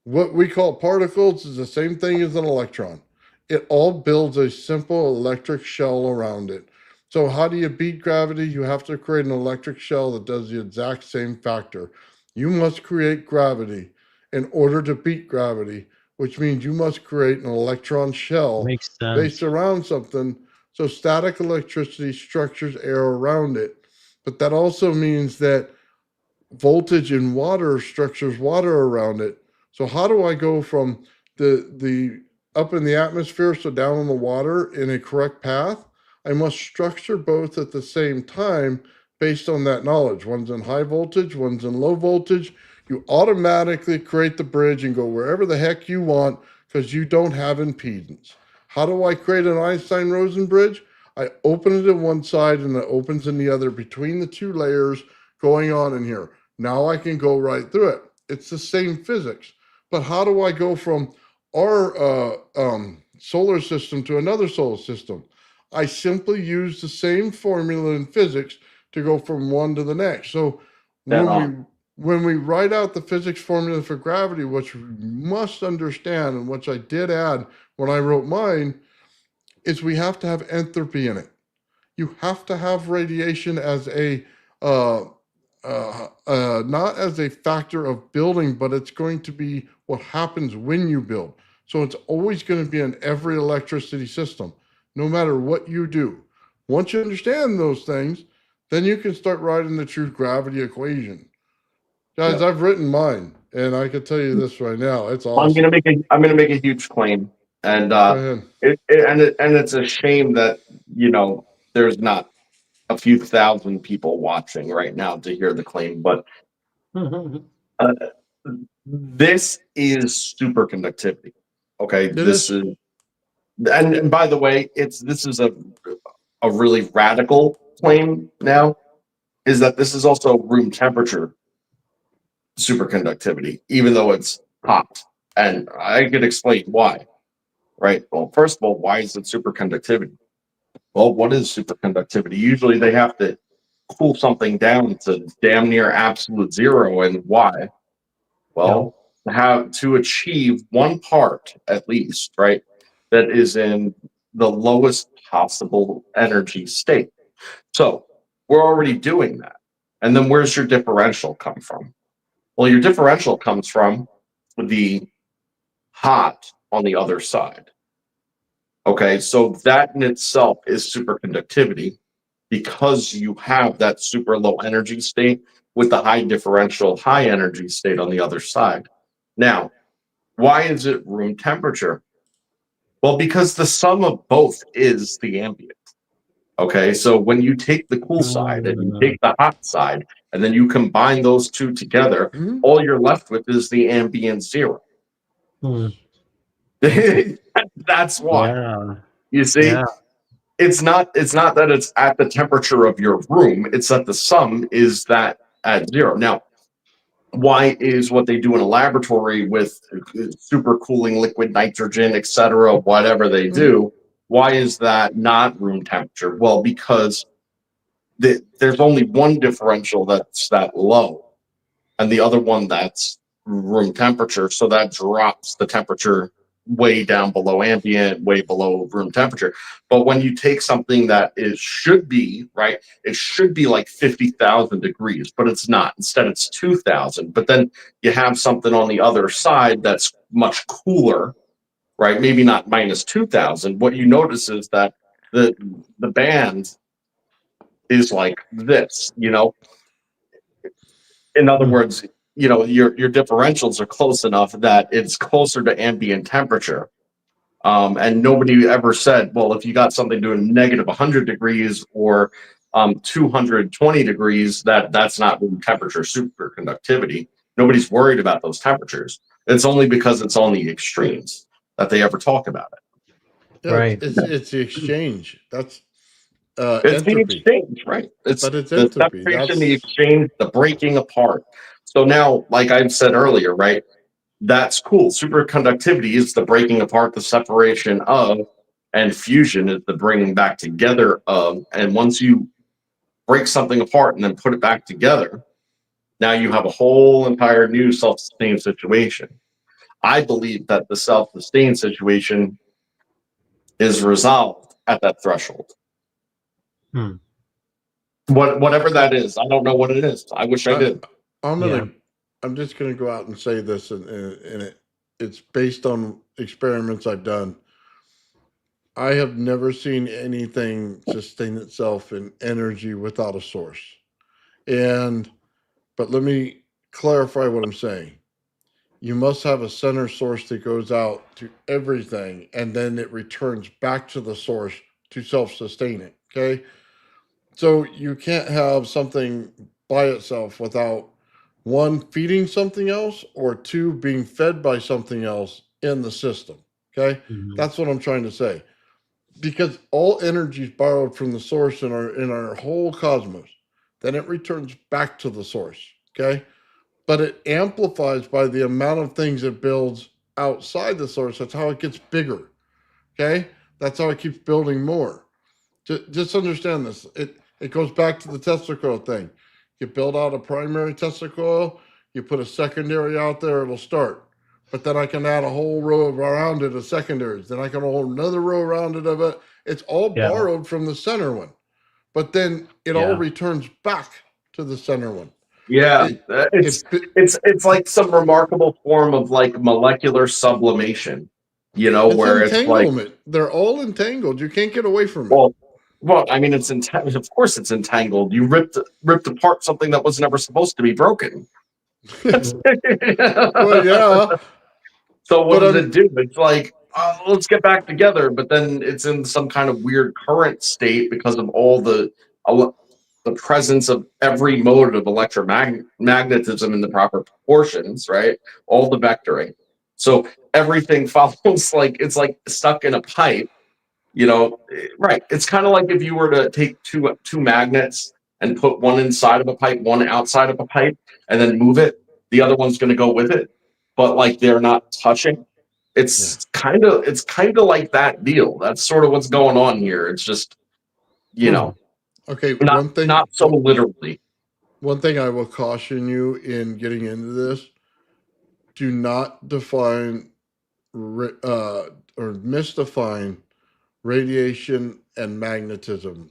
What we call particles is the same thing as an electron. It all builds a simple electric shell around it. So how do you beat gravity? You have to create an electric shell that does the exact same factor. You must create gravity in order to beat gravity, which means you must create an electron shell Makes sense. based around something. So static electricity structures air around it. But that also means that voltage in water structures water around it. So how do I go from the up in the atmosphere, so down in the water, in a correct path? I must structure both at the same time based on that knowledge. One's in high voltage, one's in low voltage. You automatically create the bridge and go wherever the heck you want because you don't have impedance. How do I create an Einstein-Rosen bridge? I open it in one side and it opens in the other between the two layers going on in here. Now I can go right through it. It's the same physics. But how do I go from our solar system to another solar system? I simply use the same formula in physics to go from one to the next. So when we write out the physics formula for gravity, which we must understand, and which I did add when I wrote mine, is we have to have entropy in it. you have to have radiation as a not as a factor of building, but it's going to be what happens when you build. So it's always going to be in every electricity system, no matter what you do. Once you understand those things, then you can start writing the true gravity equation. Guys, I've written mine, and I can tell you this right now. It's awesome. I'm gonna make a huge claim, and Go ahead. and it's a shame that there's not a few thousand people watching right now to hear the claim, but uh, this is superconductivity. Okay, this is, and by the way, this is a really radical claim now, is that this is also room temperature superconductivity, even though it's hot. And I could explain why, right? Well, first of all, why is it superconductivity? Well, what is superconductivity? Usually they have to cool something down to damn near absolute zero. And why? Well, to achieve one part, at least, right, that is in the lowest possible energy state. So we're already doing that. And then where's your differential come from? Well, your differential comes from the hot on the other side. Okay, so that in itself is superconductivity, because you have that super low energy state with the high differential, high energy state on the other side. Now, why is it room temperature? Well, because the sum of both is the ambient. Okay, so when you take the cool side and you take the hot side, and then you combine those two together, all you're left with is the ambient zero. That's why. Yeah. You see, it's not that it's at the temperature of your room, it's that the sum is that at zero. Now, why is what they do in a laboratory with super cooling liquid nitrogen, etc., whatever they do, why is that not room temperature? Well, because there's only one differential that's that low, and the other one that's room temperature. So that drops the temperature way down below ambient, way below room temperature. But when you take something that should be, right, it should be like 50,000 degrees, but it's not. Instead, it's 2,000. But then you have something on the other side that's much cooler, right? Maybe not minus 2,000. What you notice is that the band is like this, In other words, your differentials are close enough that it's closer to ambient temperature. And nobody ever said, well, if you got something doing negative 100 degrees or 220 degrees, that's not room temperature superconductivity. Nobody's worried about those temperatures. It's only because it's on the extremes that they ever talk about it. Yeah, Right. It's the exchange. That's it's entropy. the exchange, right? It's But the entropy. separation, the exchange, the breaking apart. So now, like I said earlier, right? That's cool. Superconductivity is the breaking apart, the separation of, and fusion is the bringing back together of. And once you break something apart and then put it back together, now you have a whole entire new self-sustained situation. I believe that the self-sustained situation is resolved at that threshold. Whatever that is, I don't know what it is. I wish I did. I'm just gonna go out and say this, and it's based on experiments I've done. I have never seen anything sustain itself in energy without a source. But let me clarify what I'm saying. You must have a center source that goes out to everything, and then it returns back to the source to self-sustain it. Okay. So you can't have something by itself without, one, feeding something else, or two, being fed by something else in the system. Okay. That's what I'm trying to say. Because all energy is borrowed from the source in our whole cosmos. Then it returns back to the source. Okay. But it amplifies by the amount of things it builds outside the source. That's how it gets bigger. Okay. That's how it keeps building more. Just understand this. It goes back to the Tesla coil thing. You build out a primary Tesla coil, you put a secondary out there, it'll start. But then I can add a whole row around it of secondaries. Then I can hold another row around it of it. It's all borrowed from the center one. but then it all Yeah. returns back to the center one. Yeah, It, it's like some remarkable form of like molecular sublimation, you know, it's where it's like, entanglement. They're all entangled. You can't get away from it. well, I mean, of course it's entangled. You ripped apart something that was never supposed to be broken. Well, yeah, So what but does it do? It's like, let's get back together, but then it's in some kind of weird current state because of all the presence of every mode of electromagnetism in the proper proportions, right? All the vectoring. So everything follows like it's like stuck in a pipe, you know, right? It's kind of like if you were to take two magnets and put one inside of a pipe, one outside of a pipe, and then move it. The other one's going to go with it, but like they're not touching. It's kind of like that deal. That's sort of what's going on here. It's just, you know, okay. not so literally. One thing I will caution you in getting into this: do not define or misdefine radiation and magnetism,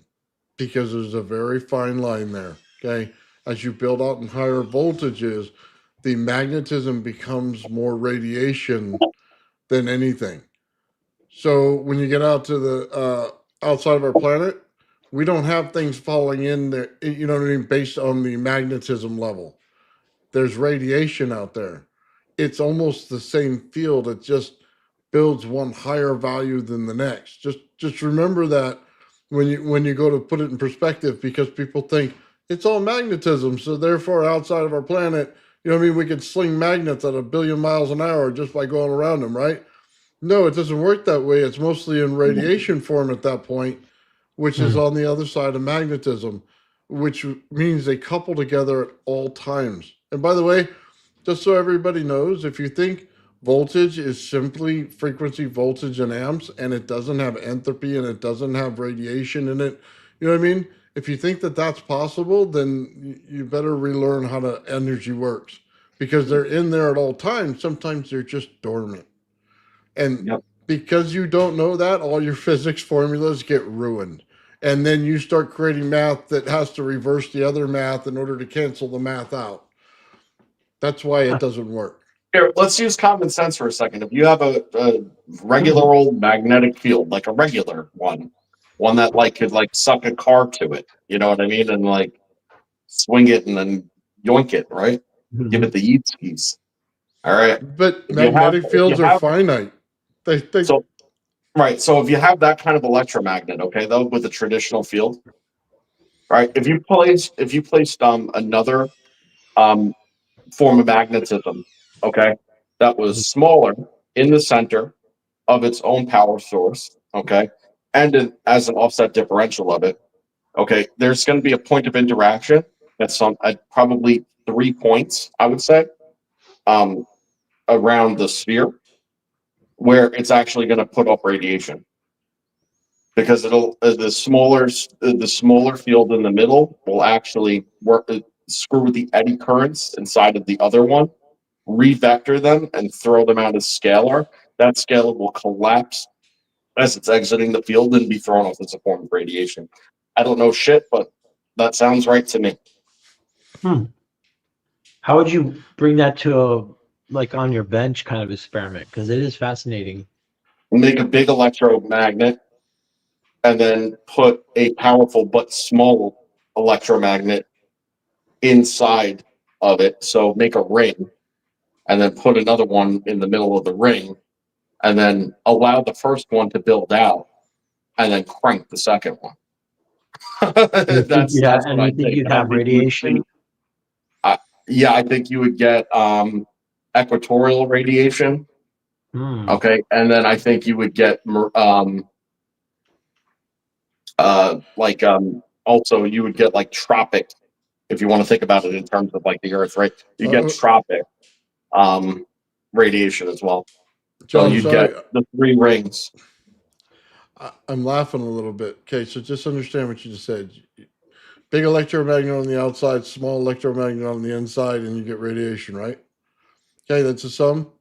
because there's a very fine line there. Okay, as you build out in higher voltages, the magnetism becomes more radiation than anything. So when you get out to the outside of our planet, we don't have things falling in there, you know what I mean, based on the magnetism level. There's radiation out there. It's almost the same field. It just builds one higher value than the next. Just remember that when you go to put it in perspective, because people think it's all magnetism, so therefore outside of our planet, you know what I mean, we could sling magnets at 1,000,000,000 miles an hour just by going around them, right? No, it doesn't work that way. It's mostly in radiation form at that point, which is on the other side of magnetism, which means they couple together at all times. And by the way, just so everybody knows, if you think voltage is simply frequency, voltage, and amps, and it doesn't have entropy and it doesn't have radiation in it, you know what I mean? If you think that that's possible, then you better relearn how the energy works, because they're in there at all times. Sometimes they're just dormant. And because you don't know that, all your physics formulas get ruined. And then you start creating math that has to reverse the other math in order to cancel the math out. That's why it doesn't work. Here, let's use common sense for a second. If you have a regular old magnetic field, like a regular one that like could like suck a car to it, you know what I mean, and like swing it and then yoink it, right? Give it the yeet skis. All right. But magnetic fields are finite. So if you have that kind of electromagnet, okay, though, with a traditional field, right? If you placed another form of magnetism, okay, that was smaller in the center of its own power source, okay, and as an offset differential of it, okay, there's going to be a point of interaction that's at probably 3 points, I would say, around the sphere, where it's actually going to put off radiation, because it'll the smaller field in the middle will actually work screw with the eddy currents inside of the other one, revector them, and throw them out as scalar. That scalar will collapse as it's exiting the field and be thrown off as a form of radiation. I don't know shit, but that sounds right to me. How would you bring that to a like on your bench kind of experiment? Because it is fascinating. Make a big electromagnet and then put a powerful but small electromagnet inside of it. So make a ring and then put another one in the middle of the ring, and then allow the first one to build out, and then crank the second one. That's You what I think think. you'd have radiation? Yeah, I think you would get equatorial radiation. Okay, and then I think you would get also you would get like tropic, if you want to think about it in terms of like the Earth, right? You get tropic radiation as well. John, so you'd get the 3 rings. I'm laughing a little bit. Okay, so just understand what you just said. Big electromagnet on the outside, small electromagnet on the inside, and you get radiation, right? Okay, that's a sum.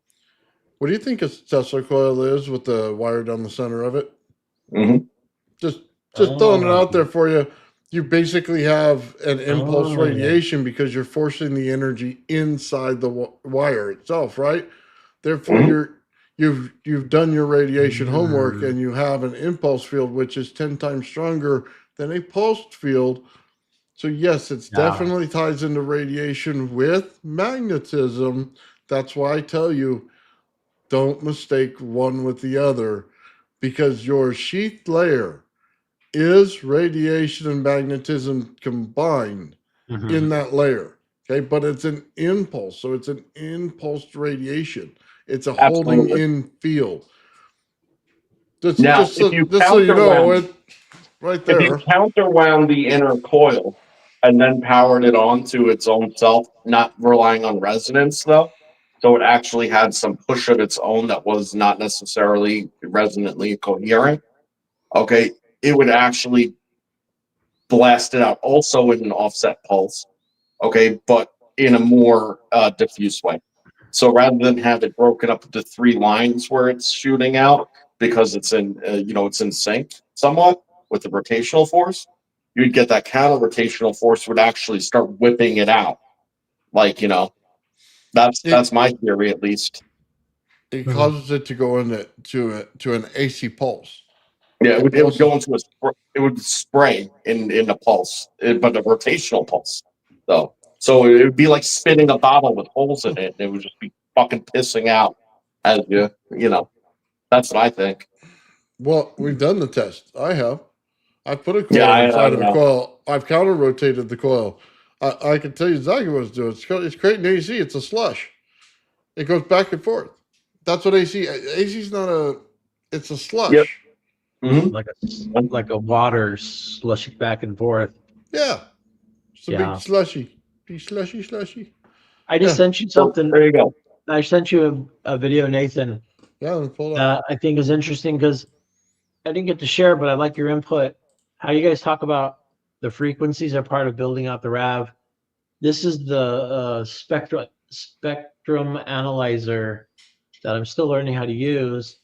What do you think a Tesla coil is with the wire down the center of it? Mm-hmm. Just throwing it out there for you. You basically have an impulse Oh. radiation because you're forcing the energy inside the wire itself, right? Therefore, Mhm. you've done your radiation homework, and you have an impulse field which is 10 times stronger than a pulsed field. So yes, it's Yeah. definitely ties into radiation with magnetism. That's why I tell you, don't mistake one with the other, because your sheath layer is radiation and magnetism combined in Mhm. that layer. Okay, but it's an impulse, so it's an impulsed radiation. It's a holding Absolutely. in field. Just, Now, just, so, just so you know, it right if you there. counterwound the inner coil and then powered it on to its own self, not relying on resonance though, so it actually had some push of its own that was not necessarily resonantly coherent. Okay, it would actually blast it out also in an offset pulse. Okay, but in a more diffuse way. So rather than have it broken up into three lines where it's shooting out because it's in it's in sync somewhat with the rotational force, you'd get that counter rotational force would actually start whipping it out. Like It that's my theory at least. it Mhm. causes it to go into to an AC pulse. Yeah, Okay, it would pulses. go into it would spray in a pulse, but a rotational pulse though. So it would be like spinning a bottle with holes in it, and it would just be fucking pissing out as you. That's what I think. Well, we've done the test. I have. I put a Yeah, coil I inside of a know. coil. I've counter rotated the coil. I can tell you exactly what it's doing. It's creating AC. It's a slush. It goes back and forth. That's what AC is not a. It's a Yep. slush. Hmm. Like a water slushing back and forth. Yeah, it's a big Yeah. slushy. Be slushy, slushy. I just Yeah, sent you So something. there you go. I sent you a video, Nathan, yeah. Let me pull it up. that I think is interesting because I didn't get to share, but I like your input. How you guys talk about the frequencies are part of building out the RAV. This is the spectrum analyzer that I'm still learning how to use,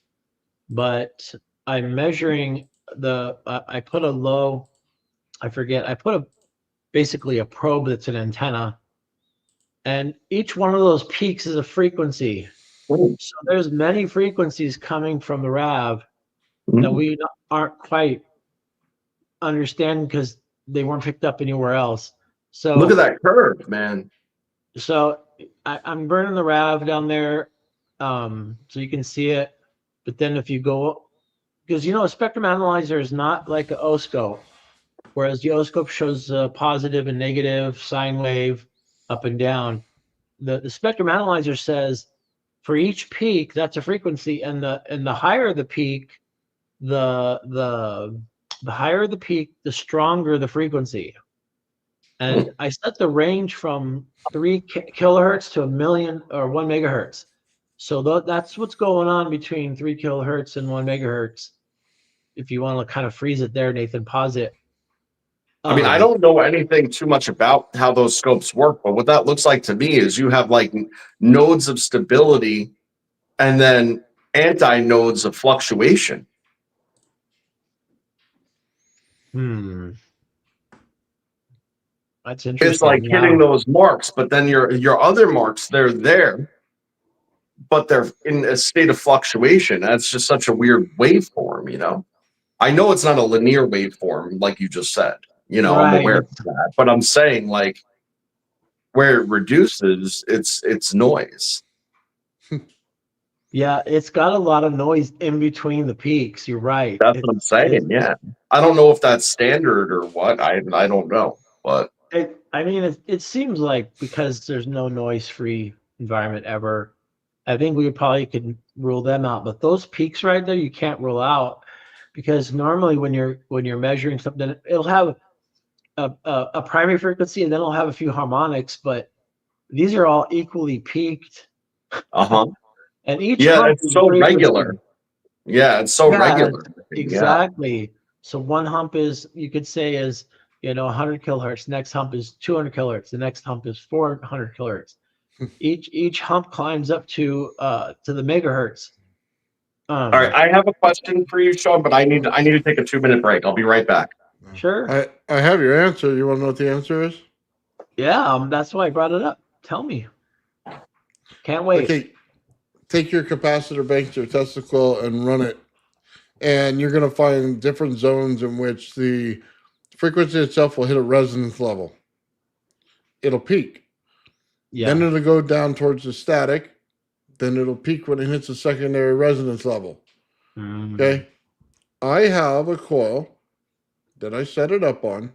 but I'm measuring I put a low, I forget, I put basically a probe that's an antenna, and each one of those peaks is a frequency. Mm. So there's many frequencies coming from the RAV that Mhm. we aren't quite understanding because they weren't picked up anywhere else. Look at So that curve, man. I'm burning the RAV down there, so you can see it. But then if you go, because a spectrum analyzer is not like an O-scope, whereas the O-scope shows positive and negative sine wave up and down. The spectrum analyzer says for each peak that's a frequency, and the higher the peak, the higher the peak, the stronger the frequency. And I set the range from 3 kilohertz to a million or 1 megahertz. So that's what's going on between 3 kilohertz and 1 megahertz. If you want to kind of freeze it there, Nathan, pause it. I mean, I don't know anything too much about how those scopes work, but what that looks like to me is you have like nodes of stability and then anti-nodes of fluctuation. That's It's like interesting. hitting Yeah. those marks, but then your other marks, they're there, but they're in a state of fluctuation. That's just such a weird waveform. I know it's not a linear waveform, like you just said. I'm Right. aware of that, but I'm saying like where it reduces, it's noise. Yeah, it's got a lot of noise in between the peaks. You're right. That's what I'm saying. Yeah, I don't know if that's standard or what. I don't know, but I mean, it seems like because there's no noise-free environment ever, I think we probably could rule them out. But those peaks right there, you can't rule out because normally when you're measuring something, it'll have a primary frequency and then it'll have a few harmonics, but these are all equally peaked, uh-huh. and each Yeah, hump it's is a so frequency. regular. Yeah, it's so Yeah, regular. Yeah. exactly. So one hump is, you could say, is 100 kilohertz. Next hump is 200 kilohertz. The next hump is 400 kilohertz. Each hump climbs up to the megahertz. All right, I have a question for you, Shawn, but I need to take a 2-minute break. I'll be right back. All Sure. I have your answer. You want to know what the answer is? Yeah, that's why I brought it up. Tell me. Can't wait. Okay, take your capacitor bank to your Tesla coil and run it, and you're going to find different zones in which the frequency itself will hit a resonance level. It'll peak. Yeah. Then it'll go down towards the static. Then it'll peak when it hits a secondary resonance level. Mm. Okay. I have a coil that I set it up on,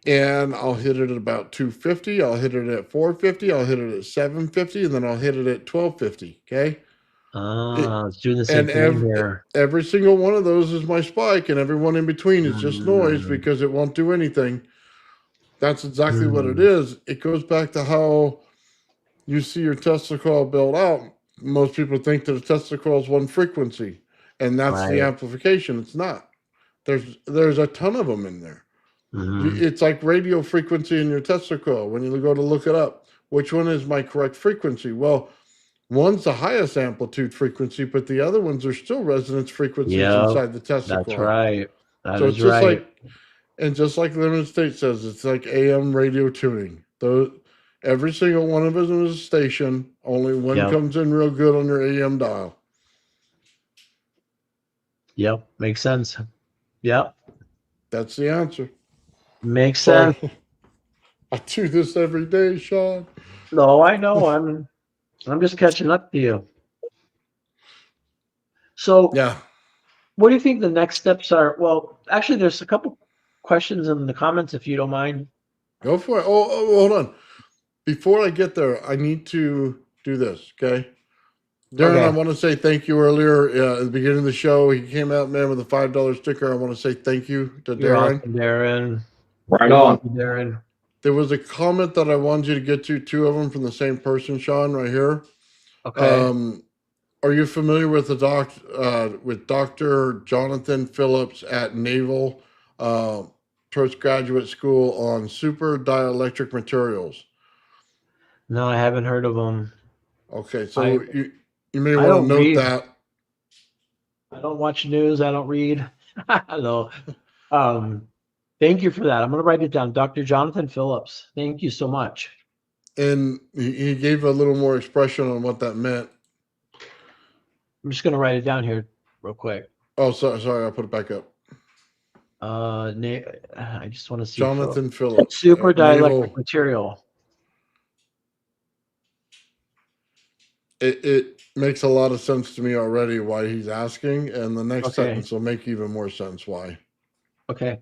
and I'll hit it at about 250. I'll hit it at 450. I'll hit it at 750, and then I'll hit it at 1250. Okay. It's doing the same thing here. Every single one of those is my spike, and every one in between is just noise because it won't do anything. That's exactly what it is. It goes back to how you see your Tesla coil built out. Most people think that a Tesla coil is one frequency, and that's the amplification. It's not. There's a ton of them in there. It's like radio frequency in your Tesla coil. When you go to look it up, which one is my correct frequency? Well, one's the highest amplitude frequency, but the other ones are still resonance frequencies inside the Tesla coil. That's right. So it's just like, and just like Limited State says, it's like AM radio tuning. Every single one of us is a station. Only one comes in real good on your AM dial. Yep, makes sense. Yep, that's the answer. Makes sense. I do this every day, Shawn. No, I know. I'm just catching up to you. So yeah, what do you think the next steps are? Well, actually, there's a couple questions in the comments, if you don't mind. Go for it. Oh, hold on. Before I get there, I need to do this, okay? Darren, I want to say thank you earlier at the beginning of the show. He came out, man, with a $5 sticker. I want to say thank you to You're Darren. awesome, Darren. Right on. Darren. There was a comment that I wanted you to get to, two of them from the same person, Shawn, right here. Okay. Are you familiar with with Dr. Jonathan Phillips at Naval Postgraduate School on super dielectric materials? No, I haven't heard of them. Okay, so you may want to note that. I don't watch news. I don't read. No. Thank you for that. I'm going to write it down. Dr. Jonathan Phillips. Thank you so much. And he gave a little more expression on what that meant. I'm just going to write it down here real quick. Oh, sorry. I'll put it back up. I just want to see. Jonathan Phillips. Super dielectric material. It makes a lot of sense to me already why he's asking, and the next sentence will make even more sense why. Okay.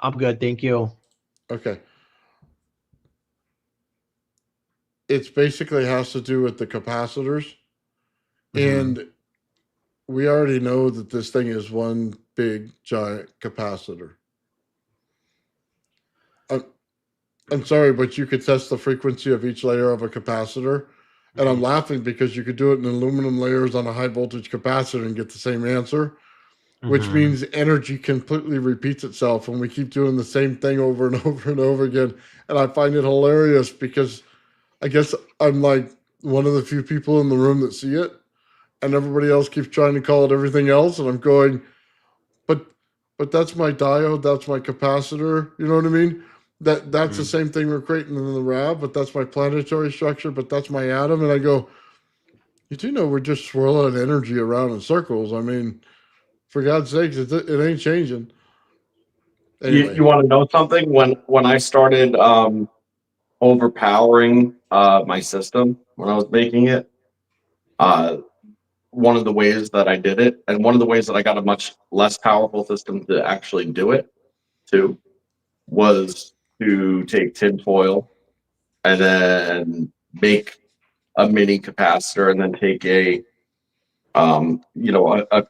I'm good. Thank you. Okay. It's basically has to do with the capacitors. And we already know that this thing is one big giant capacitor. I'm sorry, but you could test the frequency of each layer of a capacitor. And I'm laughing because you could do it in aluminum layers on a high voltage capacitor and get the same answer, which means energy completely repeats itself. And we keep doing the same thing over and over and over again. And I find it hilarious because I guess I'm like one of the few people in the room that see it. And everybody else keeps trying to call it everything else. And I'm going, but that's my diode. That's my capacitor. You know what I mean? That's the same thing we're creating in the RAV, but that's my planetary structure, but that's my atom. And I go, you do know we're just swirling energy around in circles. I mean, for God's sakes, it ain't changing. Anyway. You want to know something? When I started overpowering my system when I was making it, one of the ways that I did it, and one of the ways that I got a much less powerful system to actually do it too, was to take tin foil and then make a mini capacitor, and then take a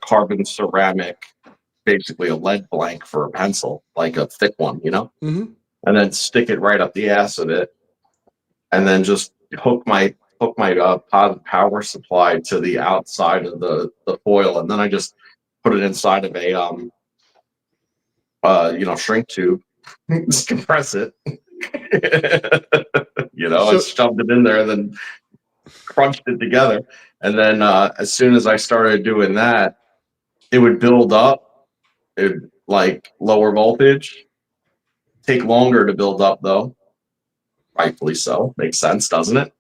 carbon ceramic, basically a lead blank for a pencil, like a thick one, and then stick it right up the ass of it, and then just hook my positive power supply to the outside of the foil, and then I just put it inside of a shrink tube, just compress it, and shoved it in there, then crunched it together, and then as soon as I started doing that, it would build up. like lower voltage. Take longer to build up though. Rightfully so. Makes sense, doesn't it?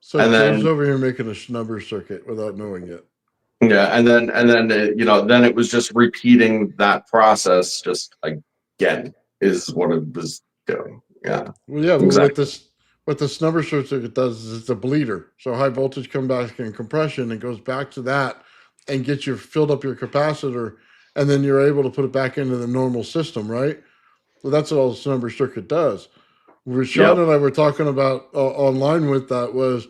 So And Joe's then over here making a Schnubber circuit without knowing it. yeah, and then then it was just repeating that process just again is what it was doing. Yeah. Well, yeah, but Exactly. what this Schnubber circuit does is it's a bleeder. So high voltage comes back in compression and goes back to that and gets you filled up your capacitor, and then you're able to put it back into the normal system, right? Well, that's what all the Schnubber circuit does. What Shawn Yep. and I were talking about online with that was,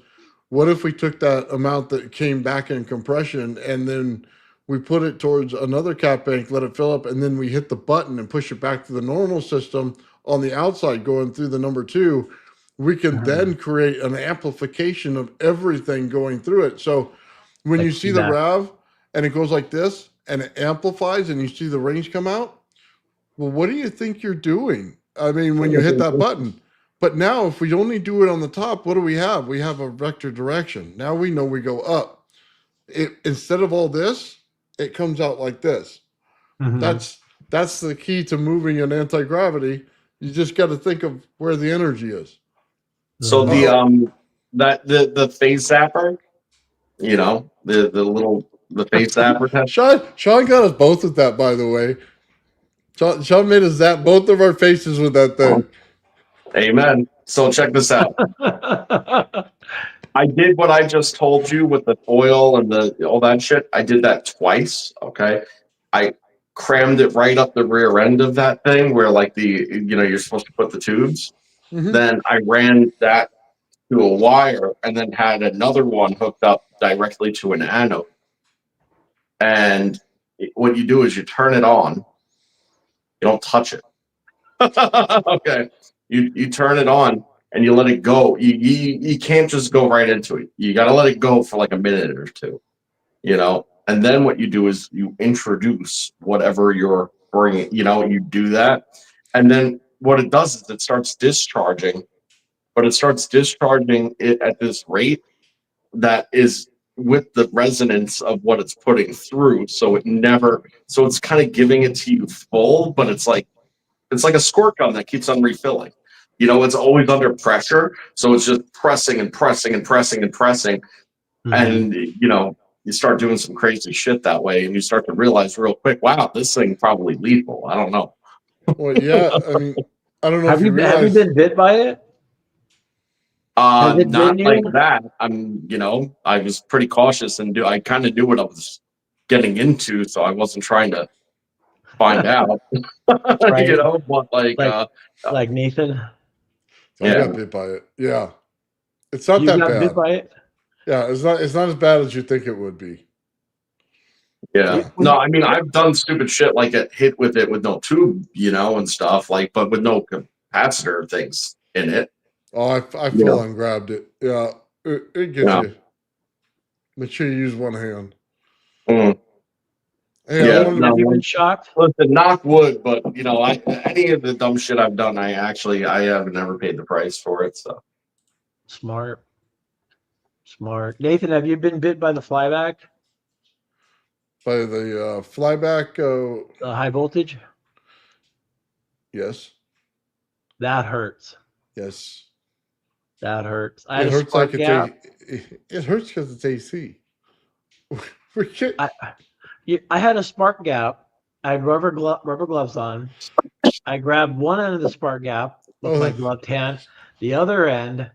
what if we took that amount that came back in compression and then we put it towards another cap bank, let it fill up, and then we hit the button and push it back to the normal system on the outside going through the number 2. We can then create an amplification of everything going through it. So when you see the RAV and it goes like this and it amplifies and you see the range come out, well, what do you think you're doing? I mean, when you hit that button. But now if we only do it on the top, what do we have? We have a vector direction. Now we know we go up. Instead of all this, it comes out like this. Mhm. That's the key to moving in anti-gravity. You just got to think of where the energy is. So the phase zapper, the phase zapper test. Shawn got us both with that, by the way. Shawn made us zap both of our faces with that thing. Amen. So check this out. I did what I just told you with the oil and all that shit. I did that twice. Okay. I crammed it right up the rear end of that thing where you're supposed to put the tubes. Mhm. Then I ran that to a wire and then had another one hooked up directly to an anode. And what you do is you turn it on. You don't touch it. Okay. You turn it on and you let it go. You can't just go right into it. You got to let it go for like a minute or two, and then what you do is you introduce whatever you're bringing, you do that. And then what it does is it starts discharging, but it starts discharging it at this rate that is with the resonance of what it's putting through. So it's kind of giving it to you full, but it's like a squirt gun that keeps on refilling. It's always under pressure. So it's just pressing and pressing and pressing and pressing. Mhm. And, you start doing some crazy shit that way. And you start to realize real quick, wow, this thing probably lethal. I don't know. Well, yeah. I mean, I don't know Have if you you realize. been bit by it? Has it Not bitten like you? that. I was pretty cautious and I kind of knew what I was getting into. So I wasn't trying to find out, Right. but Like Nathan? I got bit by it. Yeah. It's not You that got bad. bit by it? Yeah, it's not as bad as you think it would be. Yeah. No, I mean, I've done stupid shit like it hit with it with no tube, and stuff but with no capacitor things in it. Oh, I full on grabbed it. Yeah, it gets you. Make sure you use one hand. Mm. Hey, Yeah. Have you been shocked? Listen, knock wood, but any of the dumb shit I've done, I have never paid the price for it. So Smart. Nathan, have you been bit by the flyback? By the flyback, The high voltage? yes. That hurts. Yes. That hurts. I had It a hurts spark like gap. it hurts because it's AC. I had a spark gap. I had rubber gloves on. I grabbed one end of the spark gap with my gloved hand, the other end,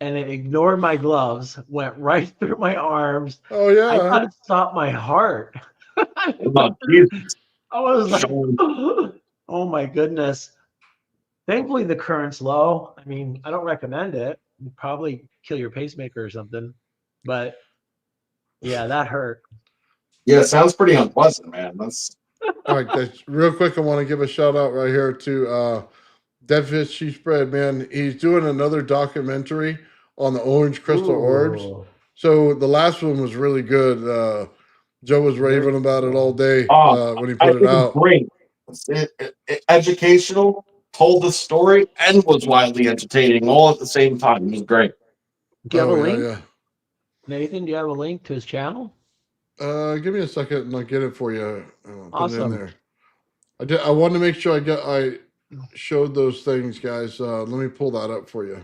and it ignored my gloves, went right through my arms. Oh yeah. I thought it stopped my heart. oh, Jesus. I was like, Shawn. oh my goodness. Thankfully, the current's low. I mean, I don't recommend it. You'd probably kill your pacemaker or something. But yeah, that hurt. Yeah, it sounds pretty unpleasant, man. That's All right, guys. Real quick, I want to give a shout out right here to Deadfish Cheese Bread, man. He's doing another documentary on the orange crystal orbs. So the last one was really good. Joe was raving about it all day when he put it out. Great. Educational, told the story, and was widely entertaining all at the same time. It was great. Do you have a link? Yeah. Nathan, do you have a link to his channel? Give me a second and I'll get it for you. Put it in Awesome. there. I wanted to make sure I showed those things, guys. Let me pull that up for you.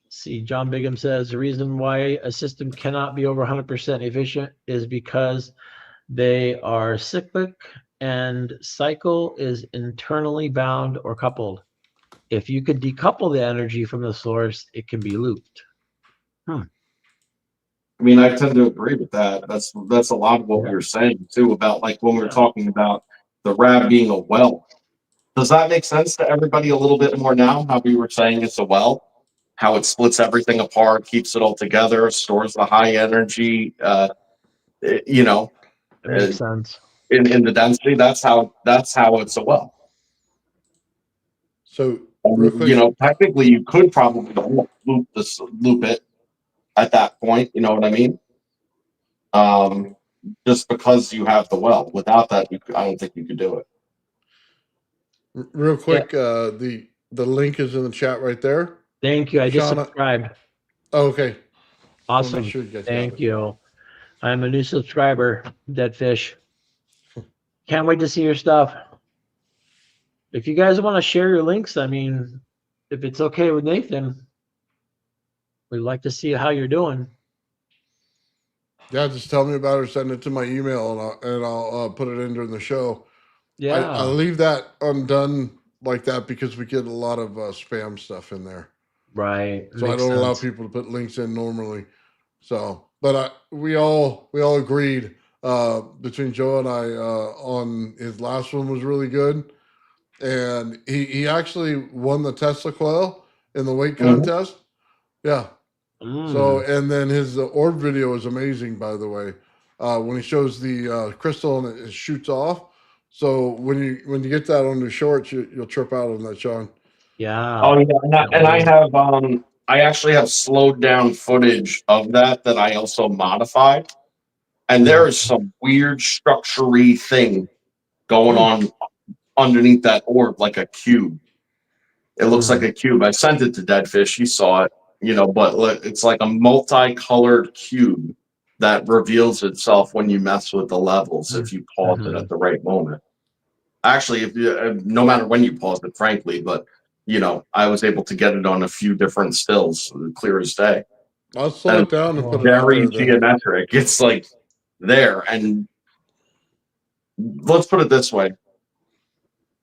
See, John Bigham says the reason why a system cannot be over 100% efficient is because they are cyclic and cycle is internally bound or coupled. If you could decouple the energy from the source, it can be looped. I mean, I tend to agree with that. That's a lot of what we were saying too about like when we were talking about the RAV being a well. Does that make sense to everybody a little bit more now? How we were saying it's a well, how it splits everything apart, keeps it all together, stores the high energy. You know, It makes sense. in the density. That's how it's a well. So real quick, You know, technically, you could probably loop it at that point. You know what I mean? Just because you have the well. Without that, I don't think you could do it. real quick, the link is in the chat right there. Thank you. I just Shawn, subscribed. Oh, okay. Awesome. Make sure you guys got Thank it. you. I'm a new subscriber, Dead Fish. Can't wait to see your stuff. If you guys want to share your links, I mean, if it's okay with Nathan, we'd like to see how you're doing. Yeah, just tell me about it or send it to my email and I'll put it in during the show. Yeah. I leave that undone like that because we get a lot of spam stuff in there. Right. So I don't allow people to put links in normally. So, but we all agreed between Joe and I on his last one was really good, and he actually won the Tesla coil in the weight contest. Yeah. So and then his orb video is amazing, by the way. When he shows the crystal and it shoots off. So when you get that on the shorts, you'll trip out on that, Shawn. Yeah. Oh yeah, and I have I actually have slowed down footage of that I also modified, and there is some weird structure-y thing going on underneath that orb, like a cube. It looks like a cube. I sent it to Deadfish. He saw it, you know, but it's like a multicolored cube that reveals itself when you mess with the levels if you pause it at the right moment. Actually, if you, no matter when you pause it, frankly, but you know, I was able to get it on a few different stills, clear as day. I'll slow it down and put it Very out there. geometric. It's like there, and let's put it this way: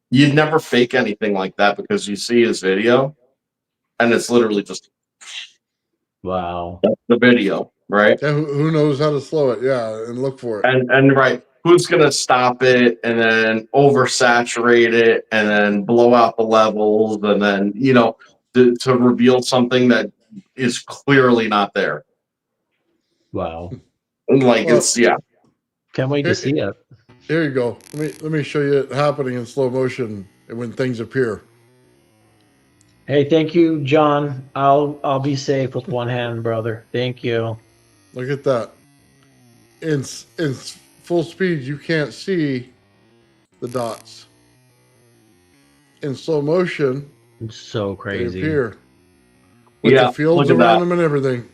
you'd never fake anything like that because you see his video, and it's literally just wow. That's the video, right? Yeah, who knows how to slow it? Yeah, and look for it. And right, who's gonna stop it and then oversaturate it and then blow out the levels and then you know to reveal something that is clearly not there. Wow. Like it's yeah. Can't wait to see it. Here you go. Let me show you it happening in slow motion when things appear. Hey, thank you, John. I'll be safe with one hand, brother. Thank you. Look at that. In full speed, you can't see the dots. In slow motion, It's so they crazy. appear. With the fields around them and everything.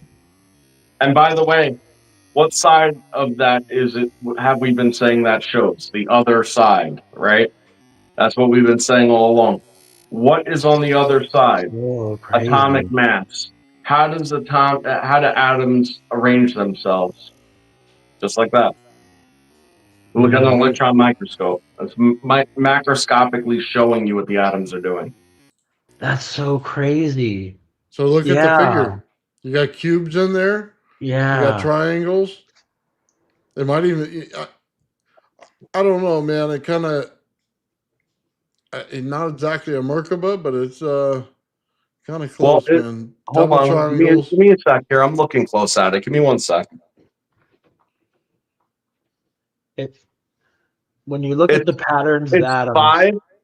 And by the way, what side of that is it? Have we been saying that shows the other side, right? That's what we've been saying all along. What is on the other side? Oh, crazy. Atomic mass. How do atoms arrange themselves? Just like that. Look at an electron microscope. It's macroscopically showing you what the atoms are doing. That's so crazy. So look at the figure. You got cubes in there. Yeah. You got triangles. They might even. I don't know, man. It kind of. Not exactly a Merkaba, but it's kind of close, man. Hold on. Give me a sec here. I'm looking close at it. Give me 1 second. When you look at the patterns,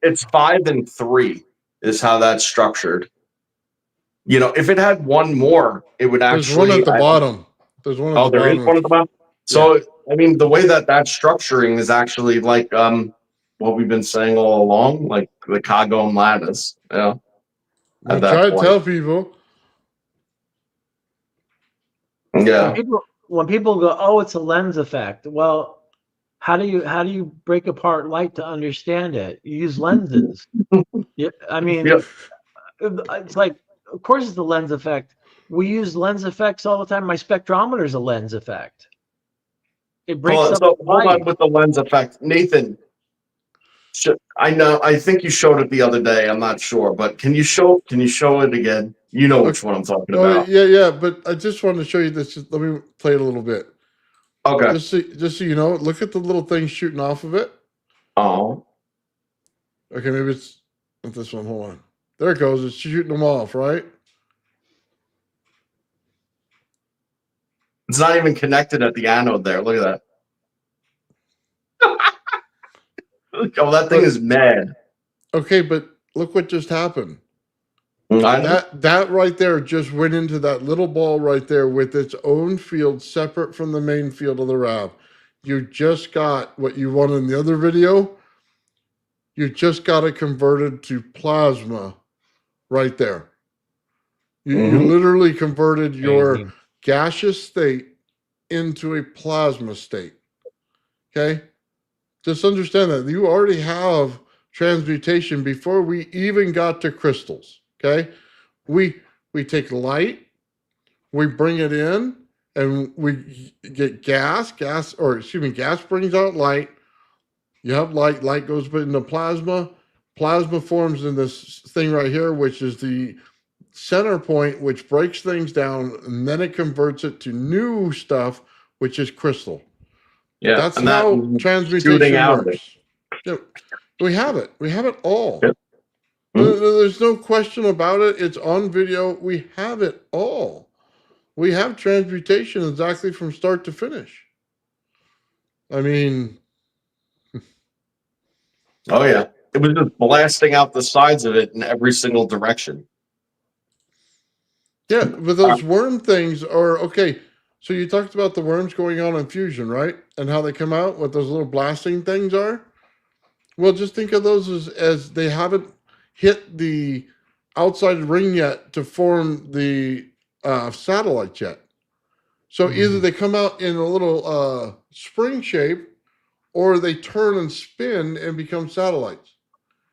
it's 5 and 3 is how that's structured. You know, if it had one more, it would actually. There's one at the bottom. There's one at the bottom. There is one at the bottom. So I mean, the way that's structuring is actually like what we've been saying all along, like the Cogome lattice. Yeah. I try to tell people. Yeah. When people go, oh, it's a lens effect. Well, how do you break apart light to understand it? You use lenses. I mean, Yep. it's like, of course, it's the lens effect. We use lens effects all the time. My spectrometer is a lens effect. It breaks Well, up so hold light. on with the lens effect, Nathan. I know. I think you showed it the other day. I'm not sure, but can you show it again? You know which one I'm talking Oh about. yeah. But I just wanted to show you this. Just let me play it a little bit. Okay. Just so you know, look at the little thing shooting off of it. Oh. Okay, maybe it's not this one. Hold on. There it goes. It's shooting them off, right? It's not even connected at the anode there. Look at that. Oh, that thing is mad. Okay, but look what just happened. I know. That right there just went into that little ball right there with its own field separate from the main field of the RAV. You just got what you wanted in the other video. You just got it converted to plasma right there. You literally converted your Amazing. gaseous state into a plasma state. Okay? Just understand that you already have transmutation before we even got to crystals. Okay? We take light, we bring it in, and we get gas brings out light. You have light goes into plasma. Plasma forms in this thing right here, which is the center point, which breaks things down, and then it converts it to new stuff, which is crystal. Yeah. That's and how shooting transmutation out of it. works. Yeah, we have it. We have it all. Yep. There's no question about it. It's on video. We have it all. We have transmutation exactly from start to finish. I mean, Oh yeah. It was just blasting out the sides of it in every single direction. yeah, but those worm things are okay. So you talked about the worms going on in fusion, right? And how they come out, what those little blasting things are. Well, just think of those as they haven't hit the outside ring yet to form the satellite yet. So either they come out in a little spring shape, or they turn and spin and become satellites.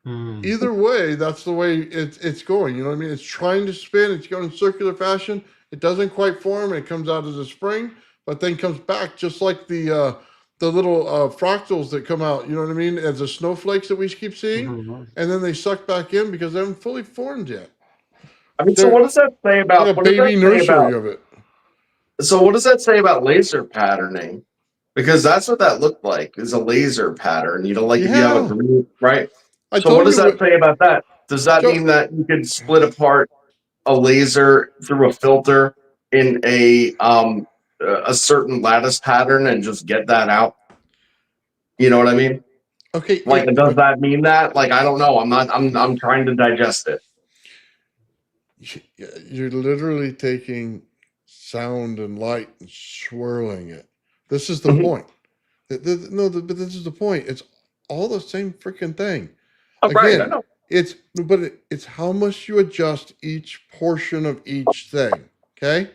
Either way, that's the way it's going. You know what I mean? It's trying to spin. It's going in circular fashion. It doesn't quite form. It comes out as a spring, but then comes back just like the little fractals that come out. You know what I mean? As the snowflakes that we keep seeing, and then they suck back in because they haven't fully formed yet. I mean, so what does that say about like a baby nursery of it? So what does that say about laser patterning? Because that's what that looked like, is a laser pattern. You know, like if you have a green, right? So what does that say about that? Does that mean that you could split apart a laser through a filter in a certain lattice pattern and just get that out? You know what I mean? Okay. Like, does that mean that? Like, I don't know. I'm trying to digest it. You're literally taking sound and light and swirling it. This is the point. But this is the point. It's all the same freaking thing. Oh, Again, right, I know. it's how much you adjust each portion of each thing. Okay?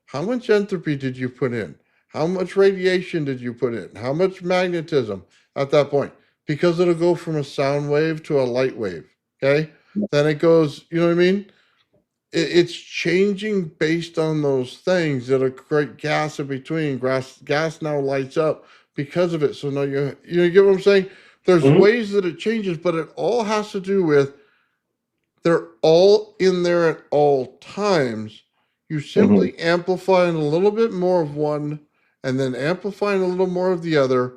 How much entropy did you put in? How much radiation did you put in? How much magnetism at that point? Because it'll go from a sound wave to a light wave. Okay? Then it goes, you know what I mean? It's changing based on those things that are create gas in between. Gas now lights up because of it. So now you get what I'm saying? There's ways that it changes, but it all has to do with they're all in there at all times. You simply amplifying a little bit more of one and then amplifying a little more of the other.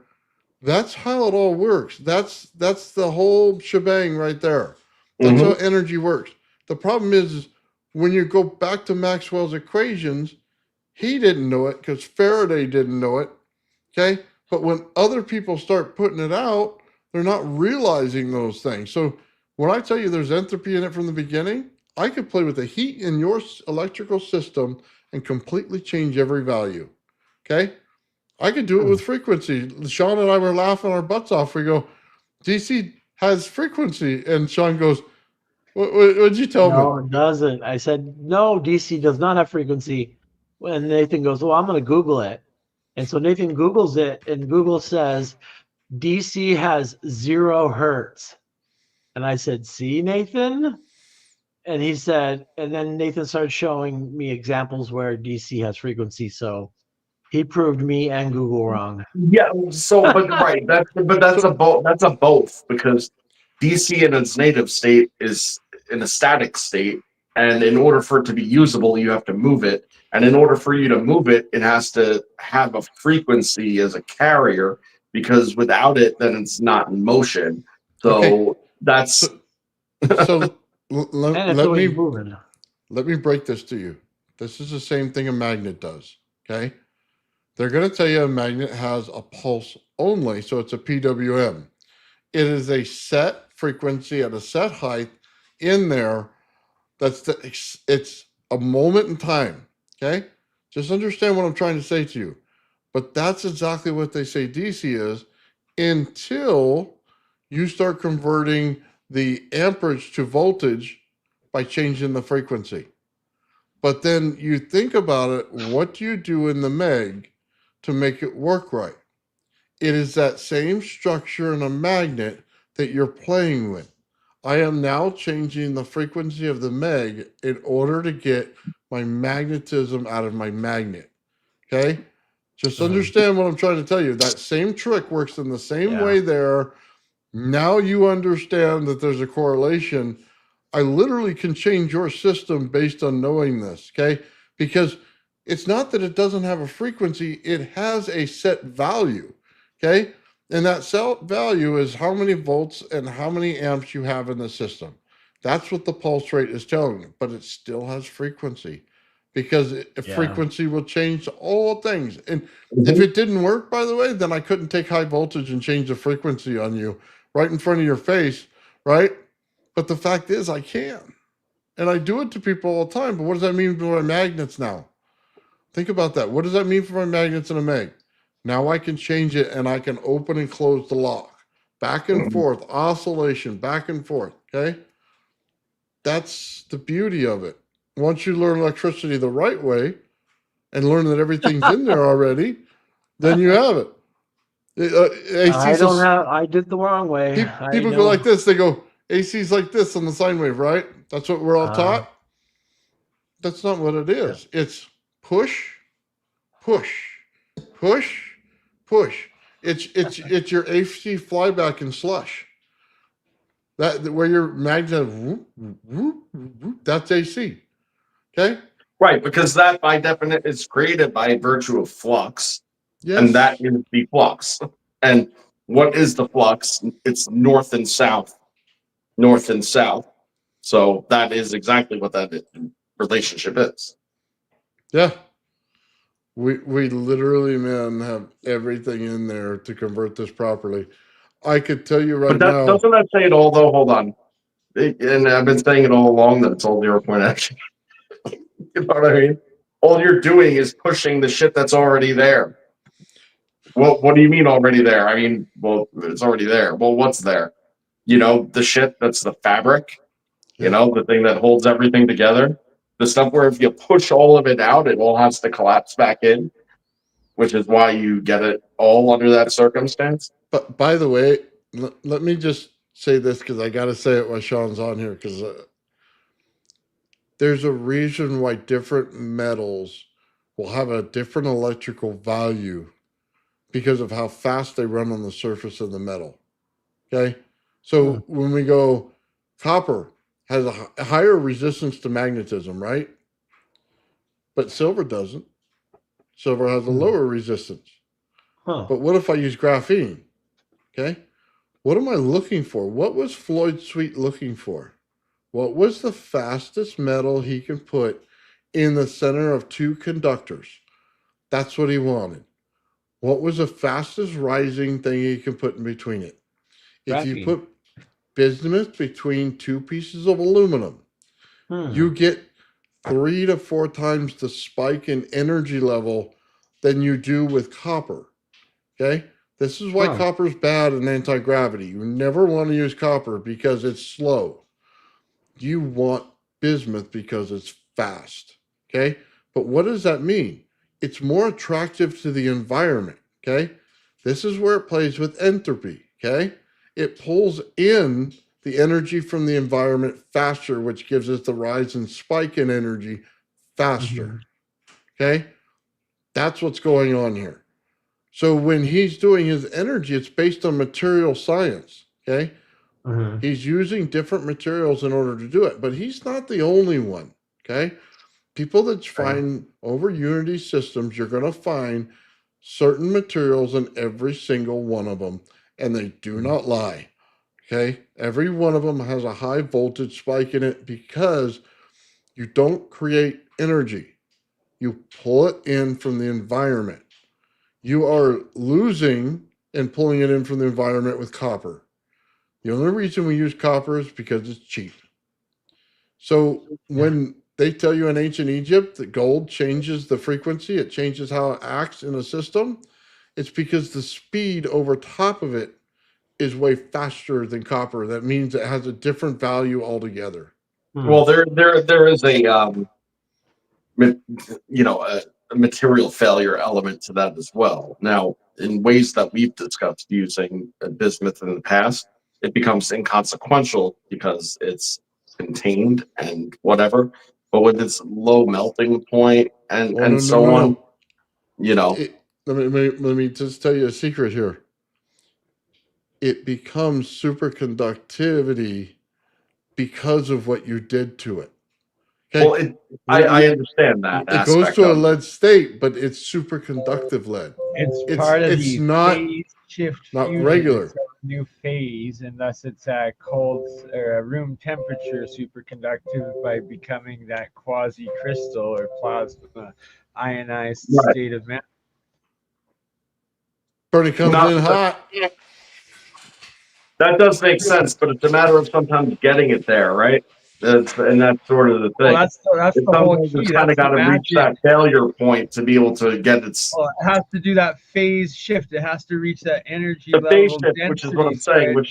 That's how it all works. That's the whole shebang right there. That's how energy works. The problem is when you go back to Maxwell's equations, he didn't know it because Faraday didn't know it. Okay. But when other people start putting it out, they're not realizing those things. So when I tell you there's entropy in it from the beginning, I could play with the heat in your electrical system and completely change every value. Okay. I could do it with frequency. Shawn and I were laughing our butts off. We go, DC has frequency. And Shawn goes, what'd you tell me? No, it doesn't. I said, no, DC does not have frequency. when Nathan goes, "Well, I'm going to Google it," and so Nathan Googles it, and Google says DC has 0 hertz, and I said, "See, Nathan." And he said, and then Nathan started showing me examples where DC has frequency. So he proved me and Google wrong. Yeah. So, but right, that's So, a both. That's a both because DC in its native state is in a static state, and in order for it to be usable, you have to move it. And in order for you to move it, it has to have a frequency as a carrier because without it, then it's not in motion. okay. So that's So And it's let always me moving. break this to you. This is the same thing a magnet does. Okay. They're going to tell you a magnet has a pulse only, so it's a PWM. It is a set frequency at a set height in there. It's a moment in time. Okay. Just understand what I'm trying to say to you. But that's exactly what they say DC is until you start converting the amperage to voltage by changing the frequency. But then you think about it, what do you do in the meg to make it work right? It is that same structure in a magnet that you're playing with. I am now changing the frequency of the meg in order to get my magnetism out of my magnet. Okay? Just understand what I'm trying to tell you. That same trick works in the same way there. Now you understand that there's a correlation. I literally can change your system based on knowing this, okay? Because it's not that it doesn't have a frequency, it has a set value, okay? And that set value is how many volts and how many amps you have in the system. That's what the pulse rate is telling you, but it still has frequency because frequency will change all things. And if it didn't work, by the way, then I couldn't take high voltage and change the frequency on you right in front of your face, right? But the fact is, I can. And I do it to people all the time. But what does that mean for my magnets now? Think about that. What does that mean for my magnets in a meg? Now I can change it and I can open and close the lock. Back and forth, oscillation, back and forth, okay? That's the beauty of it. Once you learn electricity the right way and learn that everything's in there already, then you have it. I did the wrong way. People go like this. They go, AC's like this on the sine wave, right? That's what we're all taught. That's not what it is. It's push, push, push, push. It's your AC flyback and slush. That where your magnet, that's AC. Okay. right because that by definition is created by virtue of flux. Yes. And that is the flux. And what is the flux? It's north and south. North and south. So that is exactly what that relationship is. Yeah. We literally, man, have everything in there to convert this properly. I could tell you right But that now. doesn't that say it all though? Hold on. And I've been saying it all along that it's all 0 point action. You know what I mean? All you're doing is pushing the shit that's already there. Well, what do you mean already there? I mean, well, it's already there. Well, what's there? You know, the shit that's the fabric, you know, the thing that holds everything together. The stuff where if you push all of it out, it all has to collapse back in, which is why you get it all under that circumstance. But by the way, let me just say this because I got to say it while Shawn's on here because there's a reason why different metals will have a different electrical value because of how fast they run on the surface of the metal. Okay. So when we go, copper has a higher resistance to magnetism, right? But silver doesn't. Silver has a lower resistance. But what if I use graphene? Okay. What am I looking for? What was Floyd Sweet looking for? What was the fastest metal he can put in the center of two conductors? That's what he wanted. What was the fastest rising thing he can put in between it? If you put bismuth between two pieces of aluminum, you get 3 to 4 times the spike in energy level than you do with copper. Okay? This is why copper is bad in anti-gravity. You never want to use copper because it's slow. You want bismuth because it's fast. Okay? But what does that mean? It's more attractive to the environment. Okay. This is where it plays with entropy. Okay. It pulls in the energy from the environment faster, which gives us the rise and spike in energy faster. Okay. That's what's going on here. So when he's doing his energy, it's based on material science. Okay. He's using different materials in order to do it, but he's not the only one. Okay. People that find over Unity systems, you're going to find certain materials in every single one of them, and they do not lie. Okay. Every one of them has a high voltage spike in it because you don't create energy. You pull it in from the environment. You are losing and pulling it in from the environment with copper. The only reason we use copper is because it's cheap. So when they tell you in ancient Egypt that gold changes the frequency, it changes how it acts in a system, it's because the speed over top of it is way faster than copper. That means it has a different value altogether. Well, there is a a material failure element to that as well. Now, in ways that we've discussed using bismuth in the past, it becomes inconsequential because it's contained and whatever. But with its low melting point and on, let me just tell you a secret here. It becomes superconductivity because of what you did to it. Okay? Well, I understand that. It goes to a lead state, but it's superconductive lead. It's part of the not phase shift not fusion. regular. It's a new phase, and thus it's at cold or room temperature superconductive by becoming that quasi crystal or plasma ionized state of matter. Bernie comes in hot. That does make sense, but it's a matter of sometimes getting it there, right? That's sort of the thing. Well, that's the whole key. It's kind of got to reach that failure point to be able to get its. Well, it has to do that phase shift. It has to reach that energy the level phase shift, density, which is what I'm saying.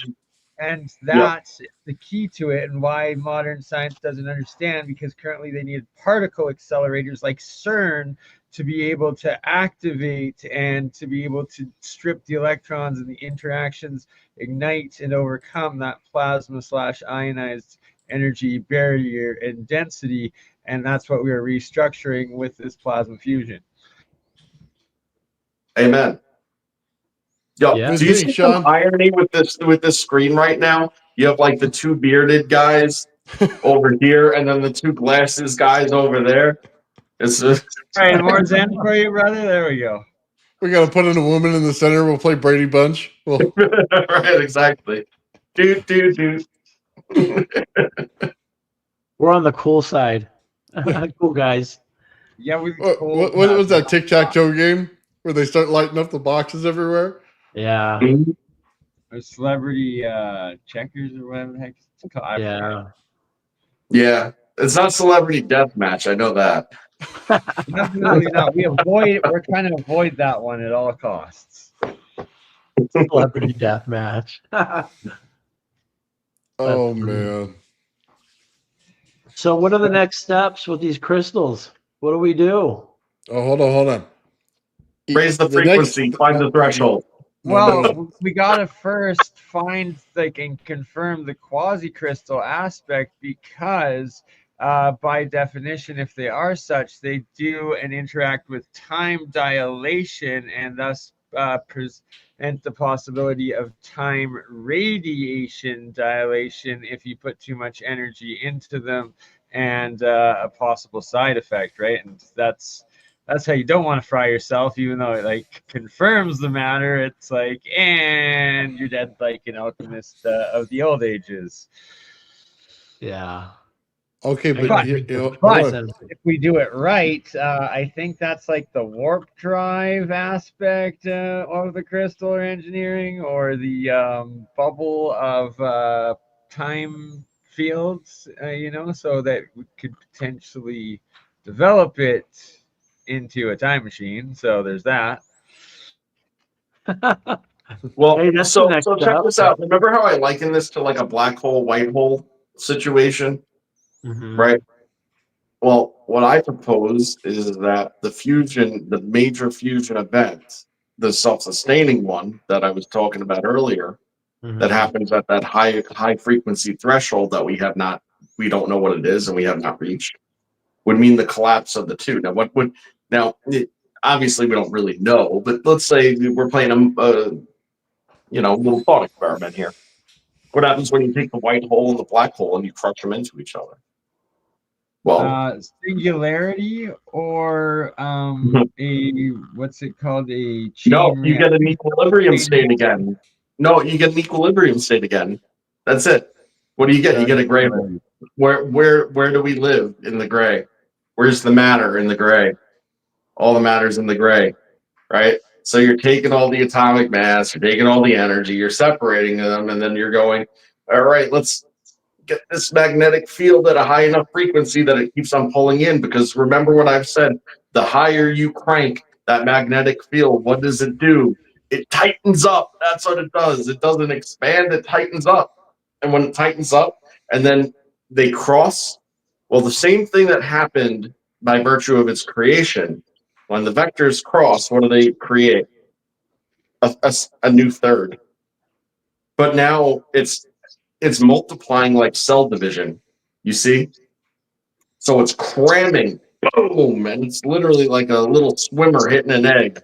And that's the key to it, and why modern science doesn't understand, because currently they need particle accelerators like CERN to be able to activate and to be able to strip the electrons and the interactions, ignite and overcome that plasma / ionized energy barrier and density. And that's what we are restructuring with this plasma fusion. Amen. Yo, Yeah. do you see some irony with this screen right now? You have like the two bearded guys over here, and then the two glasses guys over there. It's all right, more Zen for you, brother. There we go. We got to put in a woman in the center. We'll play Brady Bunch. Right, exactly. Dude. We're on the cool side. Cool guys. Yeah, what was that tic-tac-toe game where they start lighting up the boxes everywhere? Yeah. Or celebrity checkers or whatever the heck it's called. Yeah. It's not celebrity deathmatch. I know that. Definitely not. We're trying to avoid that one at all costs. Celebrity deathmatch. Oh man. So what are the next steps with these crystals? What do we do? Oh, hold on. Raise the frequency, find the threshold. Well, we gotta first find and confirm the quasi-crystal aspect, because by definition, if they are such, they do and interact with time dilation, and thus present the possibility of time radiation dilation if you put too much energy into them, and a possible side effect, right? And that's how you don't want to fry yourself, even though it like confirms the matter. It's like, and you're dead like an alchemist of the old ages. Yeah. Okay, but if we do it right, I think that's like the warp drive aspect of the crystal or engineering, or the bubble of time fields, so that we could potentially develop it into a time machine. So there's that. Well, hey, so check this out. Remember how I liken this to like a black hole, white hole situation? Mm-hmm. Right? Well, what I propose is that the major fusion event, the self-sustaining one that I was talking about earlier, that happens at that high frequency threshold that we don't know what it is and we have not reached, would mean the collapse of the two. Now, obviously we don't really know, but let's say we're playing little thought experiment here. What happens when you take the white hole and the black hole and you crush them into each other? Well, Singularity or a what's it called? A chain no, you get an equilibrium Chain state again. No, you get an equilibrium state again. That's it. What do you get? You get a gray hole. Where do we live in the gray? Where's the matter in the gray? All the matter's in the gray, right? So you're taking all the atomic mass, you're taking all the energy, you're separating them, and then you're going, all right, let's get this magnetic field at a high enough frequency that it keeps on pulling in. Because remember what I've said, the higher you crank that magnetic field, what does it do? It tightens up. That's what it does. It doesn't expand, it tightens up. And when it tightens up and then they cross, well, the same thing that happened by virtue of its creation, when the vectors cross, what do they create? A new third. But now it's multiplying like cell division, you see? So it's cramming, boom, and it's literally like a little swimmer hitting an egg.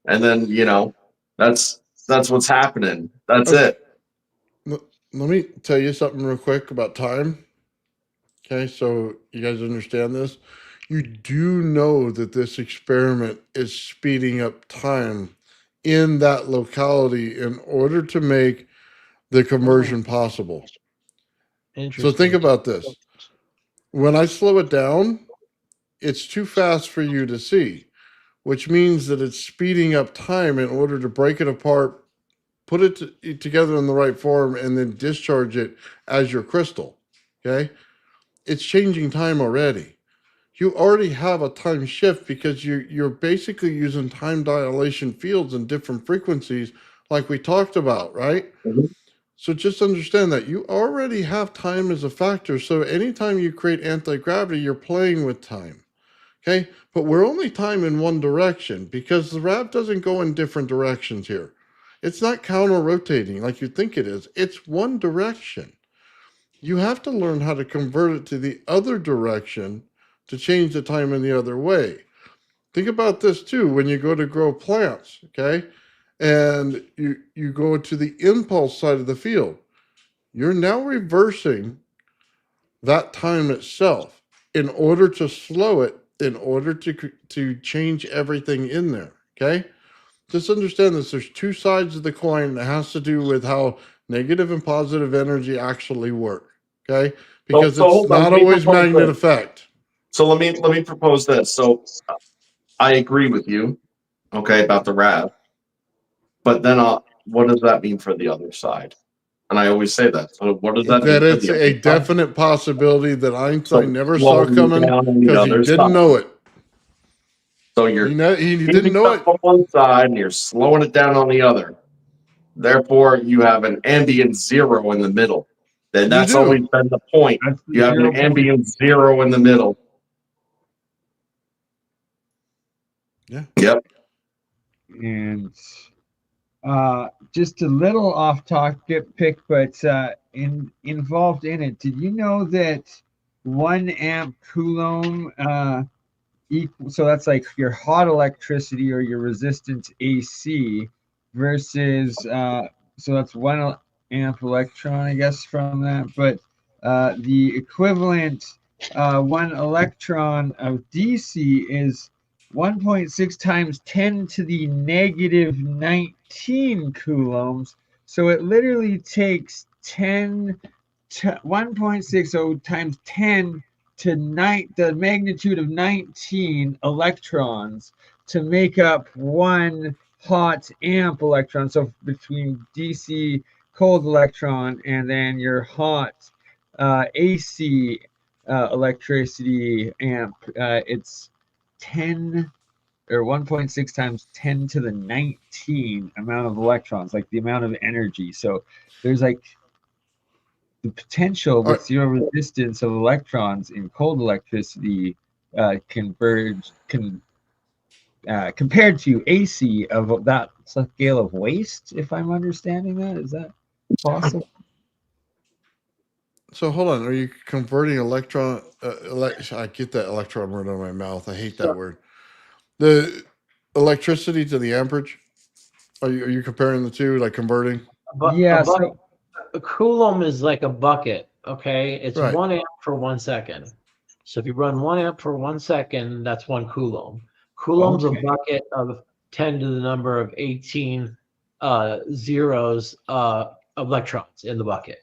And then, that's what's happening. That's it. Let me tell you something real quick about time. Okay, so you guys understand this? You do know that this experiment is speeding up time in that locality in order to make the conversion possible. So think about this. When I slow it down, it's too fast for you to see, which means that it's speeding up time in order to break it apart, put it together in the right form, and then discharge it as your crystal. Okay? It's changing time already. You already have a time shift because you're basically using time dilation fields in different frequencies like we talked about, right? Mhm. So just understand that you already have time as a factor. So anytime you create anti-gravity, you're playing with time. Okay? But we're only time in one direction because the RAV doesn't go in different directions here. It's not counter-rotating like you think it is. It's one direction. You have to learn how to convert it to the other direction to change the time in the other way. Think about this too when you go to grow plants, okay? And you go to the impulse side of the field. You're now reversing that time itself in order to slow it, in order to change everything in there, okay? Just understand this. There's two sides of the coin that has to do with how negative and positive energy actually work, okay? Because So it's hold on, not let me always propose magnet this. effect. So let me propose this. So I agree with you, okay, about the RAV. But then what does that mean for the other side? And I always say that. So what does that mean That for it's the other a side? definite possibility that Einstein So never saw slowing coming down on the because he other didn't side. know it. So you're He didn't speeding know up it. on one side and you're slowing it down on the other. Therefore, you have an ambient zero in the middle. And You that's do. always been the point. That's the You have 0 an point. ambient zero in the middle. Yeah. Yep. And just a little off topic, but involved in it. Did you know that 1 amp coulomb so that's like your hot electricity or your resistance AC versus so that's 1 amp electron, I guess, from that. But the equivalent 1 electron of DC is 1.6 times 10 to the negative 19 coulombs. So it literally takes 1.60 times 10 to the magnitude of 19 electrons to make up 1 hot amp electron. So between DC cold electron and then your hot AC electricity amp, it's 10 or 1.6 times 10 to the 19 amount of electrons, like the amount of energy. So there's like the potential with zero resistance of electrons in cold electricity compared to AC of that scale of waste, if I'm understanding that. Is that possible? So hold on, are you converting electron? I get that electron word out of my mouth. I hate that So- word. The electricity to the amperage. Are you comparing the two, like converting? But Yeah. So a coulomb is like a bucket. Okay, it's Right. 1 amp for 1 second. So if you run 1 amp for 1 second, that's 1 coulomb. Coulomb's Okay. a bucket of 10 to the number of 18 zeros electrons in the bucket.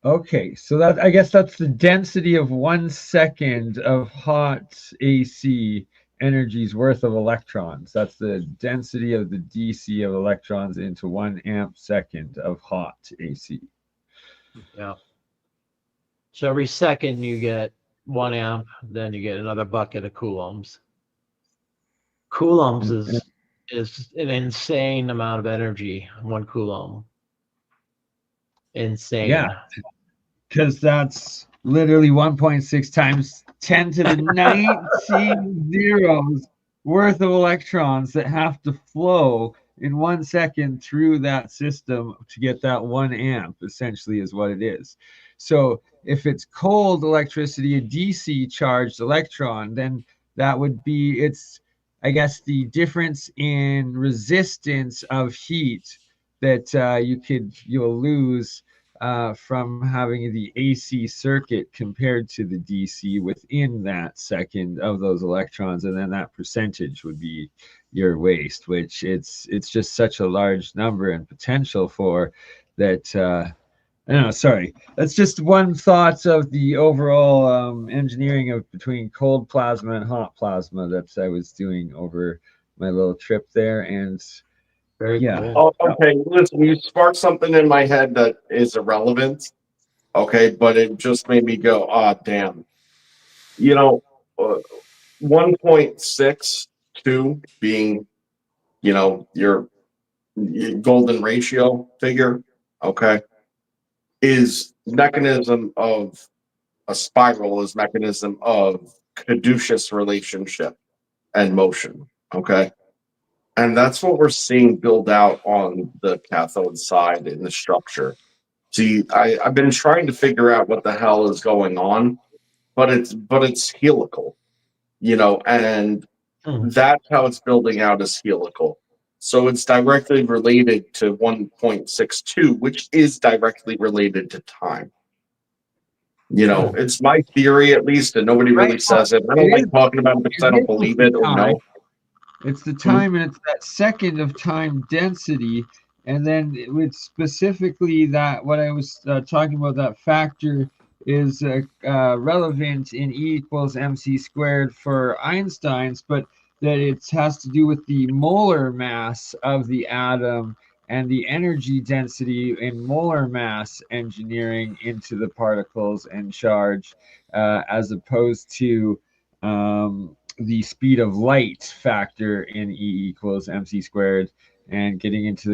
Okay, so that I guess that's the density of 1 second of hot AC energy's worth of electrons. That's the density of the DC of electrons into 1 amp second of hot AC. Yeah. So every second you get 1 amp, then you get another bucket of coulombs. Coulombs is an insane amount of energy, 1 coulomb. Insane. Yeah, because that's literally 1.6 times 10 to the 19 zeros worth of electrons that have to flow in 1 second through that system to get that 1 amp, essentially, is what it is. So if it's cold electricity, a DC charged electron, then that would be I guess, the difference in resistance of heat that you'll lose from having the AC circuit compared to the DC within that second of those electrons, and then that percentage would be your waste, which it's just such a large number and potential for that. I don't know, sorry. That's just one thought of the overall engineering of between cold plasma and hot plasma that I was doing over my little trip there, and Very yeah. cool. Oh, okay. Listen, you sparked something in my head that is irrelevant. Okay, but it just made me go, ah, damn. You know, 1.62 being, your golden ratio figure, okay, is mechanism of a spiral, is mechanism of caduceus relationship and motion, okay? And that's what we're seeing build out on the cathode side in the structure. See, I've been trying to figure out what the hell is going on, but it's helical, and that's how it's building out is helical. So it's directly related to 1.62, which is directly related to time. It's my theory at least, and nobody Right. really says it. I It don't like is. talking about it because I don't believe it or know. It's the time, and it's that second of time density, and then with specifically that what I was talking about, that factor is relevant in E equals mc squared for Einstein's, but that it has to do with the molar mass of the atom and the energy density in molar mass engineering into the particles and charge, as opposed to the speed of light factor in E equals mc squared, and getting into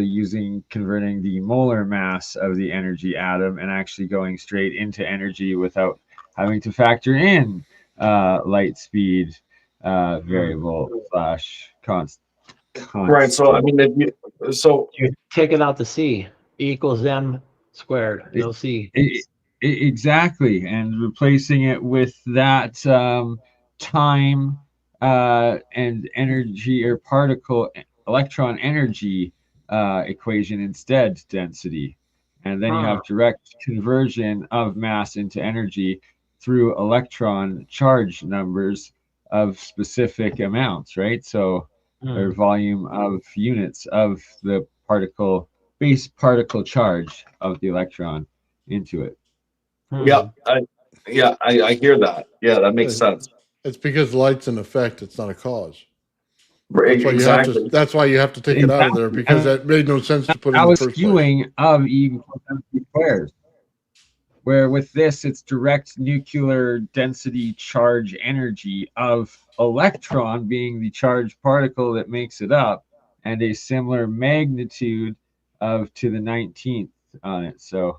converting the molar mass of the energy atom and actually going straight into energy without having to factor in light speed variable slash constant. Right. So I mean, You take it out to C, E equals M squared, no C. Exactly, and replacing it with that time and energy or particle electron energy equation instead, density, and then you have direct conversion of mass into energy through electron charge numbers of specific amounts, right? So or volume of units of the base particle charge of the electron into it. yeah, I hear that. Yeah, that makes sense. It's because light's an effect; it's not a cause. Right, That's why you have to. exactly. That's why you have to take it out of there, because that made no sense to put in That the was first place. skewing of E equals mc squared. Where with this, it's direct nuclear density charge energy of electron being the charged particle that makes it up, and a similar magnitude of to the 19th on it. So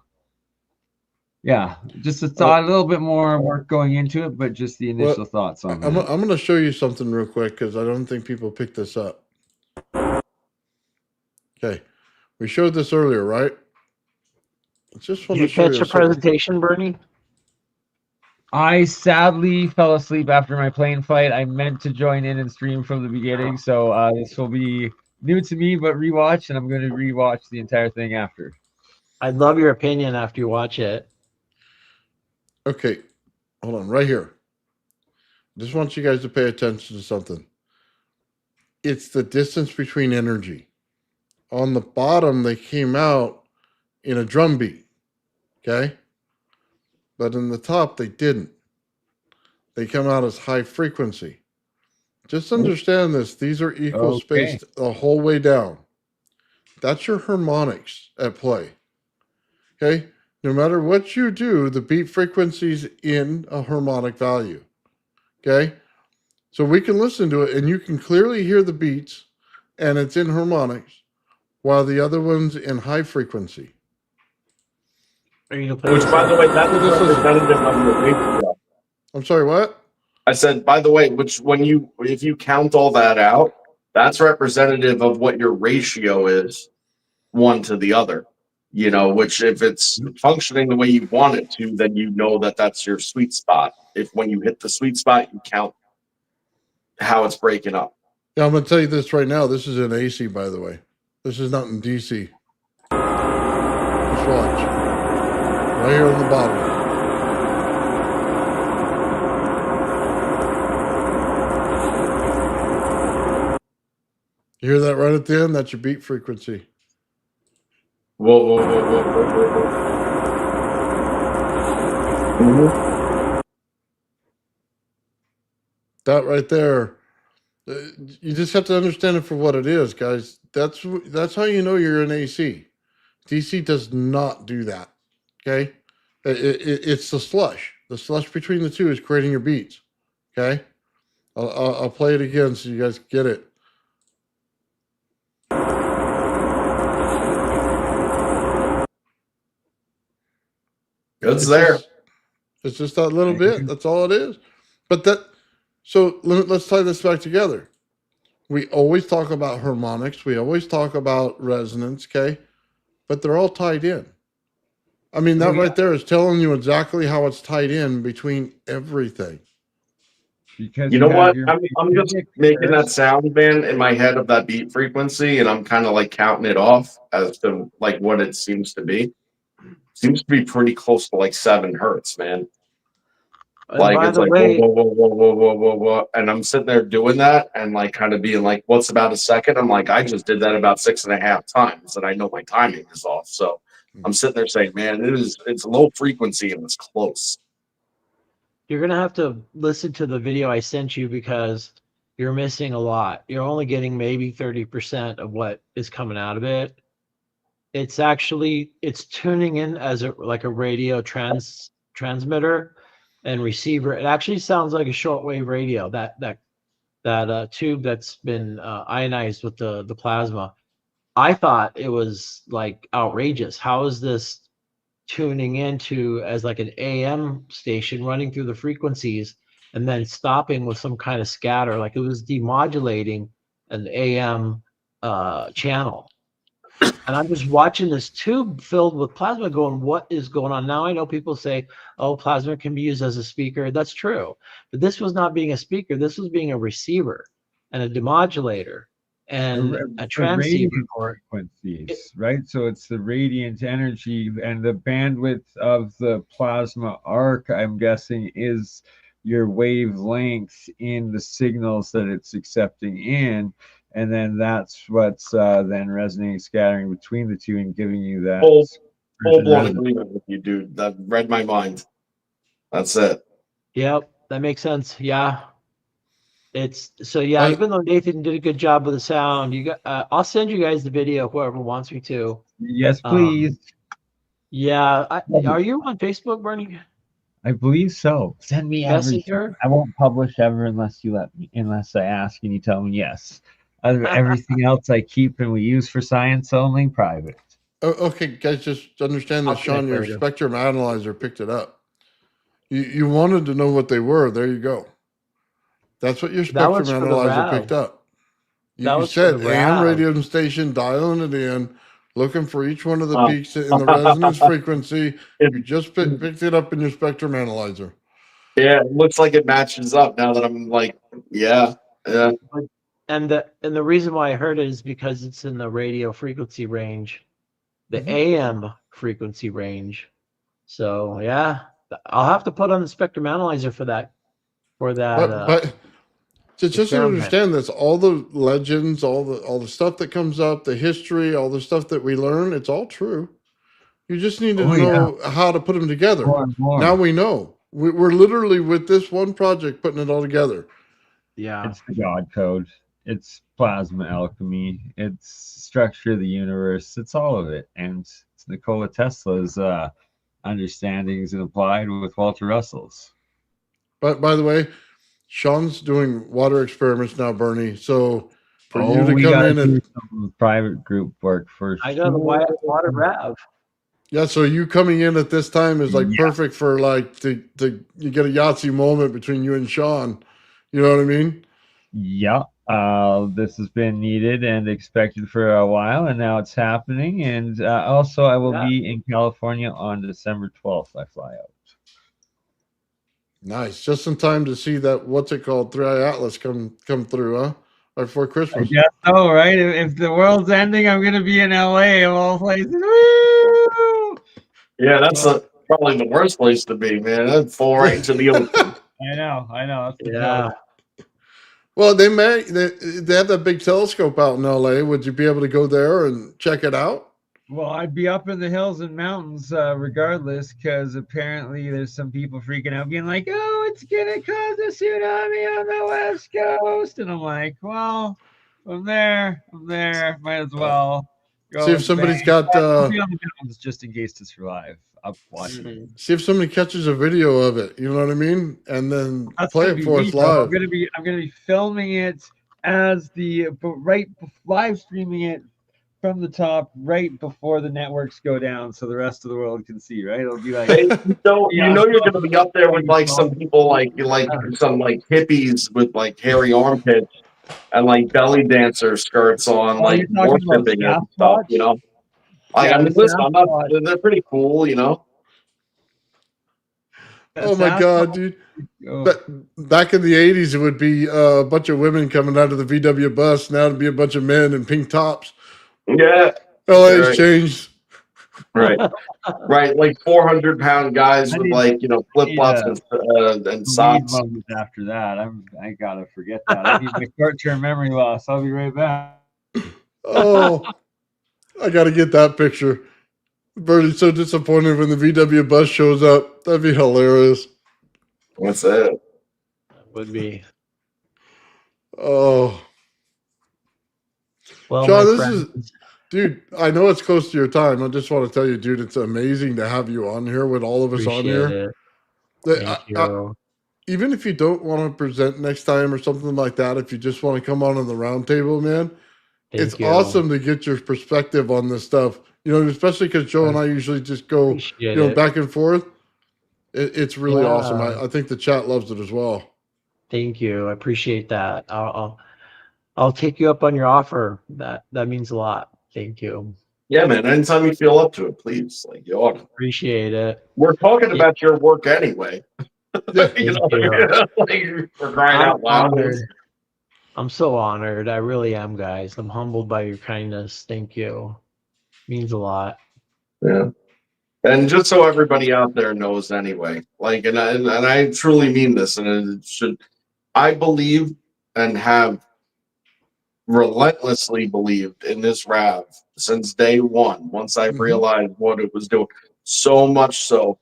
Yeah, just a thought, a little bit more work going into it, but just the initial Well, thoughts on I'm that. going to show you something real quick because I don't think people pick this up. Okay, we showed this earlier, right? I just want Did to you show catch you the something. presentation, Bernie? I sadly fell asleep after my plane flight. I meant to join in and stream from the beginning, so this will be new to me, but rewatch, and I'm going to rewatch the entire thing after. I'd love your opinion after you watch it. Okay, hold on, right here. Just want you guys to pay attention to something. It's the distance between energy. On the bottom, they came out in a drum beat, okay? But in the top, they didn't. They come out as high frequency. Just understand this. These are equal Okay. spaced the whole way down. That's your harmonics at play. Okay? No matter what you do, the beat frequency's in a harmonic value. Okay? So we can listen to it and you can clearly hear the beats and it's in harmonics while the other one's in high frequency. Are you gonna play Which, this? by the way, that's So just listen. representative of your ratio. I'm sorry, what? I said, by the way, which if you count all that out, that's representative of what your ratio is, one to the other. You know, which if it's functioning the way you want it to, then you know that that's your sweet spot. If when you hit the sweet spot, you count how it's breaking up. Yeah, I'm going to tell you this right now. This is in AC, by the way. This is not in DC. Just watch. Right here on the bottom. You hear that right at the end? That's your beat frequency. Whoa, whoa, whoa, whoa, whoa, whoa, whoa. That right there. You just have to understand it for what it is, guys. That's how you know you're in AC. DC does not do that. Okay, it's the slush. The slush between the two is creating your beats. Okay, I'll play it again so you guys get it. It's there. It's just that little bit. That's all it is. But so let's tie this back together. We always talk about harmonics. We always talk about resonance. Okay, but they're all tied in. I mean, that right there is telling you exactly how it's tied in between everything. Because You know what? your I'm just making that sound, man, in my head of that beat frequency, and I'm kind of like counting it off as to like what it seems to be. Seems to be pretty close to like 7 hertz, man. Like by it's the like way, whoa, whoa, whoa, whoa, whoa, whoa, whoa, and I'm sitting there doing that and like kind of being like, "What's about a second?" I'm like, "I just did that about 6.5 times, and I know my timing is off." So I'm sitting there saying, "Man, it's low frequency and it's close." you're gonna have to listen to the video I sent you because you're missing a lot. You're only getting maybe 30% of what is coming out of it. It's tuning in as a radio transmitter and receiver. It actually sounds like a shortwave radio. That tube that's been ionized with the plasma. I thought it was like outrageous. How is this tuning into as like an AM station running through the frequencies and then stopping with some kind of scatter? Like it was demodulating an AM channel. And I'm just watching this tube filled with plasma going, what is going on? Now I know people say, oh, plasma can be used as a speaker. That's true. But this was not being a speaker. This was being a receiver and a demodulator and a transceiver. Frequencies, right? So it's the radiant energy and the bandwidth of the plasma arc, I'm guessing, is your wavelength in the signals that it's accepting in. And then that's what's then resonating, scattering between the two and giving you that Full blown agreement with you, dude. That read my mind. That's it. Yep, that makes sense. Yeah. Even though Nathan did a good job with the sound, I'll send you guys the video, whoever wants me to. Yes, please. Are you on Facebook, Bernie? I believe so. Send me Messenger? everything. I won't publish ever unless I ask and you tell me yes. Everything else I keep and we use for science only, private. Okay, guys, just understand that, Sean, your Calculator. spectrum analyzer picked it up. You wanted to know what they were. There you go. That's what your That was spectrum for the analyzer RAV. picked up. That You was for the said AM RAV. radio station, dialing it in, looking for each one of the Uh, peaks in the resonance frequency. it, You just picked it up in your spectrum analyzer. yeah, it looks like it matches up now that I'm like, yeah. And the reason why I heard it is because it's in the radio frequency range, the Mhm. AM frequency range. So yeah, I'll have to put on the spectrum analyzer for that. But just to experiment. understand this, all the legends, all the stuff that comes up, the history, all the stuff that we learn, it's all true. You just need to Oh, yeah. know how to put them together. More and more. Now we know. We're literally with this one project putting it all together. Yeah. It's the God code. It's plasma alchemy. It's structure of the universe. It's all of it. And it's Nikola Tesla's understandings and applied with Walter Russell's. But by the way, Sean's doing water experiments now, Bernie. So for you to we come gotta in do and some private group work first. I got a water RAV. yeah, so you coming in at this time is like Yeah. perfect for like to you get a Yahtzee moment between you and Sean. You know what I mean? Yeah. This has been needed and expected for a while, and now it's happening. And also, I will be in California on December 12th. I fly out. Nice. Just in time to see that what's it called 3i Atlas come through, huh? Right before I Christmas. guess so, right? If the world's ending, I'm gonna be in LA of all places. Woo! Yeah, that's probably the worst place to be, man. That'd fall right into the ocean. I know. That's the Yeah. joke. Well, they have that big telescope out in LA. Would you be able to go there and check it out? Well, I'd be up in the hills and mountains regardless, because apparently there's some people freaking out, being like, "Oh, it's gonna cause a tsunami on the West Coast," and I'm like, "Well, I'm there. Might as well go." See if somebody's got I'll be on the mountains just in case to survive. Up watching. Mhm. see if somebody catches a video of it. You know what I mean? And then That's play gonna it be for me, us bro. live. I'm gonna be filming it as live streaming it from the top right before the networks go down, so the rest of the world can see. Right? It'll be like, Hey, you know you're gonna be up there with like some people like some like hippies with like hairy armpits and like belly dancer skirts on, Oh, like you're talking about worshiping and stuff, you know. Like, Yeah, I mean, the listen, I'm not. Sasquatch. They're pretty cool, you know. Oh my god, dude! But back in the '80s, it would be a bunch of women coming out of the VW bus. Now it'd be a bunch of men in pink tops. Yeah, LA's Right. changed. right, right. Like 400-pound guys I with need- like flip flops and Weed socks. moments after that. I gotta forget that. I need my short-term memory loss. I'll be right back. Oh, I got to get that picture. Bernie's so disappointed when the VW bus shows up. That'd be hilarious. What's that? Would be. Oh, Well, Shawn, my this friends, is, dude. I know it's close to your time. I just want to tell you, dude, it's amazing to have you on here with all of us on appreciate here. it. That- Thank I- you. even if you don't want to present next time or something like that, if you just want to come on the round table, man, it's Thank you. awesome to get your perspective on this stuff. You know, especially because Joe and I usually just go, Appreciate you know, it. back and forth. It's really awesome. Yeah. I think the chat loves it as well. Thank you. I appreciate that. I'll take you up on your offer. That means a lot. Thank you. Yeah, man. Anytime you feel up to it, please, like you ought to. Appreciate it. We're talking about your work anyway. Yeah. You know, Thank you. like, we're crying I'm out loud. honored. I'm so honored. I really am, guys. I'm humbled by your kindness. Thank you. Means a lot. Yeah. And just so everybody out there knows anyway, like, and I truly mean this, and it should, I believe and have relentlessly believed in this RAV since day one, once I Mhm. realized what it was doing, so much so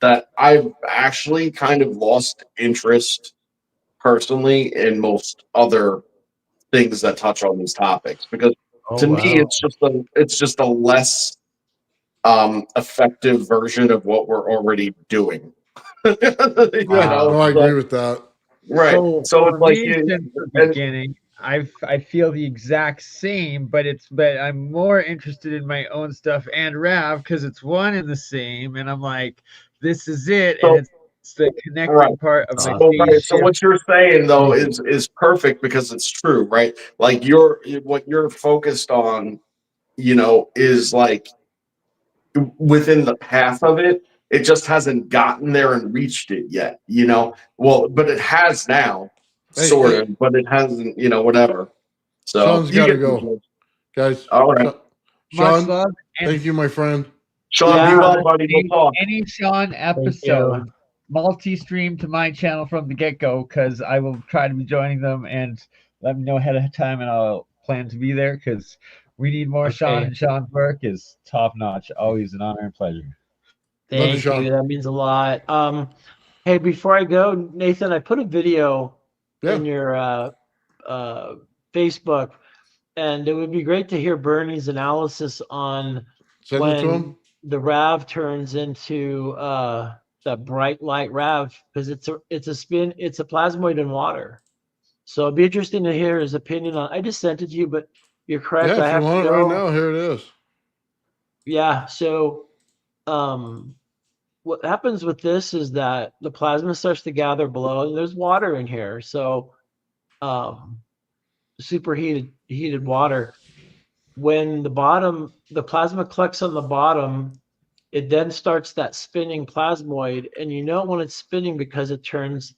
that I've actually kind of lost interest personally in most other things that touch on these topics, because Oh, to me wow. it's just a less effective version of what we're already doing. You Yeah, know, no, I so- agree with that. right. So it's for like me, since the and- beginning, I feel the exact same, but I'm more interested in my own stuff and RAV because it's one and the same, and I'm like, this is it, and So, it's the right. connecting part of my Awesome. Right. So spaceship. what you're saying though is perfect because it's true, right? Like what you're focused on, is like within the path of it. It just hasn't gotten there and reached it yet. Well, but it has now, Hey, sort hey, of, but it hasn't, whatever. So Sean's you got to get the go, gist. guys. All right. Much Sean, love, and thank you, my friend. Sean, be Yeah. well, buddy. We'll talk. any Shawn Thank you. episode multi-stream to my channel from the get-go because I will try to be joining them, and let me know ahead of time and I'll plan to be there because we need more Shawn, Okay. and Shawn's work is top notch. Always an honor and pleasure. Love you, Thank Sean. you. That means a lot. Hey, before I go, Nathan, I put a video Yeah, in your Facebook, and it would be great to hear Bernie's analysis on send it to him. when the RAV turns into that bright light RAV, because it's a plasmoid in water. So it'd be interesting to hear his opinion on. I just sent it to you, but you're correct. Yeah, I if you have to want it right go. now, here it is. Yeah. So, what happens with this is that the plasma starts to gather below, and there's water in here. So, um, heated water. When the plasma collects on the bottom, it then starts that spinning plasmoid, and when it's spinning because it turns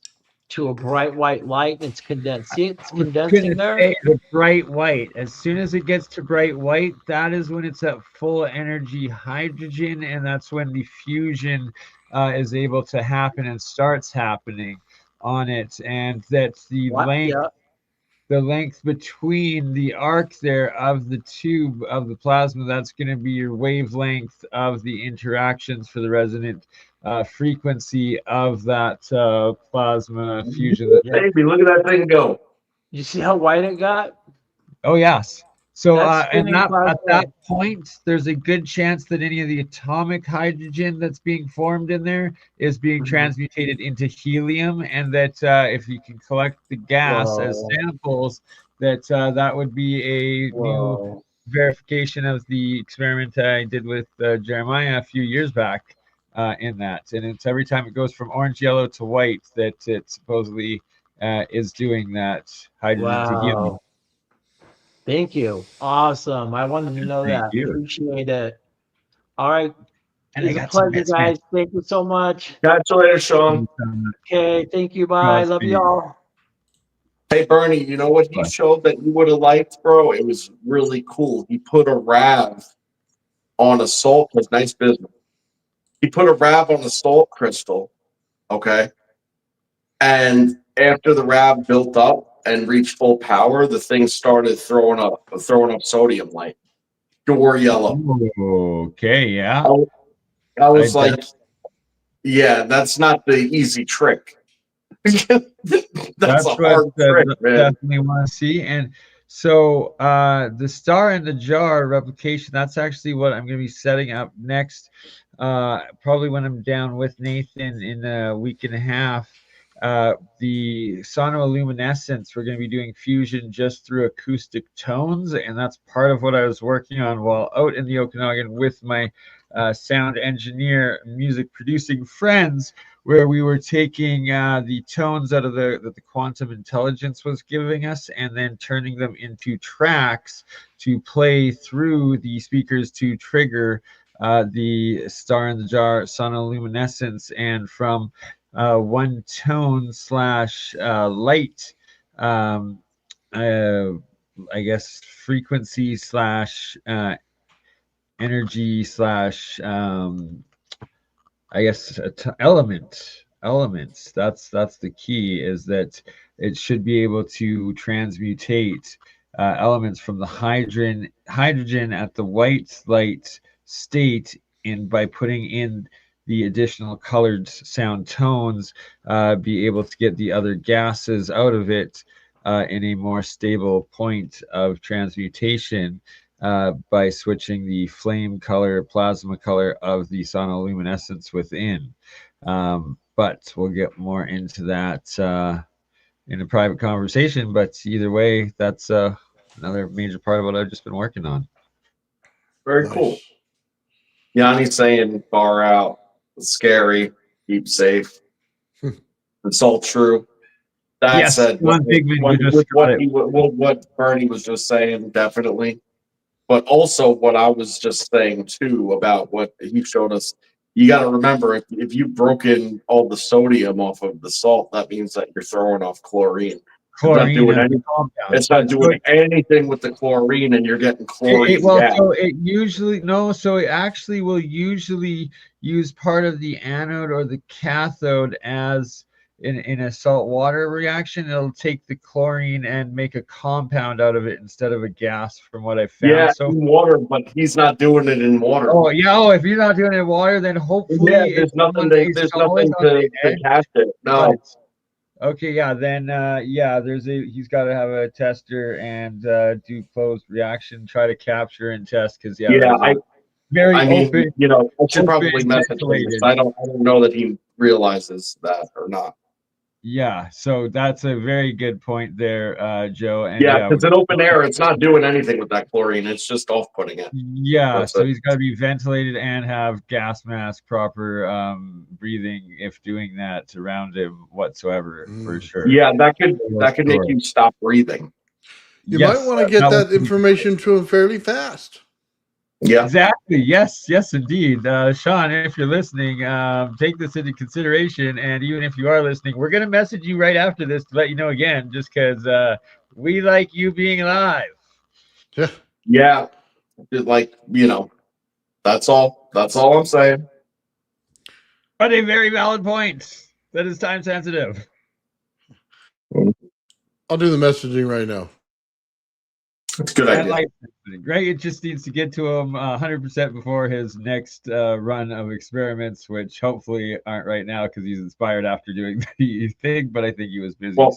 to a bright white light and it's condensed. See, it's I was condensing gonna there. say the bright white. As soon as it gets to bright white, that is when it's at full energy hydrogen, and that's when the fusion is able to happen and starts happening on it. And that's What? Yeah. the length between the arc there of the tube of the plasma, that's going to be your wavelength of the interactions for the resonant frequency of that plasma fusion. Yeah. Baby, look at that thing go. You see how white it got? Oh yes. So That's and spinning that at that plasmoid. point, there's a good chance that any of the atomic hydrogen that's being formed in there is being Mhm. transmutated into helium, and that if you can collect the gas as Whoa. samples, that would be a new Whoa. verification of the experiment I did with Jeremiah a few years back in that. And it's every time it goes from orange yellow to white that it supposedly is doing that hydrogen to helium. Wow. Thank you. Awesome. I wanted to know Thank that. you. Appreciate it. All right. And I It's a got some pleasure, bits, man. guys. Thank you so much. Catch you later, Sean. Okay. Thank you. Bye. Love you all. Hey, Bernie, you know what he showed that you would have liked, bro? It was really cool. He put a RAV on a salt, because nice business. He put a RAV on a salt crystal, okay? And after the RAV built up and reached full power, the thing started throwing up sodium light, door yellow. Okay, yeah. I was like, yeah, that's not the easy trick. That's a what hard trick, man. definitely want to see. And so the star in the jar replication, that's actually what I'm going to be setting up next. Probably when I'm down with Nathan in a week and a half. The sonoluminescence, we're going to be doing fusion just through acoustic tones, and that's part of what I was working on while out in the Okanagan with my sound engineer, music producing friends, where we were taking the tones out of that the quantum intelligence was giving us and then turning them into tracks to play through the speakers to trigger the star in the jar sonoluminescence. And from one tone slash light, I guess frequency slash energy slash I guess elements. That's the key, is that it should be able to transmutate elements from the hydrogen at the white light state, and by putting in the additional colored sound tones, be able to get the other gases out of it in a more stable point of transmutation. By switching the flame color, plasma color of the sonoluminescence within. But we'll get more into that in a private conversation. But either way, that's another major part of what I've just been working on. Very Nice. cool. Yanni's saying far out, scary, keep safe. It's all true. That Yes, said, John Bigman, you just with got it. what Bernie was just saying, definitely. But also what I was just saying too about what he showed us. You got to remember, if you've broken all the sodium off of the salt, that means that you're throwing off chlorine. Chlorine as a compound. It's not doing anything with the chlorine, and you're getting chlorine gas. So it usually so it actually will usually use part of the anode or the cathode as in a salt water reaction. It'll take the chlorine and make a compound out of it instead of a gas, from what I found. Yeah, So in water, but he's not doing it in water. oh yeah, oh, if you're not doing it in water, then hopefully there's nothing to catch it. No. But, okay, yeah, then he's got to have a tester and do closed reaction, try to capture and test, because I mean, I should probably message him because I don't know that he realizes that or not. Yeah, so that's a very good point there, Joe. And yeah, because in open air, it's not doing anything with that chlorine. It's just off-putting it. Yeah, that's so he's got to be ventilated and have gas mask, proper breathing, if doing that, around him whatsoever, for sure. Yeah, that could make you stop breathing. You might want to get that information to him fairly fast. Yeah, exactly. Yes, indeed. Shawn, if you're listening, take this into consideration. And even if you are listening, we're going to message you right after this to let you know again, just because we like you being alive. Yeah. Yeah. That's all I'm saying. But a very valid point. That is time sensitive. I'll do the messaging right now. That's a good idea. Right, it just needs to get to him 100% before his next run of experiments, which hopefully aren't right now because he's inspired after doing the thing. But I think he was busy. Well,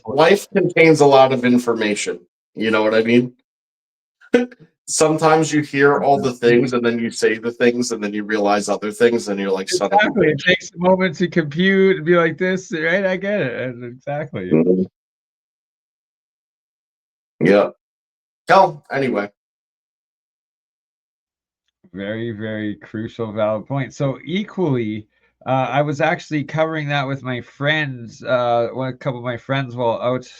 life contains a lot of information. You know what I mean? Sometimes you hear all the things, and then you say the things, and then you realize other things, and you're like, "Son of a bitch." It takes a moment to compute and be like this, right? I get it, and exactly. Mm-hmm. Yeah. Anyway. Very, very crucial, valid point. So equally, I was actually covering that with my friends, a couple of my friends while out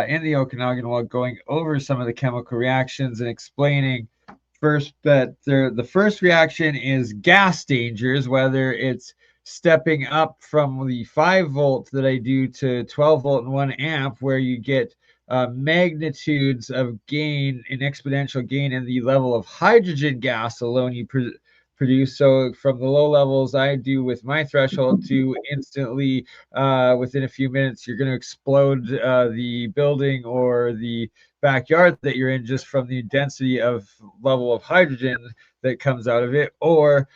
in the Okanagan while going over some of the chemical reactions and explaining first that the first reaction is gas dangers, whether it's stepping up from the 5 volt that I do to 12 volt and 1 amp, where you get magnitudes of gain, an exponential gain in the level of hydrogen gas alone you produce. So from the low levels I do with my threshold to instantly within a few minutes, you're going to explode the building or the backyard that you're in just from the density of level of hydrogen that comes out of it. Or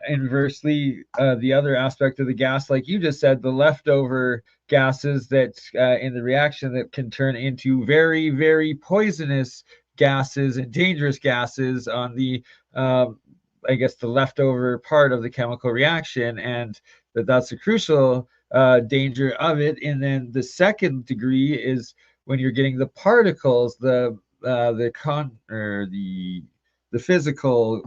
inversely, the other aspect of the gas, like you just said, the leftover gases that in the reaction that can turn into very, very poisonous gases and dangerous gases on the I guess the leftover part of the chemical reaction, and that's a crucial danger of it. And then the second degree is when you're getting the particles, the physical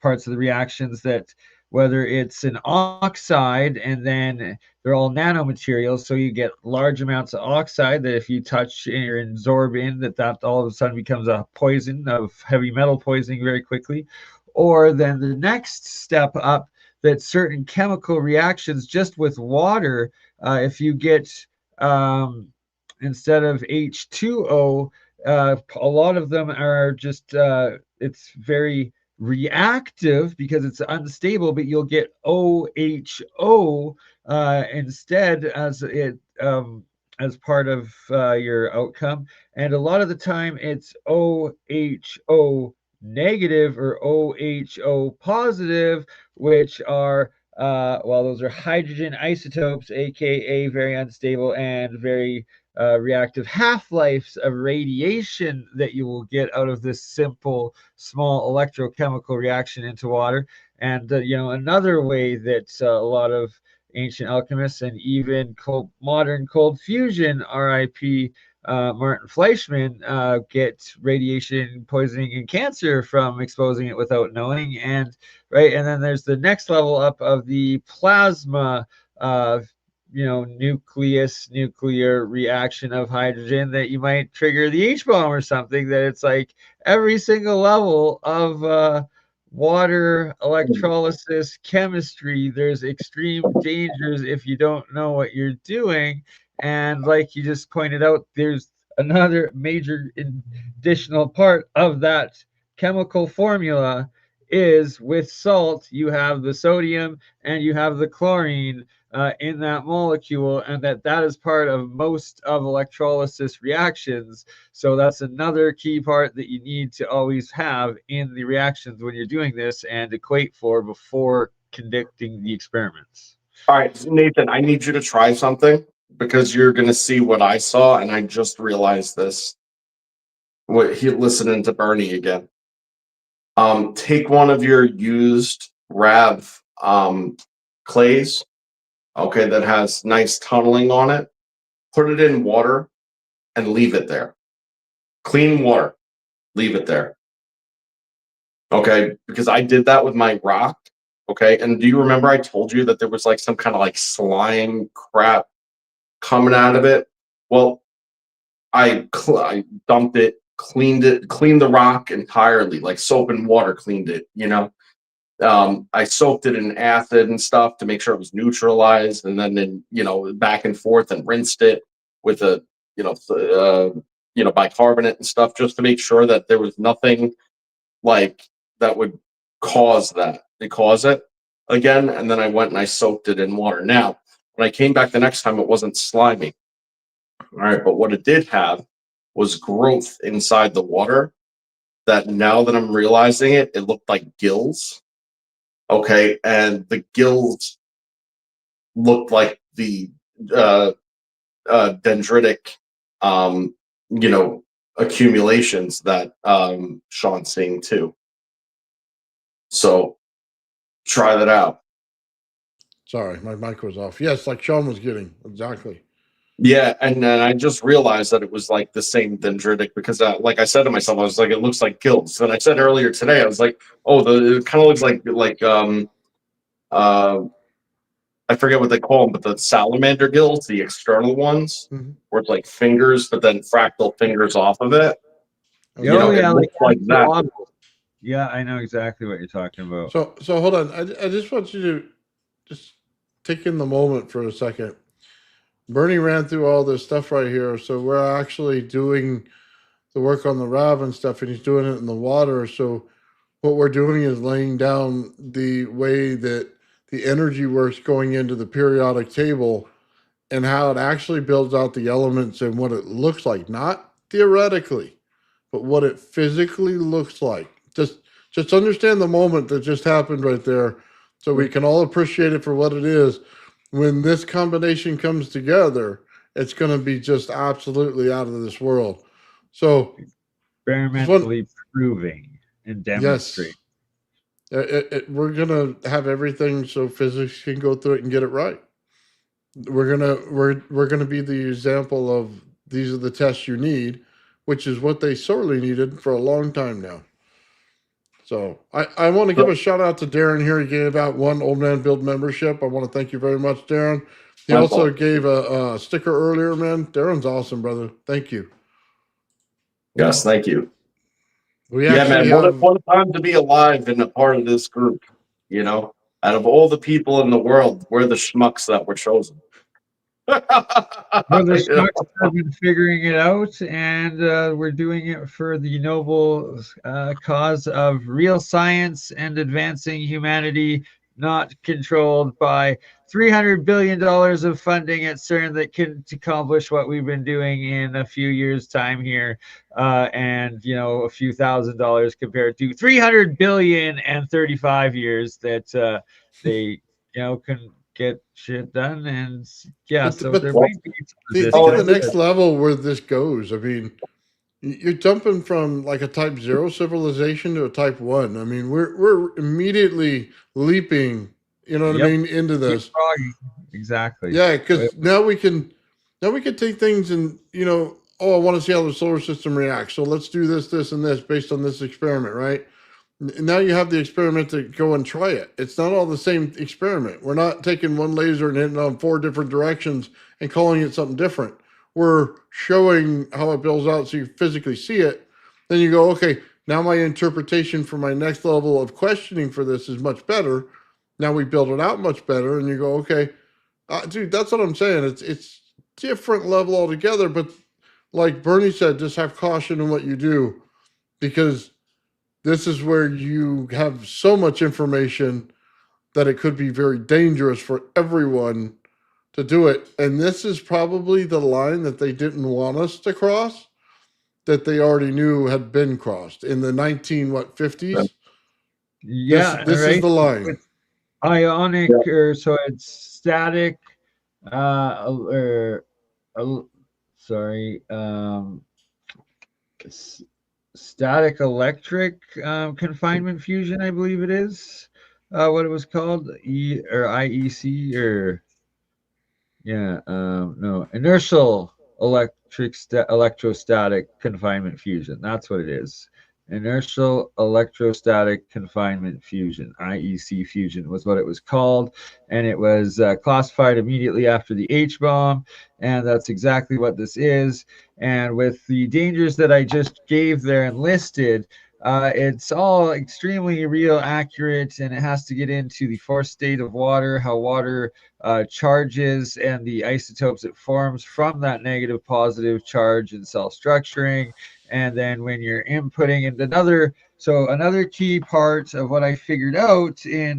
parts of the reactions, that whether it's an oxide, and then they're all nanomaterials, so you get large amounts of oxide that if you touch or absorb in, that all of a sudden becomes a poison of heavy metal poisoning very quickly. Or then the next step up, that certain chemical reactions just with water, if you get instead of H2O, a lot of them are just it's very reactive because it's unstable, but you'll get OHO instead as part of your outcome. And a lot of the time it's OHO negative or OHO positive, which are those are hydrogen isotopes, aka very unstable and very reactive half-lives of radiation that you will get out of this simple small electrochemical reaction into water. And another way that a lot of ancient alchemists, and even modern cold fusion, RIP, Martin Fleischmann, get radiation poisoning and cancer from exposing it without knowing. And right, and then there's the next level up of the plasma, nuclear reaction of hydrogen that you might trigger the H bomb or something. That it's like every single level of water electrolysis chemistry, there's extreme dangers if you don't know what you're doing. And like you just pointed out, there's another major additional part of that chemical formula is with salt, you have the sodium and you have the chlorine in that molecule, and that is part of most of electrolysis reactions. So that's another key part that you need to always have in the reactions when you're doing this and equate for before conducting the experiments. All right, Nathan, I need you to try something because you're going to see what I saw, and I just realized this. Listening to Bernie again. Take one of your used RAV clays, okay, that has nice tunneling on it. Put it in water and leave it there. Clean water, leave it there. Okay, because I did that with my rock. Okay, and do you remember I told you that there was like some kind of like slime crap coming out of it? Well, I dumped it, cleaned the rock entirely, like soap and water cleaned it, I soaked it in acid and stuff to make sure it was neutralized, and then back and forth and rinsed it with a bicarbonate and stuff just to make sure that there was nothing like that would cause it again. And then I went and I soaked it in water. Now, when I came back the next time, it wasn't slimy. All right, but what it did have was growth inside the water that now that I'm realizing it looked like gills. Okay, and the gills looked like the dendritic, accumulations that Shawn's seeing too. So try that out. Sorry, my mic was off. Yes, like Shawn was getting. Exactly. Yeah, and then I just realized that it was like the same dendritic because, like I said to myself, I was like, it looks like gills. And I said earlier today, I was like, oh, it kind of looks like I forget what they call them, but the salamander gills, the external ones, where it's like fingers, but then fractal fingers off of it. Oh, It looks like that. Yeah, I know exactly what you're talking about. So hold on. I just want you to just take in the moment for a second. Bernie ran through all this stuff right here. So we're actually doing the work on the RAV and stuff, and he's doing it in the water. So what we're doing is laying down the way that the energy works going into the periodic table and how it actually builds out the elements and what it looks like, not theoretically, but what it physically looks like. Just understand the moment that just happened right there so we can all appreciate it for what it is. When this combination comes together, it's going to be just absolutely out of this world. So experimentally proving and demonstrating. Yes, we're going to have everything so physics can go through it and get it right. We're gonna be the example of these are the tests you need, which is what they sorely needed for a long time now. So I want to give a shout out to Darren here. He gave out one Old Man Build membership. I want to thank you very much, Darren. He also gave a sticker earlier, man. Darren's awesome, brother. Thank you. Yes, thank you. We man, what a time to be alive and a part of this group. Out of all the people in the world, we're the schmucks that were chosen. We're the schmucks have been figuring it out, and we're doing it for the noble cause of real science and advancing humanity, not controlled by $300 billion of funding at CERN that can accomplish what we've been doing in a few years' time here, and a few $1,000s compared to 300 billion and 35 years that they can get shit done. And there might be the next level where this goes. I mean, you're jumping from like a type 0 civilization to a type 1. I mean, we're immediately leaping You know what Yep. I mean? Into this. Froggy. Exactly. Yeah, because now we can take things and, you know, oh, I want to see how the solar system reacts. So let's do this, this, and this based on this experiment, right? Now you have the experiment to go and try it. It's not all the same experiment. We're not taking one laser and hitting it on 4 different directions and calling it something different. We're showing how it builds out so you physically see it. Then you go, okay, now my interpretation for my next level of questioning for this is much better. Now we build it out much better, and you go, okay, dude, that's what I'm saying. It's different level altogether. But like Bernie said, just have caution in what you do, because this is where you have so much information that it could be very dangerous for everyone to do it. And this is probably the line that they didn't want us to cross, that they already knew had been crossed in the 50s. Yeah, This right. is the line. Ionic, or so it's static, sorry, static electric confinement fusion, I believe it is what it was called, IEC, or no, inertial electrostatic confinement fusion. That's what it is. Inertial electrostatic confinement fusion, IEC fusion was what it was called, and it was classified immediately after the H bomb, and that's exactly what this is. And with the dangers that I just gave there and listed, it's all extremely real, accurate, and it has to get into the forced state of water, how water charges and the isotopes it forms from that negative positive charge and cell structuring. And then when you're inputting, and another key part of what I figured out in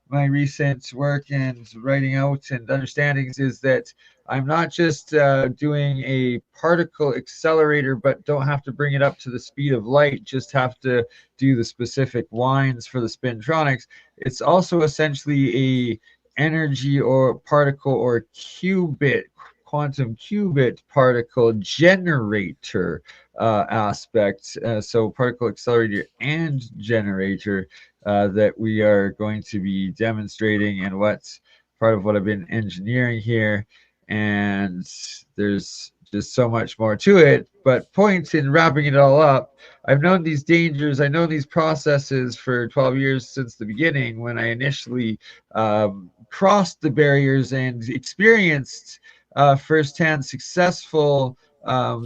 my recent work and writing out and understandings is that I'm not just doing a particle accelerator, but don't have to bring it up to the speed of light, just have to do the specific lines for the spintronics. It's also essentially a energy or particle or quantum qubit particle generator aspect. So particle accelerator and generator that we are going to be demonstrating, and what's part of what I've been engineering here. And there's just so much more to it. But point in wrapping it all up, I've known these dangers, I know these processes for 12 years since the beginning, when I initially crossed the barriers and experienced firsthand successful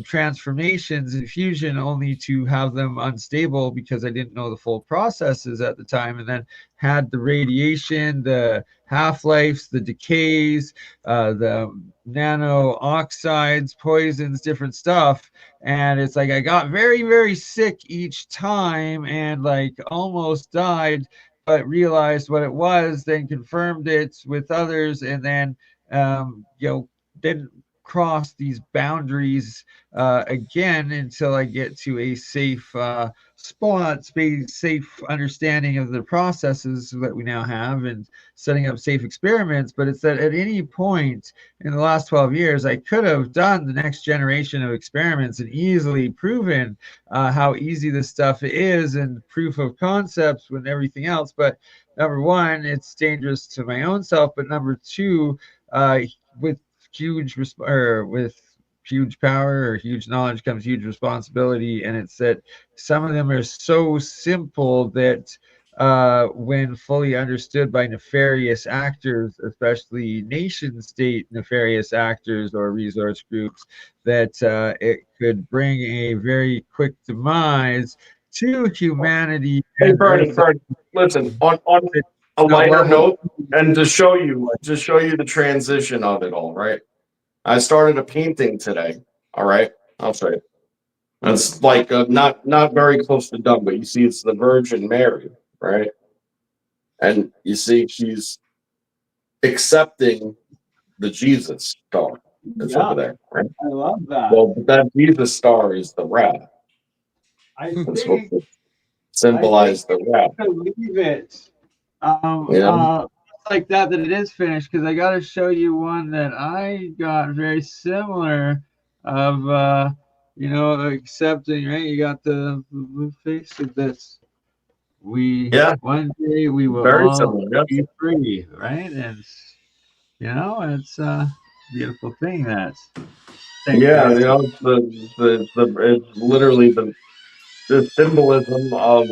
transformations in fusion, only to have them unstable because I didn't know the full processes at the time, and then had the radiation, the half-lives, the decays, the nano oxides, poisons, different stuff. And it's like I got very, very sick each time and like almost died, but realized what it was, then confirmed it with others, and then didn't cross these boundaries again until I get to a safe spot, safe understanding of the processes that we now have, and setting up safe experiments. But it's that at any point in the last 12 years, I could have done the next generation of experiments and easily proven how easy this stuff is, and proof of concepts and everything else. But number one, it's dangerous to my own self. But number two, with huge power or huge knowledge comes huge responsibility. And it's that some of them are so simple that when fully understood by nefarious actors, especially nation state nefarious actors or resource groups, that it could bring a very quick demise to humanity. Hey, Bernie, listen, on a lighter note, and to show you the transition of it all, right? I started a painting today. All right, I'll show you. It's like not very close to done, but you see it's the Virgin Mary, right? And you see she's accepting the Jesus star that's over there, right? I love that. Well, that Jesus star is the RAV. I That's think what symbolize the RAV. I believe it. Yeah. Like that it is finished, because I got to show you one that I got very similar of accepting, right? You got the face of this. Yeah. one day we will Very all similar. Yeah. be free, right? And it's a beautiful thing that. Yeah, Thankfully, it's literally the symbolism of,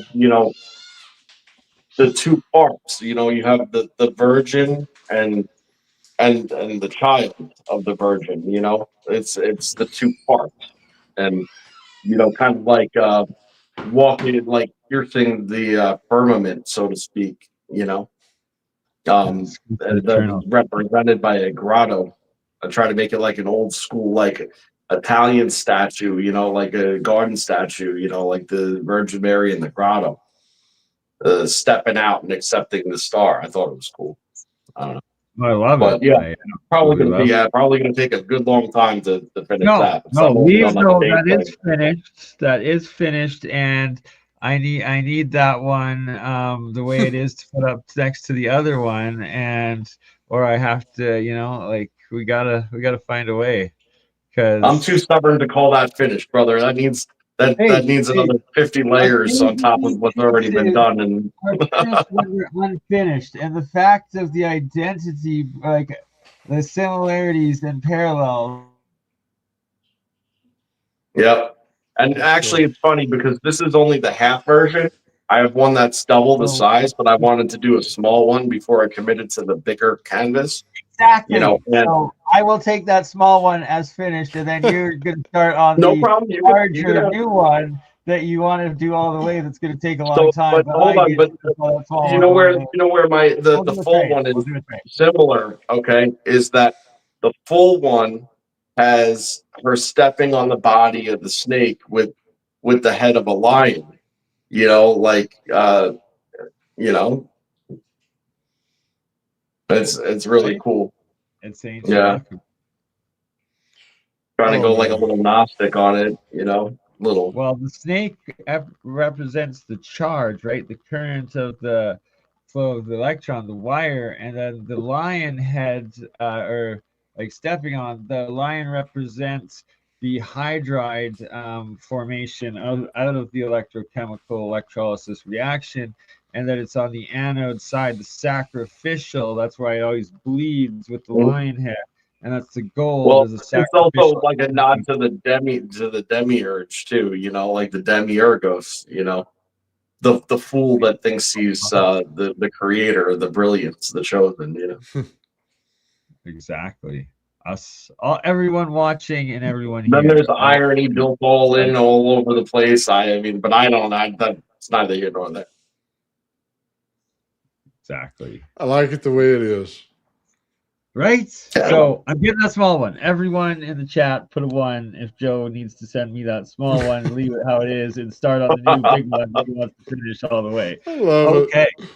the two parts. You have the virgin and the child of the virgin. It's the two parts, and kind of like walking, like piercing the firmament, so to speak. it's And that's eternal. represented by a grotto. I try to make it like an old school, like Italian statue, like a garden statue, like the Virgin Mary in the grotto, stepping out and accepting the star. I thought it was cool. I don't know. I love it. But yeah, I probably absolutely love it. probably gonna take a good long time to finish No, that. no, Some will be on leave like no. day That is thing. finished. That is finished, and I need that one the way it is to put up next to the other one, and or I have to, like we gotta find a way I'm because too stubborn to call that finished, brother. That needs hey, another 50 our layers on top of crazy what's already been pieces done. And are finished when they're unfinished, and the fact of the identity, like the similarities and parallels. yep. And actually, it's funny because this is only the half version. I have one that's double the So size, but I wanted to do a small one before I committed to the bigger canvas. exactly. And So I will take that small one as finished, and then you're going to start on no the problem. You can larger have, new one that you want to do all the way. That's going to take a long so, time. but But hold I on. get But to pull that small you one know over where there. my We'll the do it full right. one We'll is do it right. similar. Okay, is that the full one has her stepping on the body of the snake with the head of a lion. Like you know, it's really Right? cool. It's ancient Yeah, alchemy. trying to Oh go like a man. little Gnostic on it. Little. Well, the snake represents the charge, right? The current of the flow of the electron, the wire, and then the lion head, or like stepping on, the lion represents the hydride formation out of the electrochemical electrolysis reaction, and that it's on the anode side, the sacrificial. That's why it always bleeds with the lion head, and that's the gold Well, as a it's also sacrificial like a nod energy. to the demiurge too. Like the demiurgos. The fool that thinks he's the creator, the brilliance, the chosen. Exactly. Us, all, everyone watching and everyone Then here. there's the All irony built all over the place. I mean, but I don't. That's neither here nor there. exactly. I like it the way it is. Right? Yeah. So I'm getting that small one. Everyone in the chat, put a 1 if Joe needs to send me that small one, leave it how it is, and start on the new big one that he wants to finish all the way. I love Okay. it.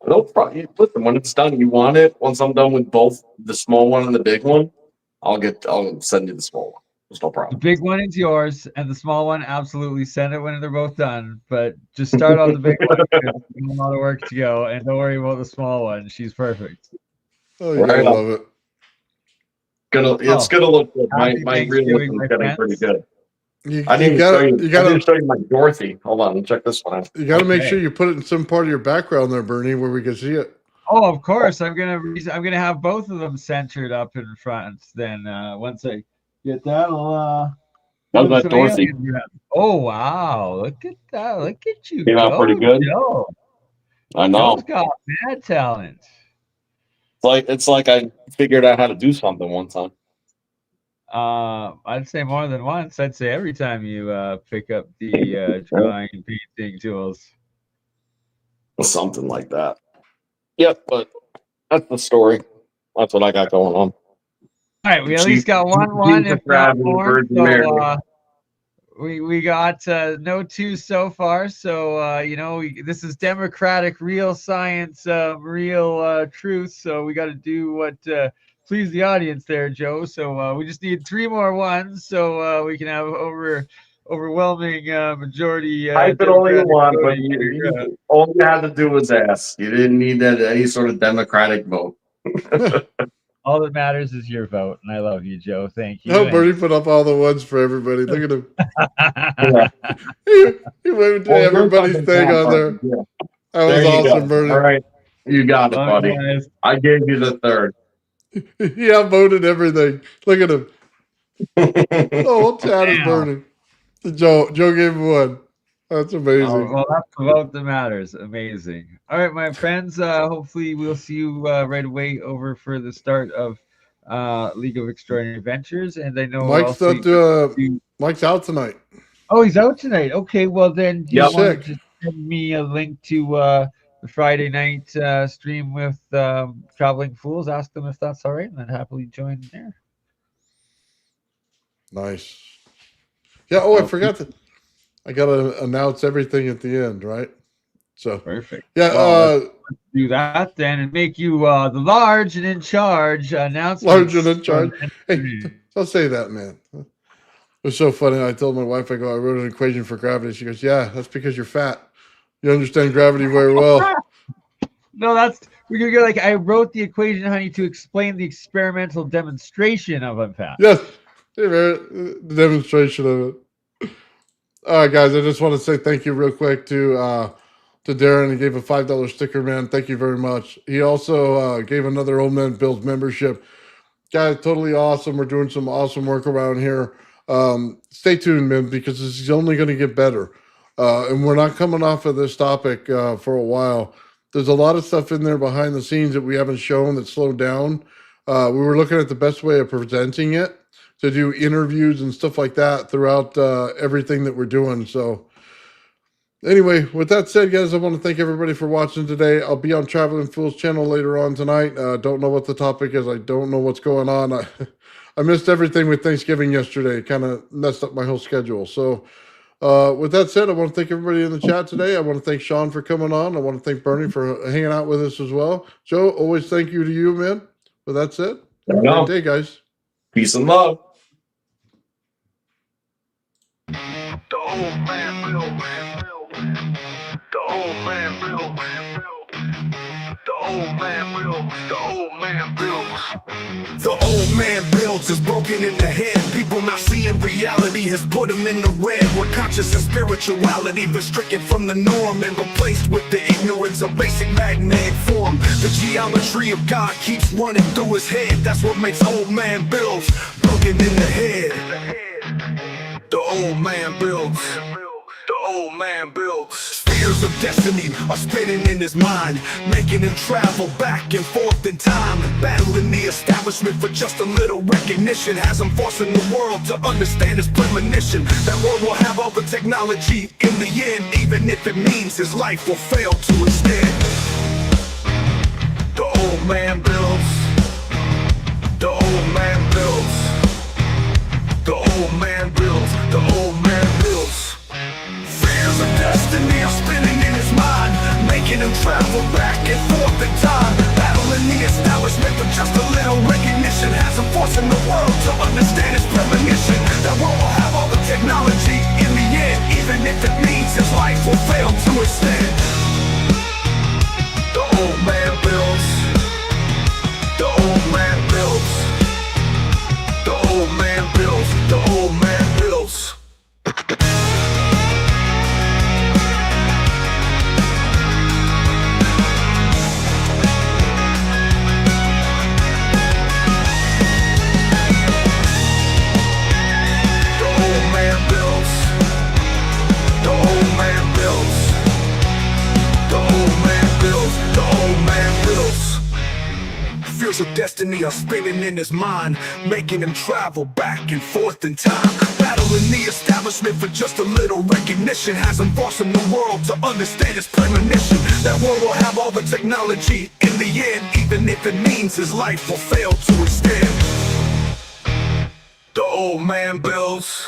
No problem. Listen, when it's done, you want it. Once I'm done with both the small one and the big one, I'll send you the small one. There's no The problem. big one is yours, and the small one, absolutely send it when they're both done. But just start on the big one. We have a lot of work to go, and don't worry about the small one. She's perfect. Oh, you gotta Right on. love it. It's gonna look good. Happy My Thanksgiving, realism's my getting pretty friends. good. You I need to show you. I need gotta to show you my Dorothy. Hold on, check this one out. you gotta make Okay. sure you put it in some part of your background there, Bernie, where we can see it. Oh, of course. I'm gonna have both of them centered up in front. Then once I get that, I'll How's put that some Dorothy? aliens around. Oh wow! Look at that! Look at you Came out go, pretty good. Joe. I know. Joe's got mad talent. It's like I figured out how to do something one time. I'd say more than once. I'd say every time you pick up the drawing and painting tools. Something like that. Yep, but that's the story. That's what I got going on. All right, we at least got one, if not more. So we got no 2 so far. So this is democratic, real science, real truth. So we got to do what please the audience there, Joe. So we just need 3 more ones, so we can have overwhelming majority. Type it all you want, but voting. all you had to do was ask. You didn't need any sort of democratic vote. All that matters is your vote, and I love you, Joe. Thank you. Oh, Bernie put up all the ones for everybody. Look at him. Yeah. He went to Well, everybody's yours thing doesn't on count, there. Bernie. Yeah. That was There you awesome, go. Bernie. All right. You got it, Well, buddy. guys, I gave you the third. He outvoted everything. Look at him. The whole chat is Damn. burning. Joe gave him one. That's amazing. well, that's the vote that matters. Amazing. All right, my friends. Hopefully, we'll see you right away over for the start of League of Extraordinary Adventures. And I know Mike's also not. Mike's out tonight. Oh, he's out tonight. Okay, well then, do you Yep. want to Sick. just send me a link to the Friday night stream with Traveling Fools? Ask them if that's all right, and then happily join there. Nice. Yeah. Oh, I forgot that. I gotta announce everything at the end, right? So Perfect. yeah. Well, let's do that then, and make you the large and in charge announcement. Large and in charge. Hey, don't say that, man. It was so funny. I told my wife, I wrote an equation for gravity. She goes, yeah, that's because you're fat. You understand gravity very well. No, that's we're gonna go like I wrote the equation, honey, to explain the experimental demonstration of I'm fat. Yes. Hey, man, the demonstration of it. All right, guys, I just want to say thank you real quick to Darren. He gave a $5 sticker, man. Thank you very much. He also gave another Old Man Bills membership. Guys, totally awesome. We're doing some awesome work around here. Stay tuned, man, because this is only going to get better. And we're not coming off of this topic for a while. There's a lot of stuff in there behind the scenes that we haven't shown that slowed down. We were looking at the best way of presenting it, to do interviews and stuff like that throughout everything that we're doing. So anyway, with that said, guys, I want to thank everybody for watching today. I'll be on Traveling Fools channel later on tonight. Don't know what the topic is. I don't know what's going on. I missed everything with Thanksgiving yesterday. Kind of messed up my whole schedule. So with that said, I want to thank everybody in the chat today. I want to thank Shawn for coming on. I want to thank Bernie for hanging out with us as well. Joe, always thank you to you, man. With that said, have a great day, guys. Peace and love. The old man Bill. The old man Bill. The old man Bill. The old man Bill. The old man builds is broken in the head. People not seeing reality has put them in the red. Where conscious and spirituality been stricken from the norm and replaced with the ignorance of basic magnetic form. The geometry of God keeps running through his head. That's what makes old man builds broken in the head. The old man builds. The old man builds. Spheres of destiny are spinning in his mind, making him travel back and forth in time, battling the establishment for just a little recognition. Has him forcing the world to understand his premonition. That world will have all the technology in the end, even if it means his life will fail to instead. The old man builds. The old man builds. The old man builds. The old man builds. Fears of destiny are spinning in his mind, making him travel back and forth in time, battling the establishment for just a little recognition. Has him forcing the world to understand his premonition. That world will have all the technology in the end, even if it means his life will fail to extend. The old man builds. The old man builds. The old man builds. The old man builds. Fears of destiny are spinning in his mind, making him travel back and forth in time, battling the establishment for just a little recognition. Has him forcing the world to understand his premonition. That world will have all the technology in the end, even if it means his life will fail to extend. The old man builds.